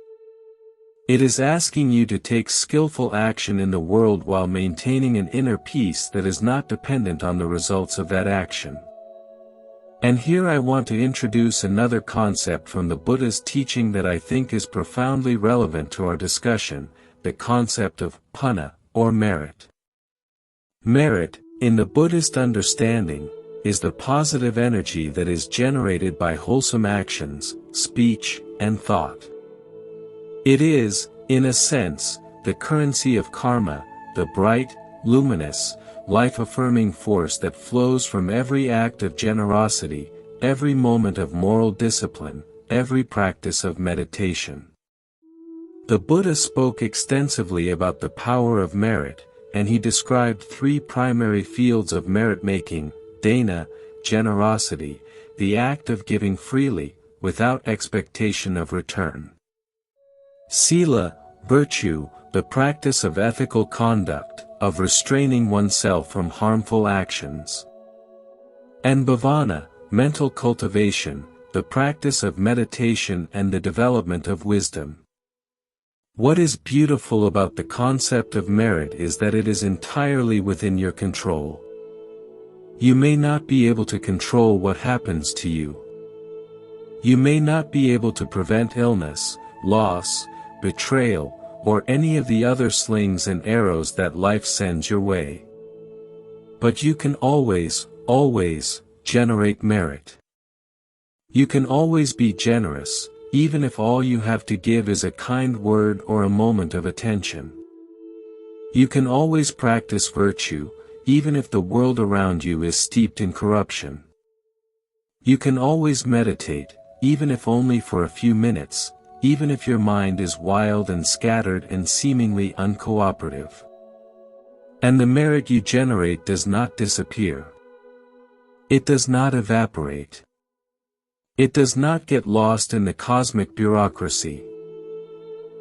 It is asking you to take skillful action in the world while maintaining an inner peace that is not dependent on the results of that action. And here I want to introduce another concept from the Buddha's teaching that I think is profoundly relevant to our discussion, the concept of punna, or merit. Merit, in the Buddhist understanding, is the positive energy that is generated by wholesome actions, speech, and thought. It is, in a sense, the currency of karma, the bright, luminous, life-affirming force that flows from every act of generosity, every moment of moral discipline, every practice of meditation. The Buddha spoke extensively about the power of merit, and he described three primary fields of merit-making: dana, generosity, the act of giving freely, without expectation of return; sila, virtue, the practice of ethical conduct, of restraining oneself from harmful actions; and bhavana, mental cultivation, the practice of meditation and the development of wisdom. What is beautiful about the concept of merit is that it is entirely within your control. You may not be able to control what happens to you. You may not be able to prevent illness, loss, betrayal, or any of the other slings and arrows that life sends your way. But you can always generate merit. You can always be generous, even if all you have to give is a kind word or a moment of attention. You can always practice virtue, even if the world around you is steeped in corruption. You can always meditate, even if only for a few minutes, even if your mind is wild and scattered and seemingly uncooperative. And the merit you generate does not disappear. It does not evaporate. It does not get lost in the cosmic bureaucracy.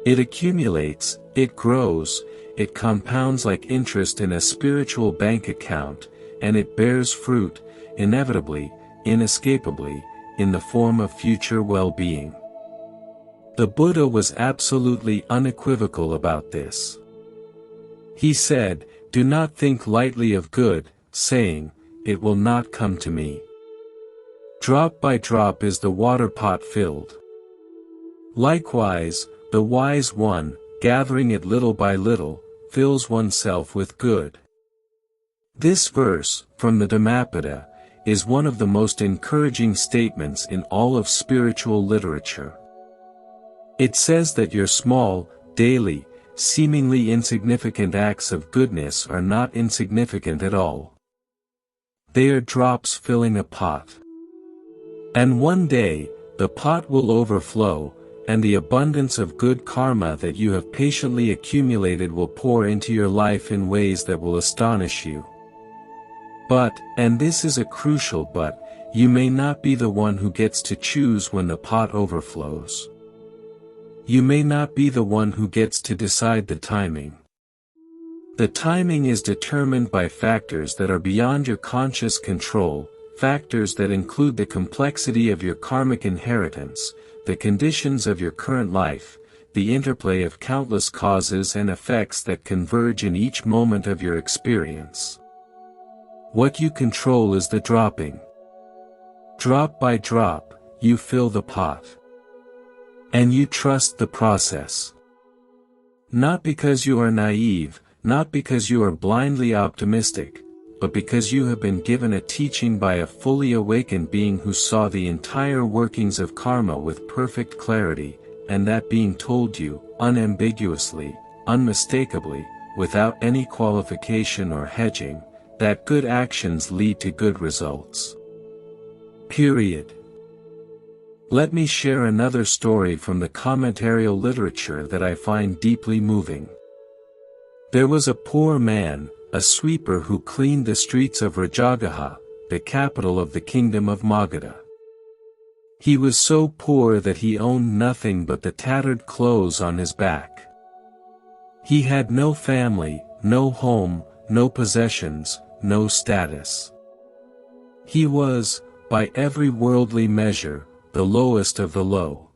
It accumulates, it grows, it compounds like interest in a spiritual bank account, and it bears fruit, inevitably, inescapably, in the form of future well-being. The Buddha was absolutely unequivocal about this. He said, "Do not think lightly of good, saying, 'It will not come to me.' Drop by drop is the water pot filled. Likewise, the wise one, gathering it little by little, fills oneself with good." This verse, from the Dhammapada, is one of the most encouraging statements in all of spiritual literature. It says that your small, daily, seemingly insignificant acts of goodness are not insignificant at all. They are drops filling a pot. And one day, the pot will overflow, and the abundance of good karma that you have patiently accumulated will pour into your life in ways that will astonish you. But, and this is a crucial but, you may not be the one who gets to choose when the pot overflows. You may not be the one who gets to decide the timing. The timing is determined by factors that are beyond your conscious control, factors that include the complexity of your karmic inheritance, the conditions of your current life, the interplay of countless causes and effects that converge in each moment of your experience. What you control is the dropping. Drop by drop, you fill the pot. And you trust the process. Not because you are naive, not because you are blindly optimistic, but because you have been given a teaching by a fully awakened being who saw the entire workings of karma with perfect clarity, and that being told you, unambiguously, unmistakably, without any qualification or hedging, that good actions lead to good results. Period. Let me share another story from the commentarial literature that I find deeply moving. There was a poor man, a sweeper who cleaned the streets of Rajagaha, the capital of the kingdom of Magadha. He was so poor that he owned nothing but the tattered clothes on his back. He had no family, no home, no possessions, no status. He was, by every worldly measure, the lowest of the low.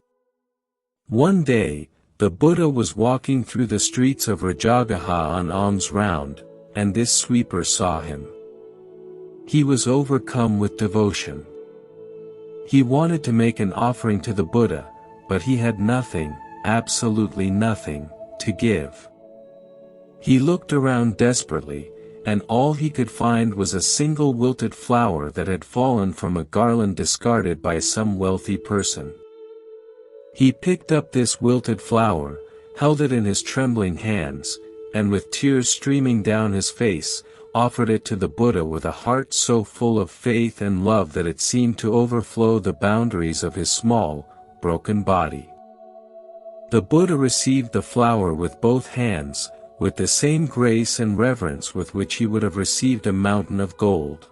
One day, the Buddha was walking through the streets of Rajagaha on alms round, and this sweeper saw him. He was overcome with devotion. He wanted to make an offering to the Buddha, but he had nothing, absolutely nothing, to give. He looked around desperately, and all he could find was a single wilted flower that had fallen from a garland discarded by some wealthy person. He picked up this wilted flower, held it in his trembling hands, and with tears streaming down his face, offered it to the Buddha with a heart so full of faith and love that it seemed to overflow the boundaries of his small, broken body. The Buddha received the flower with both hands, with the same grace and reverence with which he would have received a mountain of gold.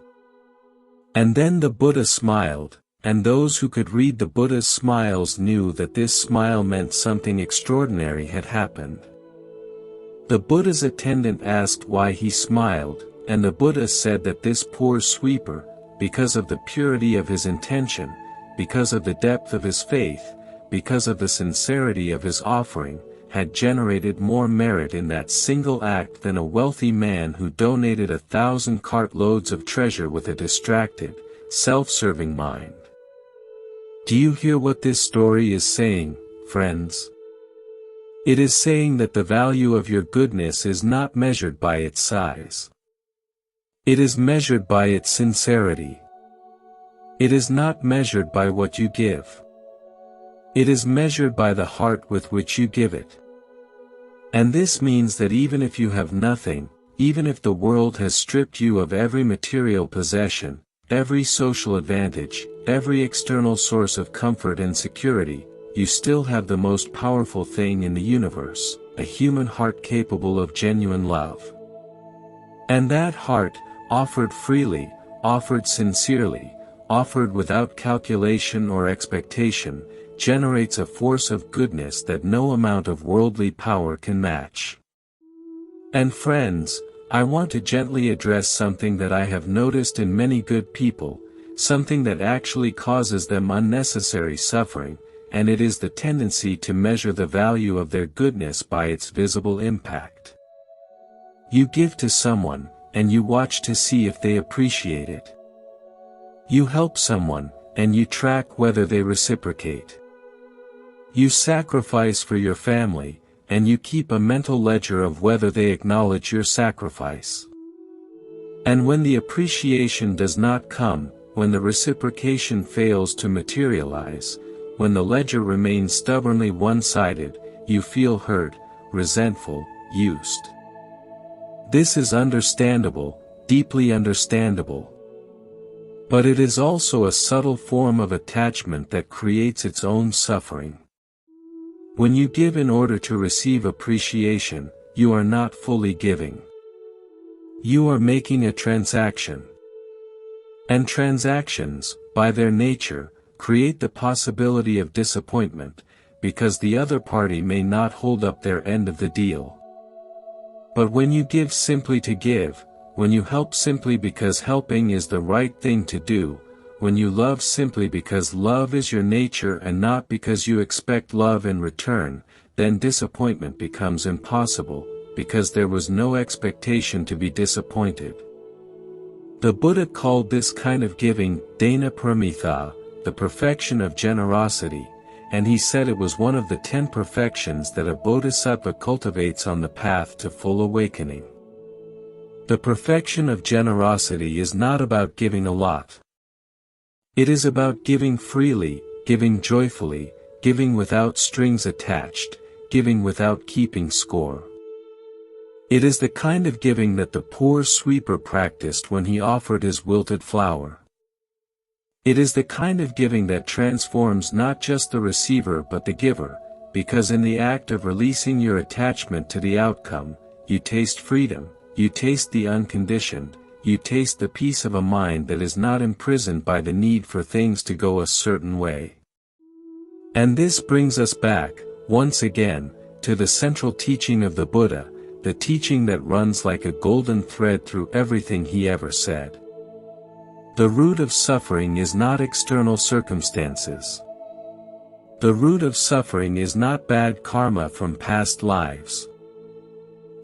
And then the Buddha smiled, and those who could read the Buddha's smiles knew that this smile meant something extraordinary had happened. The Buddha's attendant asked why he smiled, and the Buddha said that this poor sweeper, because of the purity of his intention, because of the depth of his faith, because of the sincerity of his offering, had generated more merit in that single act than a wealthy man who donated 1,000 cartloads of treasure with a distracted, self-serving mind. Do you hear what this story is saying, friends? It is saying that the value of your goodness is not measured by its size. It is measured by its sincerity. It is not measured by what you give. It is measured by the heart with which you give it. And this means that even if you have nothing, even if the world has stripped you of every material possession, every social advantage, every external source of comfort and security, you still have the most powerful thing in the universe, a human heart capable of genuine love. And that heart, offered freely, offered sincerely, offered without calculation or expectation, generates a force of goodness that no amount of worldly power can match. And friends, I want to gently address something that I have noticed in many good people, something that actually causes them unnecessary suffering, and it is the tendency to measure the value of their goodness by its visible impact. You give to someone, and you watch to see if they appreciate it. You help someone, and you track whether they reciprocate. You sacrifice for your family, and you keep a mental ledger of whether they acknowledge your sacrifice. And when the appreciation does not come, when the reciprocation fails to materialize, when the ledger remains stubbornly one-sided, you feel hurt, resentful, used. This is understandable, deeply understandable. But it is also a subtle form of attachment that creates its own suffering. When you give in order to receive appreciation, you are not fully giving. You are making a transaction. And transactions, by their nature, create the possibility of disappointment, because the other party may not hold up their end of the deal. But when you give simply to give, when you help simply because helping is the right thing to do, when you love simply because love is your nature and not because you expect love in return, then disappointment becomes impossible, because there was no expectation to be disappointed. The Buddha called this kind of giving, dana paramitha, the perfection of generosity, and he said it was one of the 10 perfections that a bodhisattva cultivates on the path to full awakening. The perfection of generosity is not about giving a lot. It is about giving freely, giving joyfully, giving without strings attached, giving without keeping score. It is the kind of giving that the poor sweeper practiced when he offered his wilted flower. It is the kind of giving that transforms not just the receiver but the giver, because in the act of releasing your attachment to the outcome, you taste freedom, you taste the unconditioned, you taste the peace of a mind that is not imprisoned by the need for things to go a certain way. And this brings us back, once again, to the central teaching of the Buddha, the teaching that runs like a golden thread through everything he ever said. The root of suffering is not external circumstances. The root of suffering is not bad karma from past lives.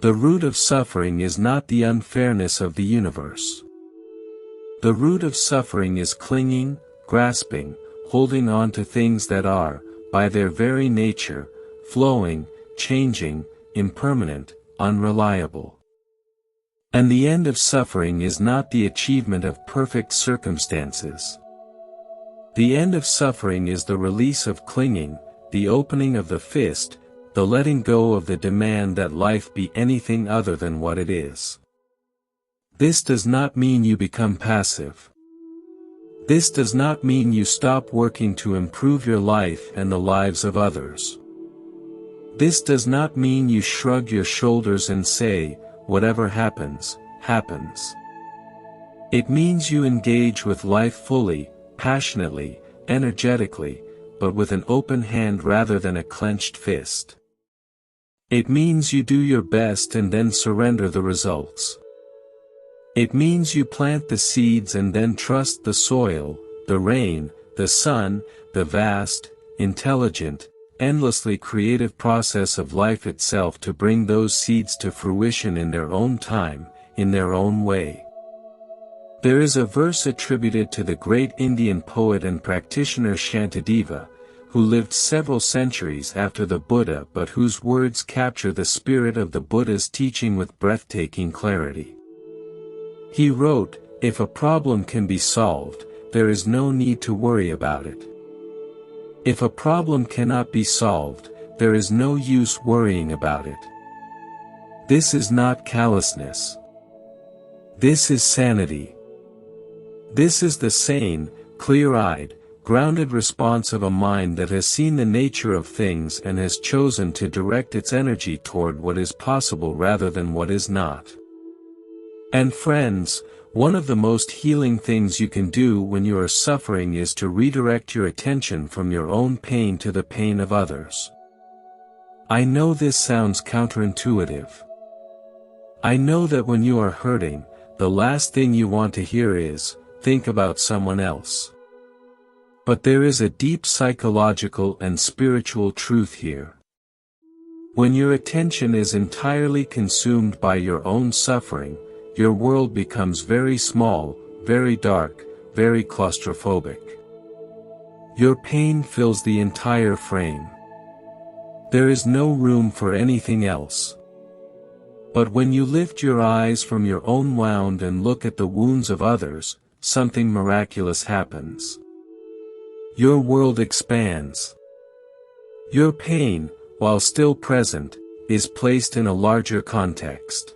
The root of suffering is not the unfairness of the universe. The root of suffering is clinging, grasping, holding on to things that are, by their very nature, flowing, changing, impermanent, unreliable. And the end of suffering is not the achievement of perfect circumstances. The end of suffering is the release of clinging, the opening of the fist, the letting go of the demand that life be anything other than what it is. This does not mean you become passive. This does not mean you stop working to improve your life and the lives of others. This does not mean you shrug your shoulders and say, whatever happens, happens. It means you engage with life fully, passionately, energetically, but with an open hand rather than a clenched fist. It means you do your best and then surrender the results. It means you plant the seeds and then trust the soil, the rain, the sun, the vast, intelligent, endlessly creative process of life itself to bring those seeds to fruition in their own time, in their own way. There is a verse attributed to the great Indian poet and practitioner Shantideva, who lived several centuries after the Buddha but whose words capture the spirit of the Buddha's teaching with breathtaking clarity. He wrote, "If a problem can be solved, there is no need to worry about it. If a problem cannot be solved, there is no use worrying about it." This is not callousness. This is sanity. This is the sane, clear-eyed, grounded response of a mind that has seen the nature of things and has chosen to direct its energy toward what is possible rather than what is not. And friends, one of the most healing things you can do when you are suffering is to redirect your attention from your own pain to the pain of others. I know this sounds counterintuitive. I know that when you are hurting, the last thing you want to hear is, think about someone else. But there is a deep psychological and spiritual truth here. When your attention is entirely consumed by your own suffering, your world becomes very small, very dark, very claustrophobic. Your pain fills the entire frame. There is no room for anything else. But when you lift your eyes from your own wound and look at the wounds of others, something miraculous happens. Your world expands. Your pain, while still present, is placed in a larger context.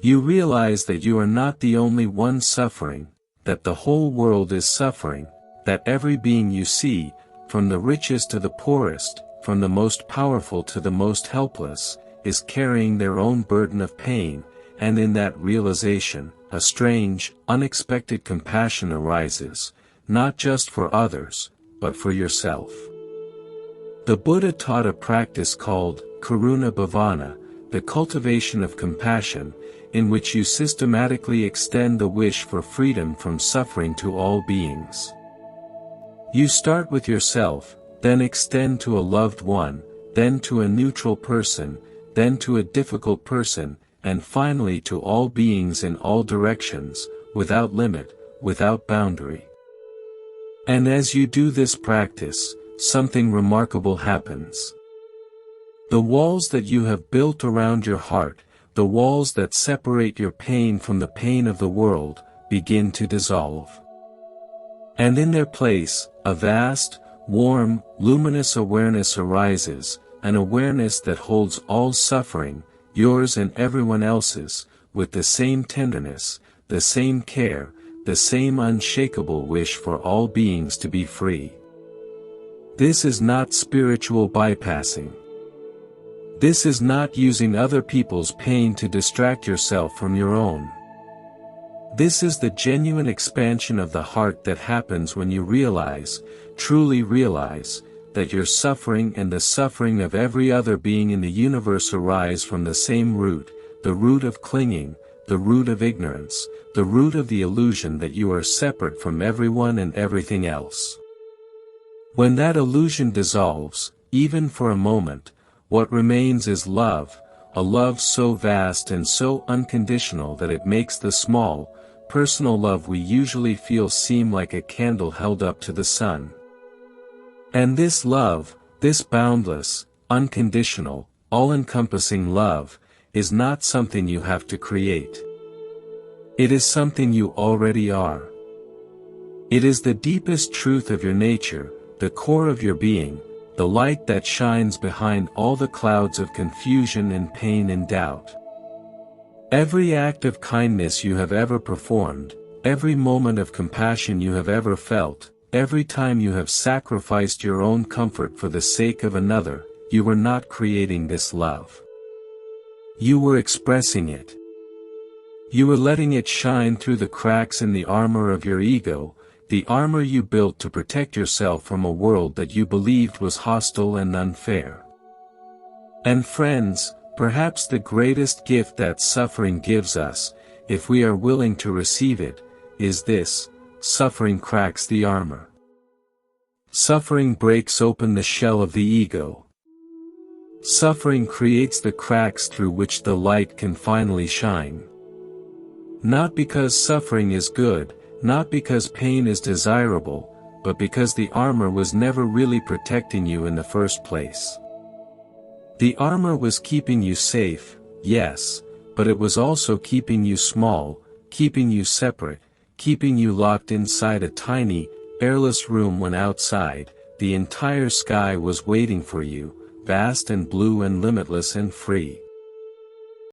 You realize that you are not the only one suffering, that the whole world is suffering, that every being you see, from the richest to the poorest, from the most powerful to the most helpless, is carrying their own burden of pain, and in that realization, a strange, unexpected compassion arises, not just for others, but for yourself. The Buddha taught a practice called karuna bhavana, the cultivation of compassion, in which you systematically extend the wish for freedom from suffering to all beings. You start with yourself, then extend to a loved one, then to a neutral person, then to a difficult person, and finally to all beings in all directions, without limit, without boundary. And as you do this practice, something remarkable happens. The walls that you have built around your heart, the walls that separate your pain from the pain of the world, begin to dissolve. And in their place, a vast, warm, luminous awareness arises, an awareness that holds all suffering, yours and everyone else's, with the same tenderness, the same care, the same unshakable wish for all beings to be free. This is not spiritual bypassing. This is not using other people's pain to distract yourself from your own. This is the genuine expansion of the heart that happens when you realize, truly realize, that your suffering and the suffering of every other being in the universe arise from the same root, the root of clinging, the root of ignorance, the root of the illusion that you are separate from everyone and everything else. When that illusion dissolves, even for a moment, what remains is love, a love so vast and so unconditional that it makes the small, personal love we usually feel seem like a candle held up to the sun. And this love, this boundless, unconditional, all-encompassing love, is not something you have to create. It is something you already are. It is the deepest truth of your nature, the core of your being, the light that shines behind all the clouds of confusion and pain and doubt. Every act of kindness you have ever performed, every moment of compassion you have ever felt, every time you have sacrificed your own comfort for the sake of another, you were not creating this love. You were expressing it. You were letting it shine through the cracks in the armor of your ego, the armor you built to protect yourself from a world that you believed was hostile and unfair. And friends, perhaps the greatest gift that suffering gives us, if we are willing to receive it, is this: suffering cracks the armor. Suffering breaks open the shell of the ego. Suffering creates the cracks through which the light can finally shine. Not because suffering is good, not because pain is desirable, but because the armor was never really protecting you in the first place. The armor was keeping you safe, yes, but it was also keeping you small, keeping you separate, keeping you locked inside a tiny, airless room when outside, the entire sky was waiting for you, vast and blue and limitless and free.